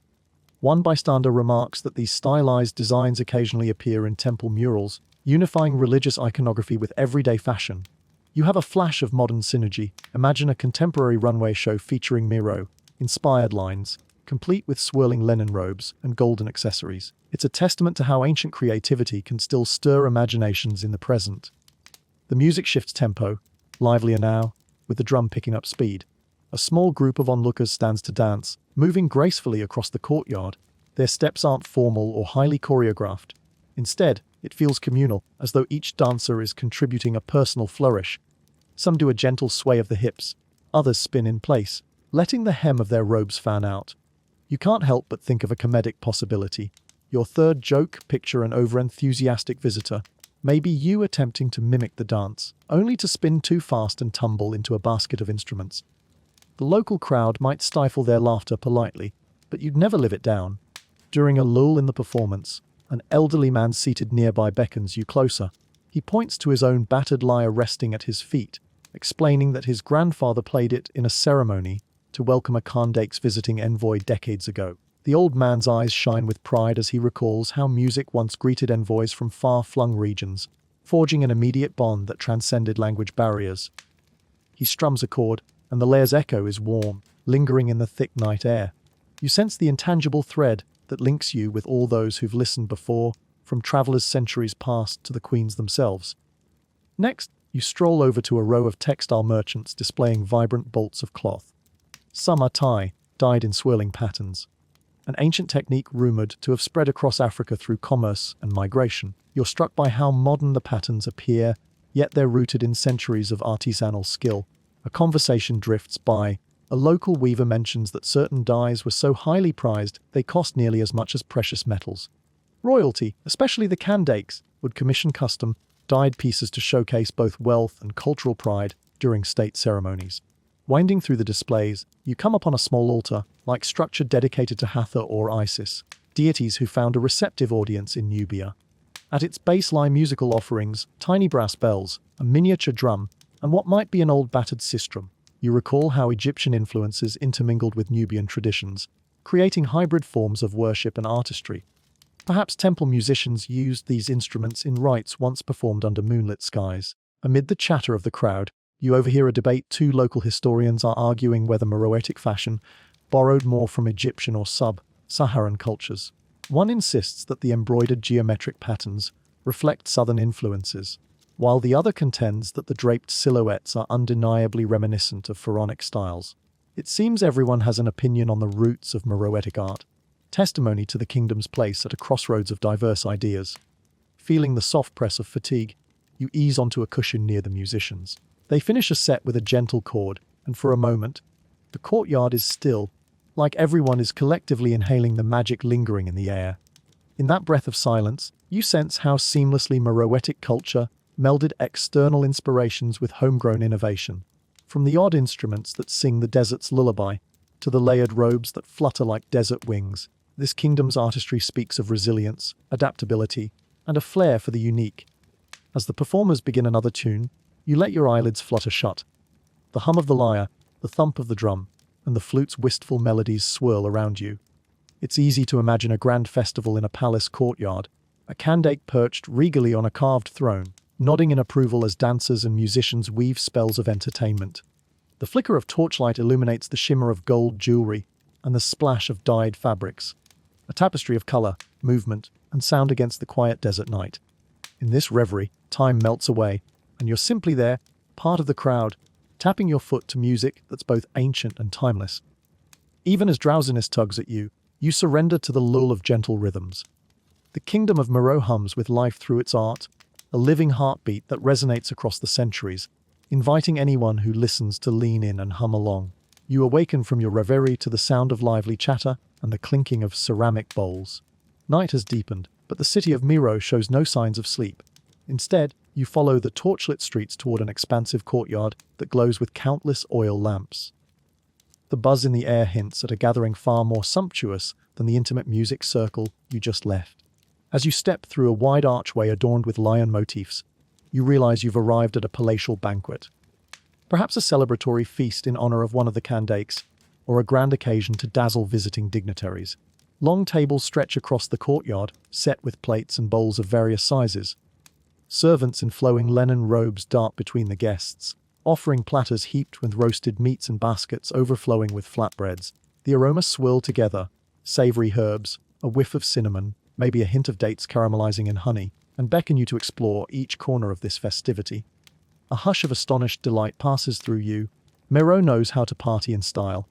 One bystander remarks that these stylized designs occasionally appear in temple murals, unifying religious iconography with everyday fashion. You have a flash of modern synergy. Imagine a contemporary runway show featuring Miro-inspired lines, complete with swirling linen robes and golden accessories. It's a testament to how ancient creativity can still stir imaginations in the present. The music shifts tempo, livelier now, with the drum picking up speed. A small group of onlookers stands to dance, moving gracefully across the courtyard. Their steps aren't formal or highly choreographed. Instead, it feels communal, as though each dancer is contributing a personal flourish. Some do a gentle sway of the hips, others spin in place, letting the hem of their robes fan out. You can't help but think of a comedic possibility. Your third joke, picture an over-enthusiastic visitor. Maybe you attempting to mimic the dance, only to spin too fast and tumble into a basket of instruments. The local crowd might stifle their laughter politely, but you'd never live it down. During a lull in the performance, an elderly man seated nearby beckons you closer. He points to his own battered lyre resting at his feet, explaining that his grandfather played it in a ceremony to welcome a Khandake's visiting envoy decades ago. The old man's eyes shine with pride as he recalls how music once greeted envoys from far-flung regions, forging an immediate bond that transcended language barriers. He strums a chord, and the lyre's echo is warm, lingering in the thick night air. You sense the intangible thread that links you with all those who've listened before, from travelers centuries past to the queens themselves. Next, you stroll over to a row of textile merchants displaying vibrant bolts of cloth. Some are tie, dyed in swirling patterns. An ancient technique rumored to have spread across Africa through commerce and migration. You're struck by how modern the patterns appear, yet they're rooted in centuries of artisanal skill. A conversation drifts by. A local weaver mentions that certain dyes were so highly prized they cost nearly as much as precious metals. Royalty, especially the Khandakes, would commission custom, dyed pieces to showcase both wealth and cultural pride during state ceremonies. Winding through the displays, you come upon a small altar-like structure dedicated to Hathor or Isis, deities who found a receptive audience in Nubia. At its base lie musical offerings, tiny brass bells, a miniature drum, and what might be an old battered sistrum. You recall how Egyptian influences intermingled with Nubian traditions, creating hybrid forms of worship and artistry. Perhaps temple musicians used these instruments in rites once performed under moonlit skies. Amid the chatter of the crowd, you overhear a debate. Two local historians are arguing whether Meroitic fashion borrowed more from Egyptian or sub-Saharan cultures. One insists that the embroidered geometric patterns reflect southern influences, while the other contends that the draped silhouettes are undeniably reminiscent of pharaonic styles. It seems everyone has an opinion on the roots of Meroitic art, testimony to the kingdom's place at a crossroads of diverse ideas. Feeling the soft press of fatigue, you ease onto a cushion near the musicians. They finish a set with a gentle chord, and for a moment, the courtyard is still, like everyone is collectively inhaling the magic lingering in the air. In that breath of silence, you sense how seamlessly Meroitic culture melded external inspirations with homegrown innovation. From the odd instruments that sing the desert's lullaby to the layered robes that flutter like desert wings, this kingdom's artistry speaks of resilience, adaptability, and a flair for the unique. As the performers begin another tune, you let your eyelids flutter shut. The hum of the lyre, the thump of the drum, and the flute's wistful melodies swirl around you. It's easy to imagine a grand festival in a palace courtyard, a candake perched regally on a carved throne, nodding in approval as dancers and musicians weave spells of entertainment. The flicker of torchlight illuminates the shimmer of gold jewelry and the splash of dyed fabrics, a tapestry of color, movement, and sound against the quiet desert night. In this reverie, time melts away, and you're simply there, part of the crowd, tapping your foot to music that's both ancient and timeless. Even as drowsiness tugs at you, you surrender to the lull of gentle rhythms. The kingdom of Moreau hums with life through its art, a living heartbeat that resonates across the centuries, inviting anyone who listens to lean in and hum along. You awaken from your reverie to the sound of lively chatter and the clinking of ceramic bowls. Night has deepened, but the city of Miro shows no signs of sleep. Instead, you follow the torchlit streets toward an expansive courtyard that glows with countless oil lamps. The buzz in the air hints at a gathering far more sumptuous than the intimate music circle you just left. As you step through a wide archway adorned with lion motifs, you realize you've arrived at a palatial banquet. Perhaps a celebratory feast in honor of one of the candakes, or a grand occasion to dazzle visiting dignitaries. Long tables stretch across the courtyard, set with plates and bowls of various sizes. Servants in flowing linen robes dart between the guests, offering platters heaped with roasted meats and baskets overflowing with flatbreads. The aromas swirl together, savory herbs, a whiff of cinnamon, maybe a hint of dates caramelizing in honey, and beckon you to explore each corner of this festivity. A hush of astonished delight passes through you. Miro knows how to party in style.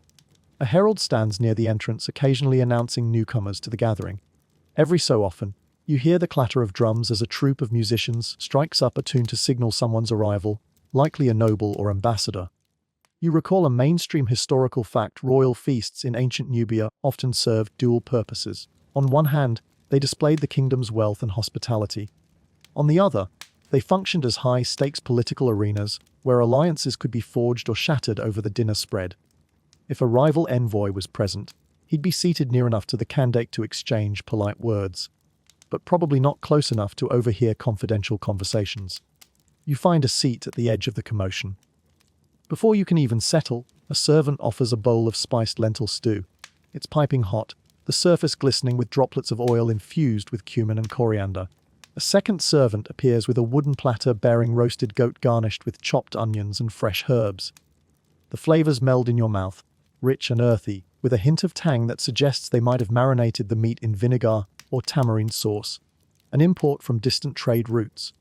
A herald stands near the entrance, occasionally announcing newcomers to the gathering. Every so often, you hear the clatter of drums as a troupe of musicians strikes up a tune to signal someone's arrival, likely a noble or ambassador. You recall a mainstream historical fact: royal feasts in ancient Nubia often served dual purposes. On one hand, they displayed the kingdom's wealth and hospitality. On the other, they functioned as high-stakes political arenas where alliances could be forged or shattered over the dinner spread. If a rival envoy was present, he'd be seated near enough to the candake to exchange polite words, but probably not close enough to overhear confidential conversations. You find a seat at the edge of the commotion. Before you can even settle, a servant offers a bowl of spiced lentil stew. It's piping hot, the surface glistening with droplets of oil infused with cumin and coriander. A second servant appears with a wooden platter bearing roasted goat garnished with chopped onions and fresh herbs. The flavors meld in your mouth, rich and earthy, with a hint of tang that suggests they might have marinated the meat in vinegar or tamarind sauce, an import from distant trade routes.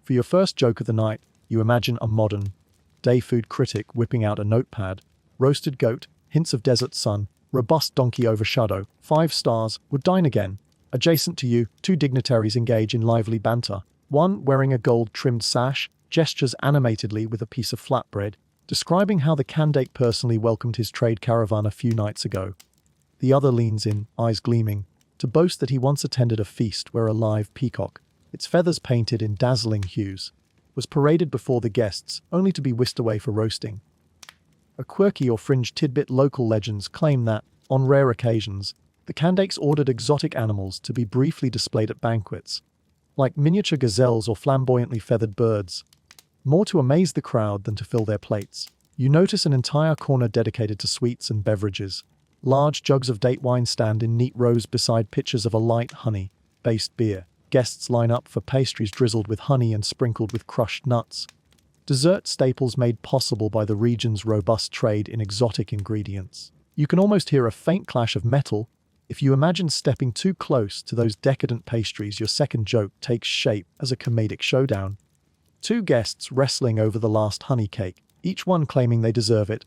For your first joke of the night, you imagine a modern, day food critic whipping out a notepad. Roasted goat, hints of desert sun, robust donkey overshadow, 5 stars, would dine again. Adjacent to you, 2 dignitaries engage in lively banter. One, wearing a gold-trimmed sash, gestures animatedly with a piece of flatbread, describing how the candake personally welcomed his trade caravan a few nights ago. The other leans in, eyes gleaming, to boast that he once attended a feast where a live peacock, its feathers painted in dazzling hues, was paraded before the guests, only to be whisked away for roasting. A quirky or fringe tidbit: local legends claim that, on rare occasions, the candakes ordered exotic animals to be briefly displayed at banquets, like miniature gazelles or flamboyantly feathered birds, more to amaze the crowd than to fill their plates. You notice an entire corner dedicated to sweets and beverages. Large jugs of date wine stand in neat rows beside pitchers of a light honey-based beer. Guests line up for pastries drizzled with honey and sprinkled with crushed nuts. Dessert staples made possible by the region's robust trade in exotic ingredients. You can almost hear a faint clash of metal. If you imagine stepping too close to those decadent pastries, your second joke takes shape as a comedic showdown. 2 guests wrestling over the last honey cake, each one claiming they deserve it,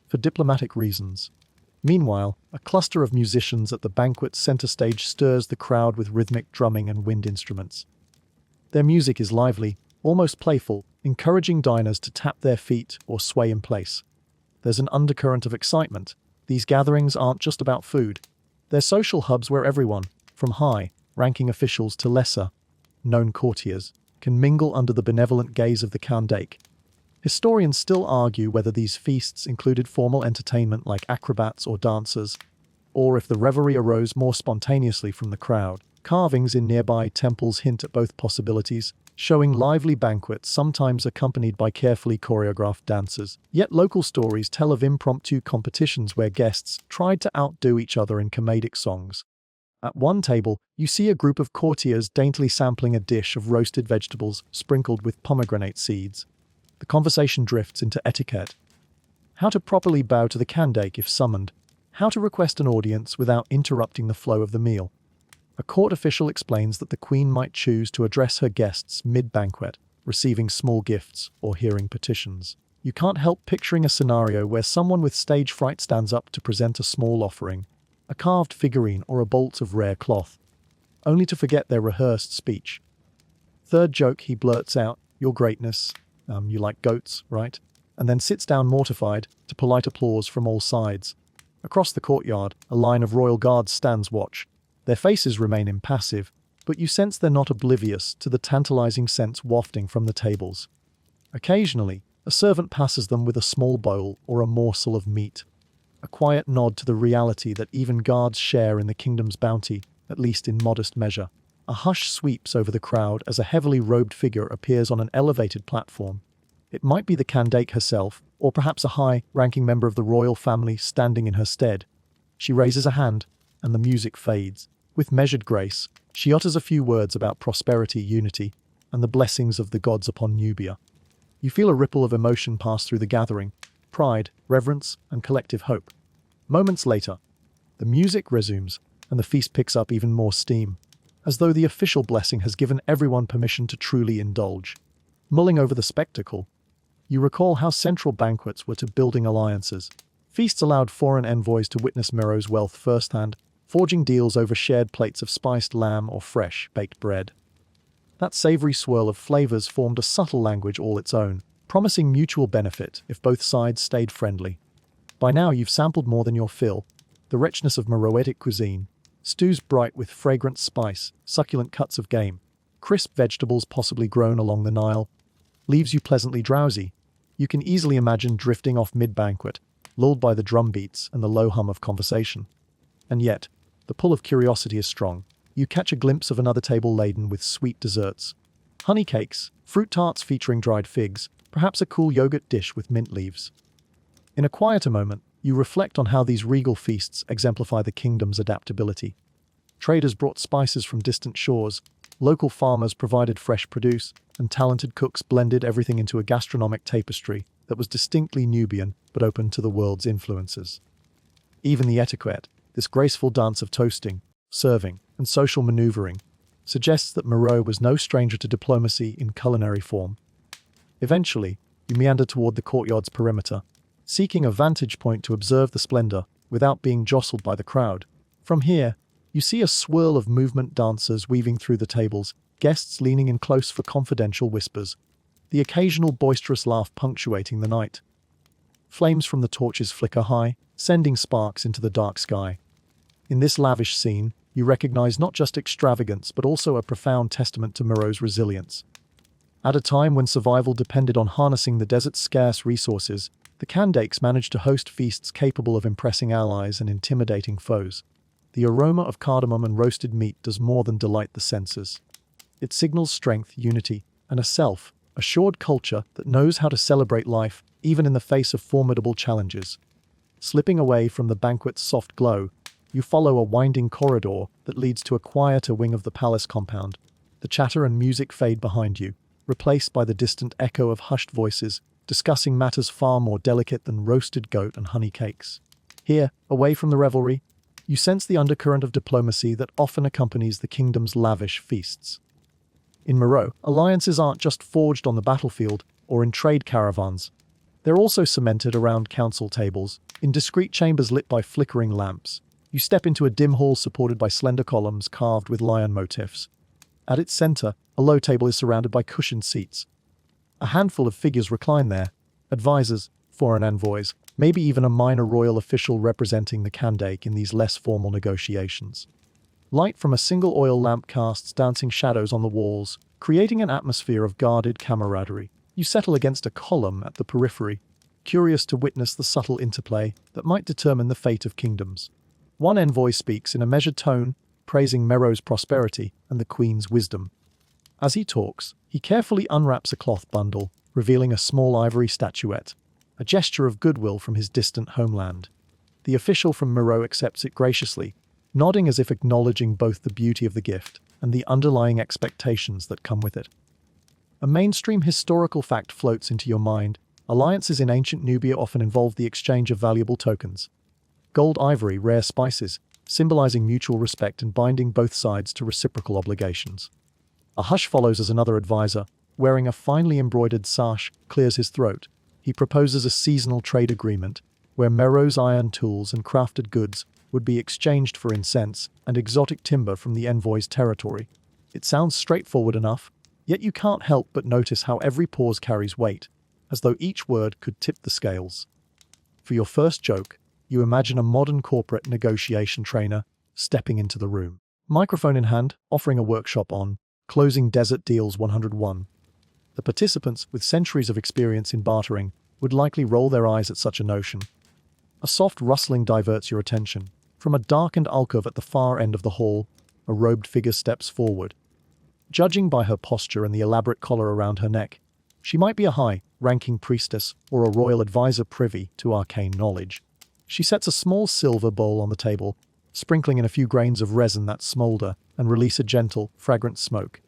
for diplomatic reasons. Meanwhile, a cluster of musicians at the banquet's center stage stirs the crowd with rhythmic drumming and wind instruments. Their music is lively, almost playful, encouraging diners to tap their feet or sway in place. There's an undercurrent of excitement. These gatherings aren't just about food. They're social hubs where everyone, from high-ranking officials to lesser-known courtiers, can mingle under the benevolent gaze of the Kandake. Historians still argue whether these feasts included formal entertainment like acrobats or dancers, or if the revelry arose more spontaneously from the crowd. Carvings in nearby temples hint at both possibilities, showing lively banquets sometimes accompanied by carefully choreographed dancers. Yet local stories tell of impromptu competitions where guests tried to outdo each other in comedic songs. At one table, you see a group of courtiers daintily sampling a dish of roasted vegetables sprinkled with pomegranate seeds. The conversation drifts into etiquette. How to properly bow to the Kandake if summoned. How to request an audience without interrupting the flow of the meal. A court official explains that the queen might choose to address her guests mid-banquet, receiving small gifts or hearing petitions. You can't help picturing a scenario where someone with stage fright stands up to present a small offering, a carved figurine or a bolt of rare cloth, only to forget their rehearsed speech. Third joke, he blurts out, "Your greatness, you like goats, right?" And then sits down mortified to polite applause from all sides. Across the courtyard, a line of royal guards stands watch. Their faces remain impassive, but you sense they're not oblivious to the tantalizing scents wafting from the tables. Occasionally, a servant passes them with a small bowl or a morsel of meat. A quiet nod to the reality that even guards share in the kingdom's bounty, at least in modest measure. A hush sweeps over the crowd as a heavily robed figure appears on an elevated platform. It might be the Kandake herself, or perhaps a high-ranking member of the royal family standing in her stead. She raises a hand, and the music fades. With measured grace, she utters a few words about prosperity, unity, and the blessings of the gods upon Nubia. You feel a ripple of emotion pass through the gathering, pride, reverence, and collective hope. Moments later, the music resumes, and the feast picks up even more steam, as though the official blessing has given everyone permission to truly indulge. Mulling over the spectacle, you recall how central banquets were to building alliances. Feasts allowed foreign envoys to witness Mero's wealth firsthand, forging deals over shared plates of spiced lamb or fresh, baked bread. That savory swirl of flavors formed a subtle language all its own, promising mutual benefit if both sides stayed friendly. By now you've sampled more than your fill. The richness of Meroitic cuisine, stews bright with fragrant spice, succulent cuts of game, crisp vegetables possibly grown along the Nile, leaves you pleasantly drowsy. You can easily imagine drifting off mid-banquet, lulled by the drum beats and the low hum of conversation. And yet, the pull of curiosity is strong. You catch a glimpse of another table laden with sweet desserts. Honey cakes, fruit tarts featuring dried figs, perhaps a cool yogurt dish with mint leaves. In a quieter moment, you reflect on how these regal feasts exemplify the kingdom's adaptability. Traders brought spices from distant shores, local farmers provided fresh produce, and talented cooks blended everything into a gastronomic tapestry that was distinctly Nubian but open to the world's influences. Even the etiquette, this graceful dance of toasting, serving, and social maneuvering, suggests that Mero was no stranger to diplomacy in culinary form. Eventually, you meander toward the courtyard's perimeter, seeking a vantage point to observe the splendor without being jostled by the crowd. From here, you see a swirl of movement dancers weaving through the tables, guests leaning in close for confidential whispers, the occasional boisterous laugh punctuating the night. Flames from the torches flicker high, sending sparks into the dark sky. In this lavish scene, you recognize not just extravagance but also a profound testament to Mero's resilience. At a time when survival depended on harnessing the desert's scarce resources, the Kandakes managed to host feasts capable of impressing allies and intimidating foes. The aroma of cardamom and roasted meat does more than delight the senses. It signals strength, unity, and a self-assured culture that knows how to celebrate life even in the face of formidable challenges. Slipping away from the banquet's soft glow, you follow a winding corridor that leads to a quieter wing of the palace compound. The chatter and music fade behind you, replaced by the distant echo of hushed voices discussing matters far more delicate than roasted goat and honey cakes. Here, away from the revelry, you sense the undercurrent of diplomacy that often accompanies the kingdom's lavish feasts. In Mero, alliances aren't just forged on the battlefield or in trade caravans. They're also cemented around council tables, in discreet chambers lit by flickering lamps. You step into a dim hall supported by slender columns carved with lion motifs. At its center, a low table is surrounded by cushioned seats. A handful of figures recline there, advisors, foreign envoys, maybe even a minor royal official representing the Kandake in these less formal negotiations. Light from a single oil lamp casts dancing shadows on the walls, creating an atmosphere of guarded camaraderie. You settle against a column at the periphery, curious to witness the subtle interplay that might determine the fate of kingdoms. One envoy speaks in a measured tone, praising Mero's prosperity and the queen's wisdom. As he talks, he carefully unwraps a cloth bundle, revealing a small ivory statuette, a gesture of goodwill from his distant homeland. The official from Mero accepts it graciously, nodding as if acknowledging both the beauty of the gift and the underlying expectations that come with it. A mainstream historical fact floats into your mind. Alliances in ancient Nubia often involved the exchange of valuable tokens. Gold, ivory, rare spices, symbolizing mutual respect and binding both sides to reciprocal obligations. A hush follows as another advisor, wearing a finely embroidered sash, clears his throat. He proposes a seasonal trade agreement, where Mero's iron tools and crafted goods would be exchanged for incense and exotic timber from the envoy's territory. It sounds straightforward enough, yet you can't help but notice how every pause carries weight, as though each word could tip the scales. For your first joke, you imagine a modern corporate negotiation trainer stepping into the room. Microphone in hand, offering a workshop on Closing Desert Deals 101. The participants, with centuries of experience in bartering, would likely roll their eyes at such a notion. A soft rustling diverts your attention. From a darkened alcove at the far end of the hall, a robed figure steps forward. Judging by her posture and the elaborate collar around her neck, she might be a high-ranking priestess or a royal advisor privy to arcane knowledge. She sets a small silver bowl on the table, sprinkling in a few grains of resin that smolder and release a gentle, fragrant smoke.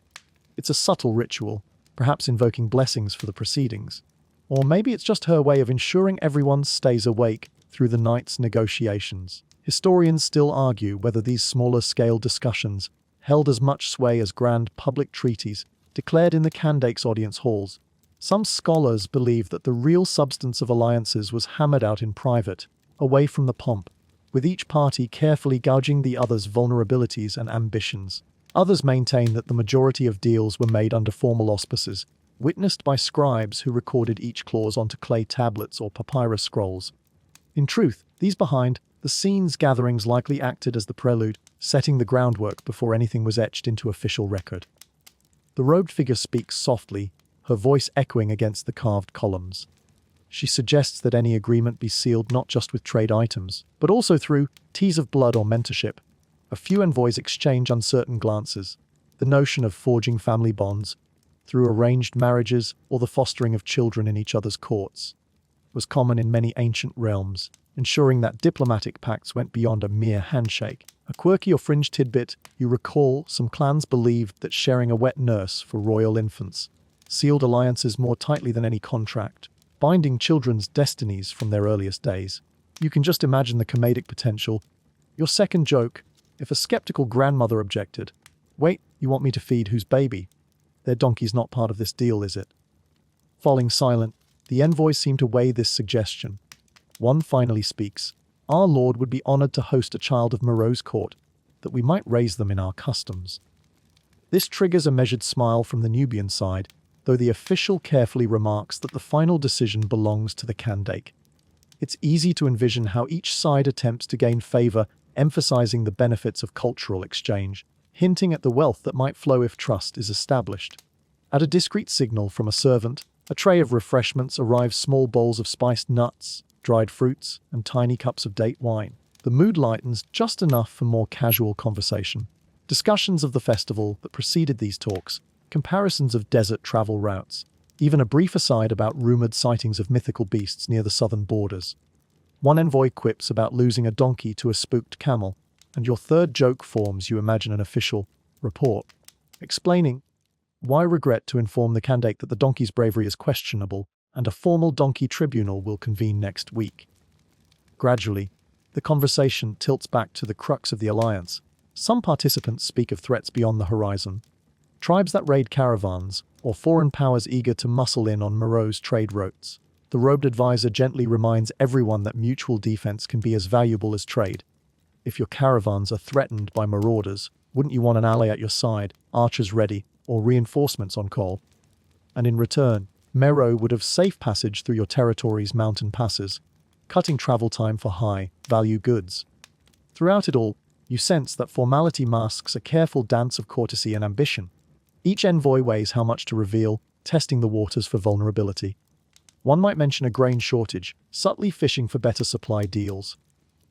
It's a subtle ritual, perhaps invoking blessings for the proceedings. Or maybe it's just her way of ensuring everyone stays awake through the night's negotiations. Historians still argue whether these smaller-scale discussions held as much sway as grand public treaties declared in the Kandake's audience halls. Some scholars believe that the real substance of alliances was hammered out in private, away from the pomp, with each party carefully gauging the other's vulnerabilities and ambitions. Others maintain that the majority of deals were made under formal auspices, witnessed by scribes who recorded each clause onto clay tablets or papyrus scrolls. In truth, these behind-the-scenes gatherings likely acted as the prelude, setting the groundwork before anything was etched into official record. The robed figure speaks softly, her voice echoing against the carved columns. She suggests that any agreement be sealed not just with trade items, but also through teas of blood or mentorship. A few envoys exchange uncertain glances. The notion of forging family bonds, through arranged marriages or the fostering of children in each other's courts, was common in many ancient realms, ensuring that diplomatic pacts went beyond a mere handshake. A quirky or fringe tidbit, you recall some clans believed that sharing a wet nurse for royal infants sealed alliances more tightly than any contract, binding children's destinies from their earliest days. You can just imagine the comedic potential. Your second joke, if a skeptical grandmother objected, "Wait, you want me to feed whose baby? Their donkey's not part of this deal, is it?" Falling silent, the envoys seem to weigh this suggestion. One finally speaks, "Our lord would be honored to host a child of Mero's court, that we might raise them in our customs." This triggers a measured smile from the Nubian side, though the official carefully remarks that the final decision belongs to the Kandake. It's easy to envision how each side attempts to gain favor, emphasizing the benefits of cultural exchange, hinting at the wealth that might flow if trust is established. At a discreet signal from a servant, a tray of refreshments arrives, small bowls of spiced nuts, dried fruits, and tiny cups of date wine. The mood lightens just enough for more casual conversation. Discussions of the festival that preceded these talks, comparisons of desert travel routes, even a brief aside about rumored sightings of mythical beasts near the southern borders. One envoy quips about losing a donkey to a spooked camel, and your third joke forms, you imagine, an official report, explaining why regret to inform the Kandake that the donkey's bravery is questionable, and a formal donkey tribunal will convene next week. Gradually, the conversation tilts back to the crux of the alliance. Some participants speak of threats beyond the horizon, tribes that raid caravans, or foreign powers eager to muscle in on Mero's trade routes. The robed advisor gently reminds everyone that mutual defense can be as valuable as trade. If your caravans are threatened by marauders, wouldn't you want an ally at your side, archers ready, or reinforcements on call? And in return, Mero would have safe passage through your territory's mountain passes, cutting travel time for high-value goods. Throughout it all, you sense that formality masks a careful dance of courtesy and ambition. Each envoy weighs how much to reveal, testing the waters for vulnerability. One might mention a grain shortage, subtly fishing for better supply deals.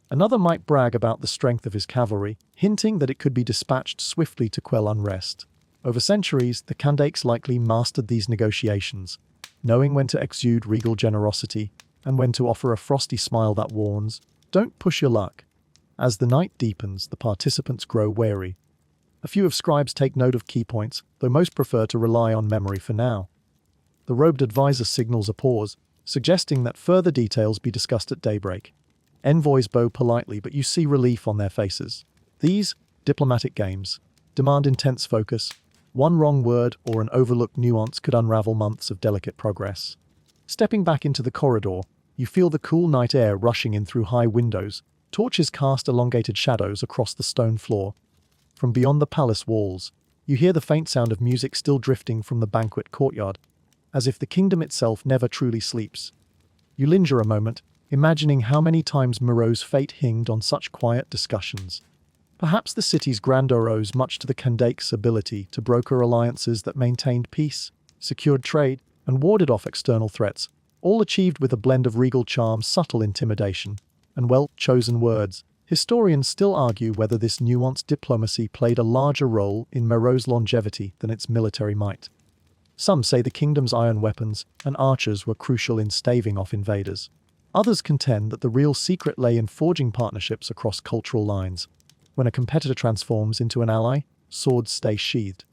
Another might brag about the strength of his cavalry, hinting that it could be dispatched swiftly to quell unrest. Over centuries, the Kandaks likely mastered these negotiations, knowing when to exude regal generosity and when to offer a frosty smile that warns, "Don't push your luck." As the night deepens, the participants grow wary. A few of scribes take note of key points, though most prefer to rely on memory for now. The robed advisor signals a pause, suggesting that further details be discussed at daybreak. Envoys bow politely, but you see relief on their faces. These diplomatic games demand intense focus. One wrong word or an overlooked nuance could unravel months of delicate progress. Stepping back into the corridor, you feel the cool night air rushing in through high windows. Torches cast elongated shadows across the stone floor. From beyond the palace walls, you hear the faint sound of music still drifting from the banquet courtyard, as if the kingdom itself never truly sleeps. You linger a moment, imagining how many times Moreau's fate hinged on such quiet discussions. Perhaps the city's grandeur owes much to the Kandak's ability to broker alliances that maintained peace, secured trade, and warded off external threats, all achieved with a blend of regal charm, subtle intimidation, and well-chosen words. Historians still argue whether this nuanced diplomacy played a larger role in Moreau's longevity than its military might. Some say the kingdom's iron weapons and archers were crucial in staving off invaders. Others contend that the real secret lay in forging partnerships across cultural lines. When a competitor transforms into an ally, swords stay sheathed.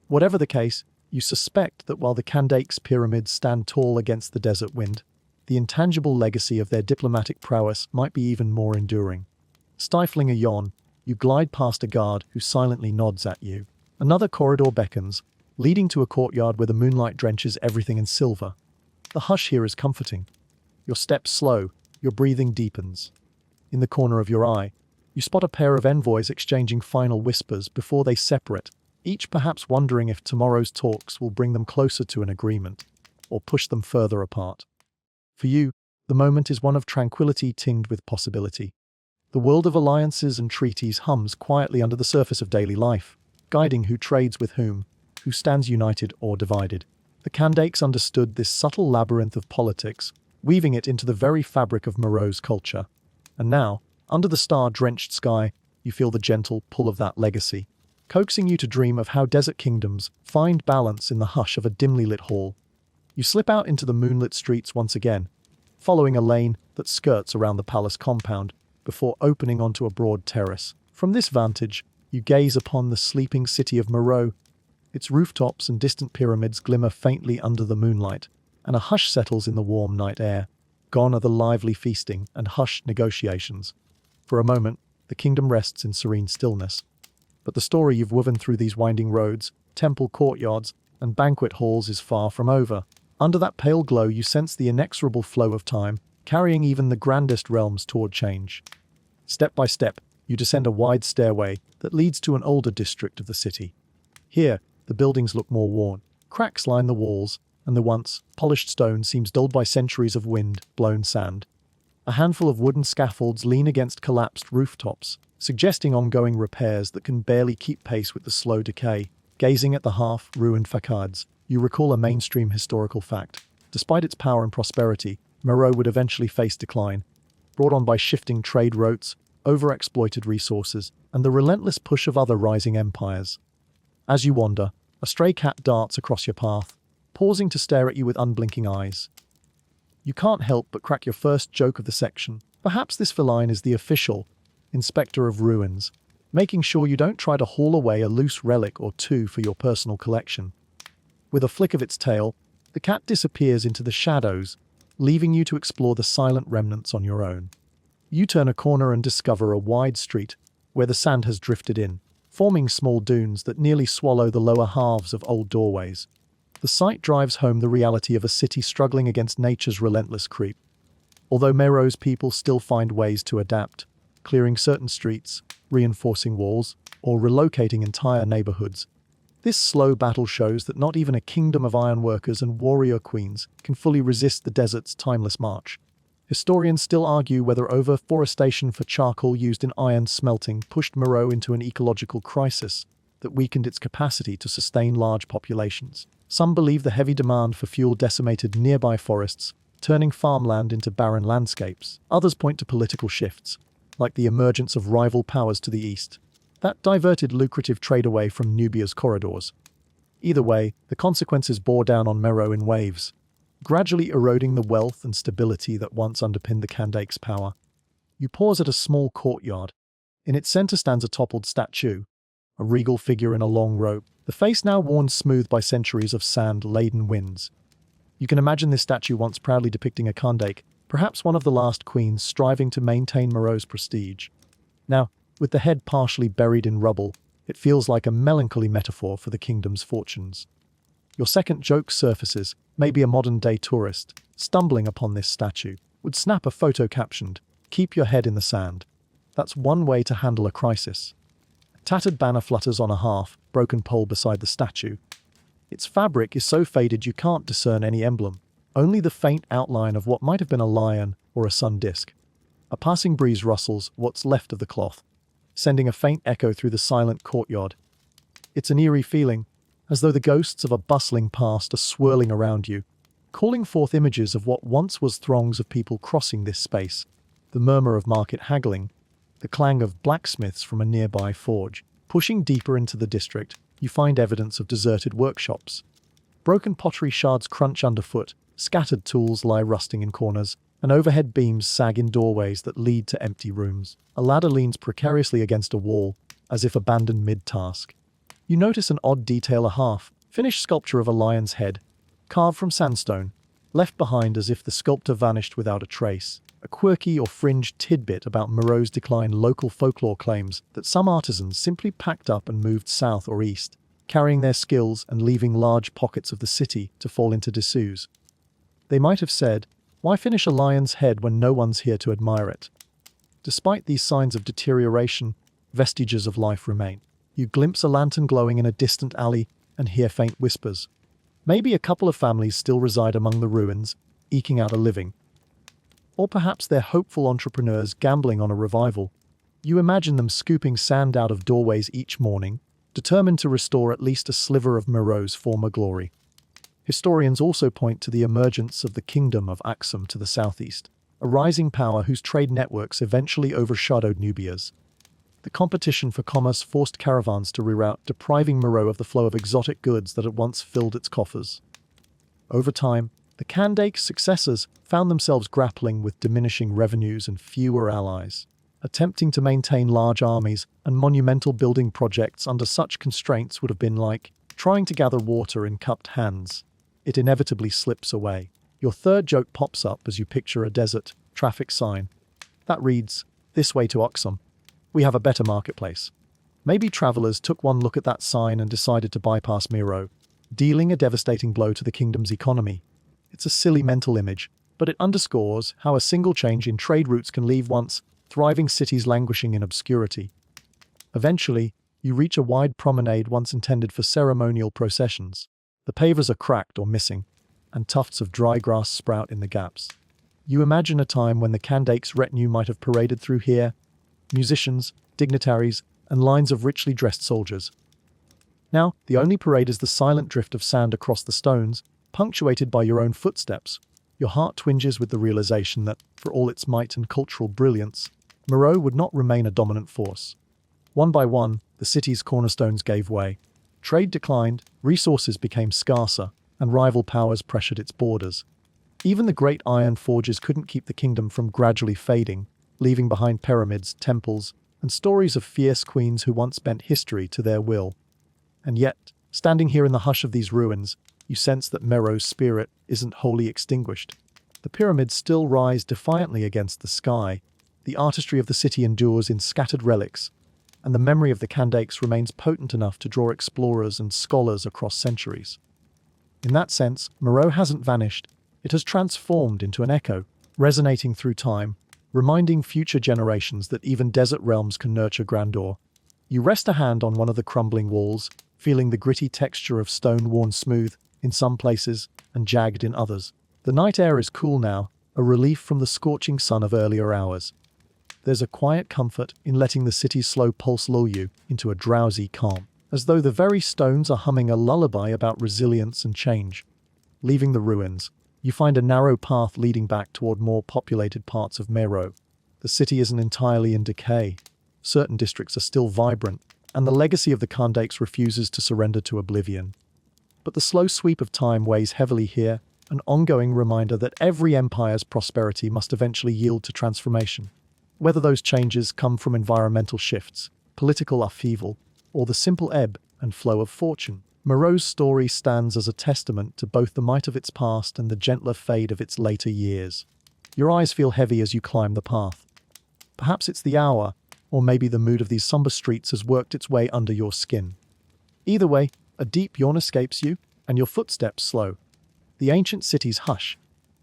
Whatever the case, you suspect that while the Kandak's pyramids stand tall against the desert wind, the intangible legacy of their diplomatic prowess might be even more enduring. Stifling a yawn, you glide past a guard who silently nods at you. Another corridor beckons, leading to a courtyard where the moonlight drenches everything in silver. The hush here is comforting. Your steps slow, your breathing deepens. In the corner of your eye, you spot a pair of envoys exchanging final whispers before they separate, each perhaps wondering if tomorrow's talks will bring them closer to an agreement, or push them further apart. For you, the moment is one of tranquility tinged with possibility. The world of alliances and treaties hums quietly under the surface of daily life, guiding who trades with whom, who stands united or divided. The Kandaks understood this subtle labyrinth of politics, weaving it into the very fabric of Moreau's culture. And now, under the star-drenched sky, you feel the gentle pull of that legacy, coaxing you to dream of how desert kingdoms find balance in the hush of a dimly lit hall. You slip out into the moonlit streets once again, following a lane that skirts around the palace compound before opening onto a broad terrace. From this vantage, you gaze upon the sleeping city of Moreau. Its rooftops and distant pyramids glimmer faintly under the moonlight, and a hush settles in the warm night air. Gone are the lively feasting and hushed negotiations. For a moment, the kingdom rests in serene stillness. But the story you've woven through these winding roads, temple courtyards, and banquet halls is far from over. Under that pale glow, you sense the inexorable flow of time, carrying even the grandest realms toward change. Step by step, you descend a wide stairway that leads to an older district of the city. Here, the buildings look more worn. Cracks line the walls, and the once polished stone seems dulled by centuries of wind-blown sand. A handful of wooden scaffolds lean against collapsed rooftops, suggesting ongoing repairs that can barely keep pace with the slow decay. Gazing at the half-ruined facades, you recall a mainstream historical fact. Despite its power and prosperity, Moreau would eventually face decline, brought on by shifting trade routes, overexploited resources, and the relentless push of other rising empires. As you wander, a stray cat darts across your path, pausing to stare at you with unblinking eyes. You can't help but crack your first joke of the section. Perhaps this feline is the official inspector of ruins, making sure you don't try to haul away a loose relic or two for your personal collection. With a flick of its tail, the cat disappears into the shadows, leaving you to explore the silent remnants on your own. You turn a corner and discover a wide street where the sand has drifted in, forming small dunes that nearly swallow the lower halves of old doorways. The sight drives home the reality of a city struggling against nature's relentless creep. Although Moreau's people still find ways to adapt, clearing certain streets, reinforcing walls, or relocating entire neighborhoods, this slow battle shows that not even a kingdom of ironworkers and warrior queens can fully resist the desert's timeless march. Historians still argue whether overforestation for charcoal used in iron smelting pushed Moreau into an ecological crisis. The that weakened its capacity to sustain large populations. Some believe the heavy demand for fuel decimated nearby forests, turning farmland into barren landscapes. Others point to political shifts, like the emergence of rival powers to the east, that diverted lucrative trade away from Nubia's corridors. Either way, the consequences bore down on Meroe in waves, gradually eroding the wealth and stability that once underpinned the Kandake's power. You pause at a small courtyard. In its center stands a toppled statue, a regal figure in a long robe, the face now worn smooth by centuries of sand-laden winds. You can imagine this statue once proudly depicting a Kandake, perhaps one of the last queens striving to maintain Meroe's prestige. Now, with the head partially buried in rubble, it feels like a melancholy metaphor for the kingdom's fortunes. Your second joke surfaces, maybe a modern-day tourist, stumbling upon this statue, would snap a photo captioned, "Keep your head in the sand." That's one way to handle a crisis. A tattered banner flutters on a half-broken pole beside the statue. Its fabric is so faded you can't discern any emblem, only the faint outline of what might have been a lion or a sun disk. A passing breeze rustles what's left of the cloth, sending a faint echo through the silent courtyard. It's an eerie feeling, as though the ghosts of a bustling past are swirling around you, calling forth images of what once was throngs of people crossing this space, the murmur of market haggling, the clang of blacksmiths from a nearby forge. Pushing deeper into the district, you find evidence of deserted workshops. Broken pottery shards crunch underfoot, scattered tools lie rusting in corners, and overhead beams sag in doorways that lead to empty rooms. A ladder leans precariously against a wall, as if abandoned mid-task. You notice an odd detail, a half-finished sculpture of a lion's head, carved from sandstone, left behind as if the sculptor vanished without a trace. A quirky or fringed tidbit about Meroe's decline. Local folklore claims that some artisans simply packed up and moved south or east, carrying their skills and leaving large pockets of the city to fall into disuse. They might have said, "Why finish a lion's head when no one's here to admire it?" Despite these signs of deterioration, vestiges of life remain. You glimpse a lantern glowing in a distant alley and hear faint whispers. Maybe a couple of families still reside among the ruins, eking out a living. Or perhaps they're hopeful entrepreneurs gambling on a revival. You imagine them scooping sand out of doorways each morning, determined to restore at least a sliver of Meroe's former glory. Historians also point to the emergence of the Kingdom of Axum to the southeast, a rising power whose trade networks eventually overshadowed Nubia's. The competition for commerce forced caravans to reroute, depriving Meroe of the flow of exotic goods that had once filled its coffers. Over time, the Kandake's successors found themselves grappling with diminishing revenues and fewer allies. Attempting to maintain large armies and monumental building projects under such constraints would have been like trying to gather water in cupped hands. It inevitably slips away. Your third joke pops up as you picture a desert traffic sign that reads, "This way to Axum. We have a better marketplace." Maybe travelers took one look at that sign and decided to bypass Meroe, dealing a devastating blow to the kingdom's economy. It's a silly mental image, but it underscores how a single change in trade routes can leave once thriving cities languishing in obscurity. Eventually, you reach a wide promenade once intended for ceremonial processions. The pavers are cracked or missing, and tufts of dry grass sprout in the gaps. You imagine a time when the Kandake's retinue might have paraded through here, musicians, dignitaries, and lines of richly dressed soldiers. Now, the only parade is the silent drift of sand across the stones, punctuated by your own footsteps. Your heart twinges with the realization that, for all its might and cultural brilliance, Meroe would not remain a dominant force. One by one, the city's cornerstones gave way. Trade declined, resources became scarcer, and rival powers pressured its borders. Even the great iron forges couldn't keep the kingdom from gradually fading, leaving behind pyramids, temples, and stories of fierce queens who once bent history to their will. And yet, standing here in the hush of these ruins, you sense that Meroe's spirit isn't wholly extinguished. The pyramids still rise defiantly against the sky, the artistry of the city endures in scattered relics, and the memory of the Kandake's remains potent enough to draw explorers and scholars across centuries. In that sense, Meroe hasn't vanished, it has transformed into an echo, resonating through time, reminding future generations that even desert realms can nurture grandeur. You rest a hand on one of the crumbling walls, feeling the gritty texture of stone worn smooth in some places and jagged in others. The night air is cool now, a relief from the scorching sun of earlier hours. There's a quiet comfort in letting the city's slow pulse lull you into a drowsy calm. as though the very stones are humming a lullaby about resilience and change. Leaving the ruins, you find a narrow path leading back toward more populated parts of Meroe. The city isn't entirely in decay. Certain districts are still vibrant, and the legacy of the Kandaks refuses to surrender to oblivion. But the slow sweep of time weighs heavily here, an ongoing reminder that every empire's prosperity must eventually yield to transformation. Whether those changes come from environmental shifts, political upheaval, or the simple ebb and flow of fortune, Meroe's story stands as a testament to both the might of its past and the gentler fade of its later years. Your eyes feel heavy as you climb the path. Perhaps it's the hour, or maybe the mood of these somber streets has worked its way under your skin. Either way, a deep yawn escapes you, and your footsteps slow. The ancient city's hush,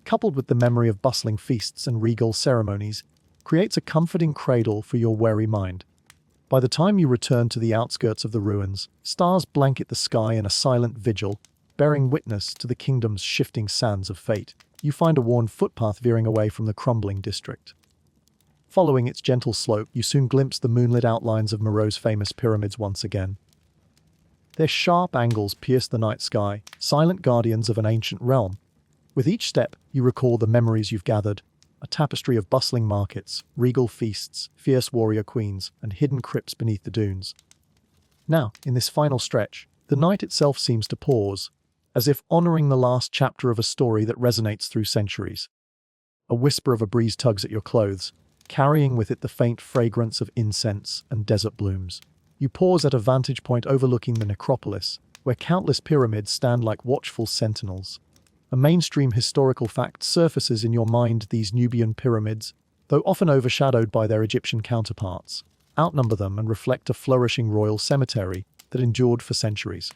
coupled with the memory of bustling feasts and regal ceremonies, creates a comforting cradle for your weary mind. By the time you return to the outskirts of the ruins, stars blanket the sky in a silent vigil, bearing witness to the kingdom's shifting sands of fate. You find a worn footpath veering away from the crumbling district. Following its gentle slope, you soon glimpse the moonlit outlines of Meroe's famous pyramids once again. Their sharp angles pierce the night sky, silent guardians of an ancient realm. With each step, you recall the memories you've gathered, a tapestry of bustling markets, regal feasts, fierce warrior queens, and hidden crypts beneath the dunes. Now, in this final stretch, the night itself seems to pause, as if honoring the last chapter of a story that resonates through centuries. A whisper of a breeze tugs at your clothes, carrying with it the faint fragrance of incense and desert blooms. You pause at a vantage point overlooking the necropolis, where countless pyramids stand like watchful sentinels. A mainstream historical fact surfaces in your mind: these Nubian pyramids, though often overshadowed by their Egyptian counterparts, outnumber them and reflect a flourishing royal cemetery that endured for centuries.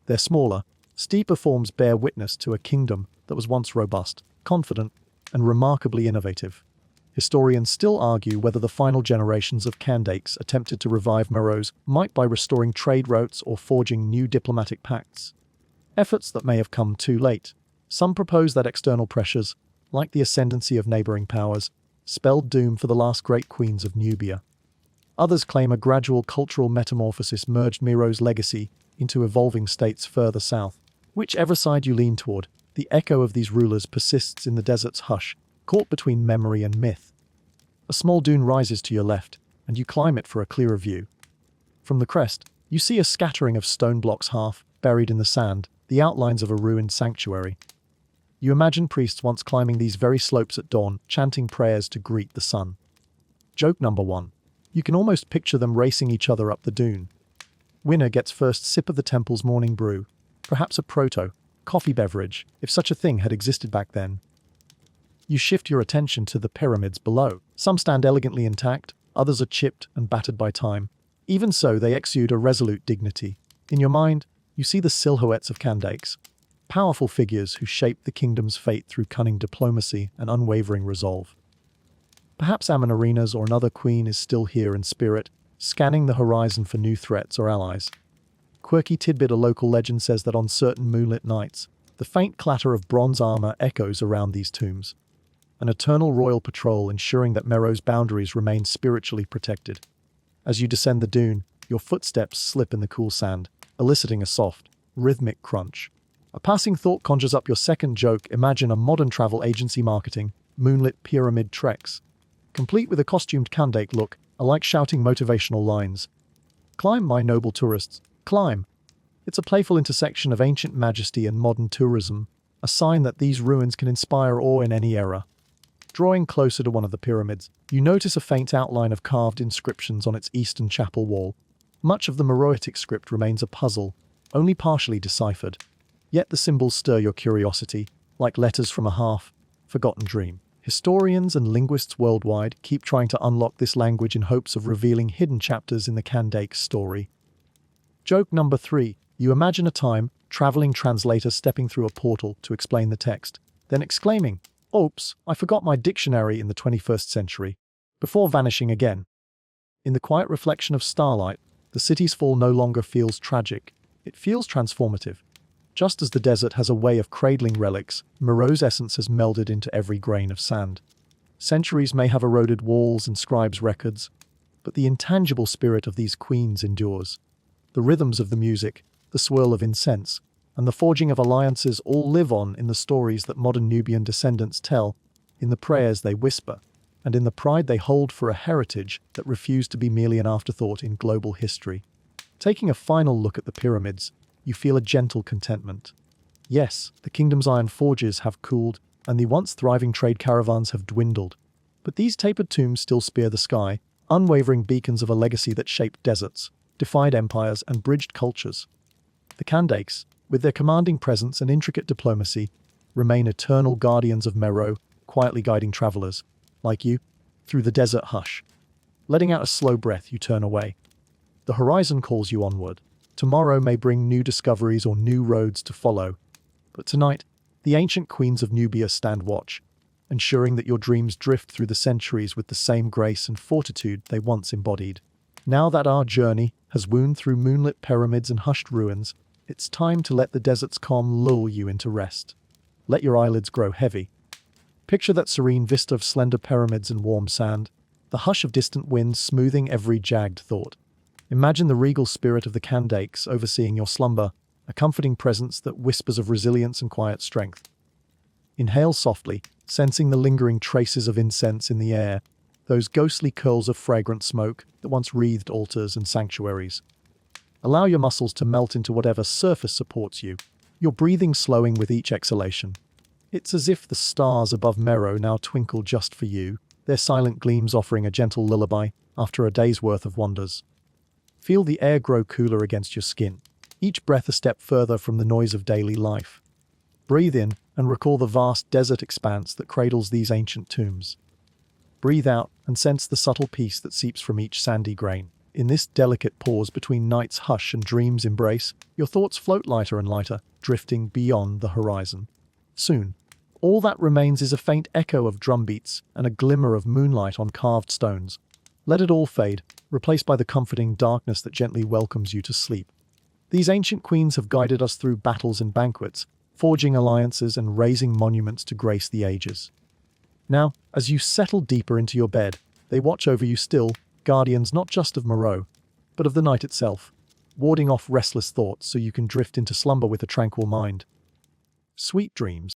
Their smaller, steeper forms bear witness to a kingdom that was once robust, confident, and remarkably innovative. Historians still argue whether the final generations of Kandaks attempted to revive Meroe's might by restoring trade routes or forging new diplomatic pacts. Efforts that may have come too late. Some propose that external pressures, like the ascendancy of neighboring powers, spelled doom for the last great queens of Nubia. Others claim a gradual cultural metamorphosis merged Meroe's legacy into evolving states further south. Whichever side you lean toward, the echo of these rulers persists in the desert's hush, caught between memory and myth. A small dune rises to your left, and you climb it for a clearer view. From the crest, you see a scattering of stone blocks half buried in the sand, the outlines of a ruined sanctuary. You imagine priests once climbing these very slopes at dawn, chanting prayers to greet the sun. Joke number 1. You can almost picture them racing each other up the dune. Winner gets first sip of the temple's morning brew, perhaps a coffee beverage, if such a thing had existed back then. You shift your attention to the pyramids below. Some stand elegantly intact, others are chipped and battered by time. Even so, they exude a resolute dignity. In your mind, you see the silhouettes of Kandaks, powerful figures who shaped the kingdom's fate through cunning diplomacy and unwavering resolve. Perhaps Amenarina's or another queen is still here in spirit, scanning the horizon for new threats or allies. Quirky tidbit: a local legend says that on certain moonlit nights, the faint clatter of bronze armor echoes around these tombs. An eternal royal patrol ensuring that Meroe's boundaries remain spiritually protected. As you descend the dune, your footsteps slip in the cool sand, eliciting a soft, rhythmic crunch. A passing thought conjures up your second joke. Imagine a modern travel agency marketing moonlit pyramid treks, complete with a costumed Kandak look, alike shouting motivational lines. Climb, my noble tourists, climb. It's a playful intersection of ancient majesty and modern tourism, a sign that these ruins can inspire awe in any era. Drawing closer to one of the pyramids, you notice a faint outline of carved inscriptions on its eastern chapel wall. Much of the Meroitic script remains a puzzle, only partially deciphered. Yet the symbols stir your curiosity, like letters from a half-forgotten dream. Historians and linguists worldwide keep trying to unlock this language in hopes of revealing hidden chapters in the Kandak story. Joke number 3. You imagine a time-traveling translator stepping through a portal to explain the text, then exclaiming, "Oops, I forgot my dictionary in the 21st century," before vanishing again. In the quiet reflection of starlight, the city's fall no longer feels tragic, it feels transformative. Just as the desert has a way of cradling relics, Meroe's essence has melded into every grain of sand. Centuries may have eroded walls and scribes' records, but the intangible spirit of these queens endures. The rhythms of the music, the swirl of incense, and the forging of alliances all live on in the stories that modern Nubian descendants tell, in the prayers they whisper, and in the pride they hold for a heritage that refused to be merely an afterthought in global history. Taking a final look at the pyramids, you feel a gentle contentment. Yes, the kingdom's iron forges have cooled, and the once thriving trade caravans have dwindled. But these tapered tombs still spear the sky, unwavering beacons of a legacy that shaped deserts, defied empires, and bridged cultures. The Kandakes, with their commanding presence and intricate diplomacy, remain eternal guardians of Meroe, quietly guiding travelers, like you, through the desert hush. Letting out a slow breath, you turn away. The horizon calls you onward. Tomorrow may bring new discoveries or new roads to follow. But tonight, the ancient queens of Nubia stand watch, ensuring that your dreams drift through the centuries with the same grace and fortitude they once embodied. Now that our journey has wound through moonlit pyramids and hushed ruins, it's time to let the desert's calm lull you into rest. Let your eyelids grow heavy. Picture that serene vista of slender pyramids and warm sand, the hush of distant winds smoothing every jagged thought. Imagine the regal spirit of the Kandakes overseeing your slumber, a comforting presence that whispers of resilience and quiet strength. Inhale softly, sensing the lingering traces of incense in the air, those ghostly curls of fragrant smoke that once wreathed altars and sanctuaries. Allow your muscles to melt into whatever surface supports you, your breathing slowing with each exhalation. It's as if the stars above Meroe now twinkle just for you, their silent gleams offering a gentle lullaby after a day's worth of wonders. Feel the air grow cooler against your skin, each breath a step further from the noise of daily life. Breathe in and recall the vast desert expanse that cradles these ancient tombs. Breathe out and sense the subtle peace that seeps from each sandy grain. In this delicate pause between night's hush and dream's embrace, your thoughts float lighter and lighter, drifting beyond the horizon. Soon, all that remains is a faint echo of drumbeats and a glimmer of moonlight on carved stones. Let it all fade, replaced by the comforting darkness that gently welcomes you to sleep. These ancient queens have guided us through battles and banquets, forging alliances and raising monuments to grace the ages. Now, as you settle deeper into your bed, they watch over you still, guardians not just of Meroe, but of the night itself, warding off restless thoughts so you can drift into slumber with a tranquil mind. Sweet dreams.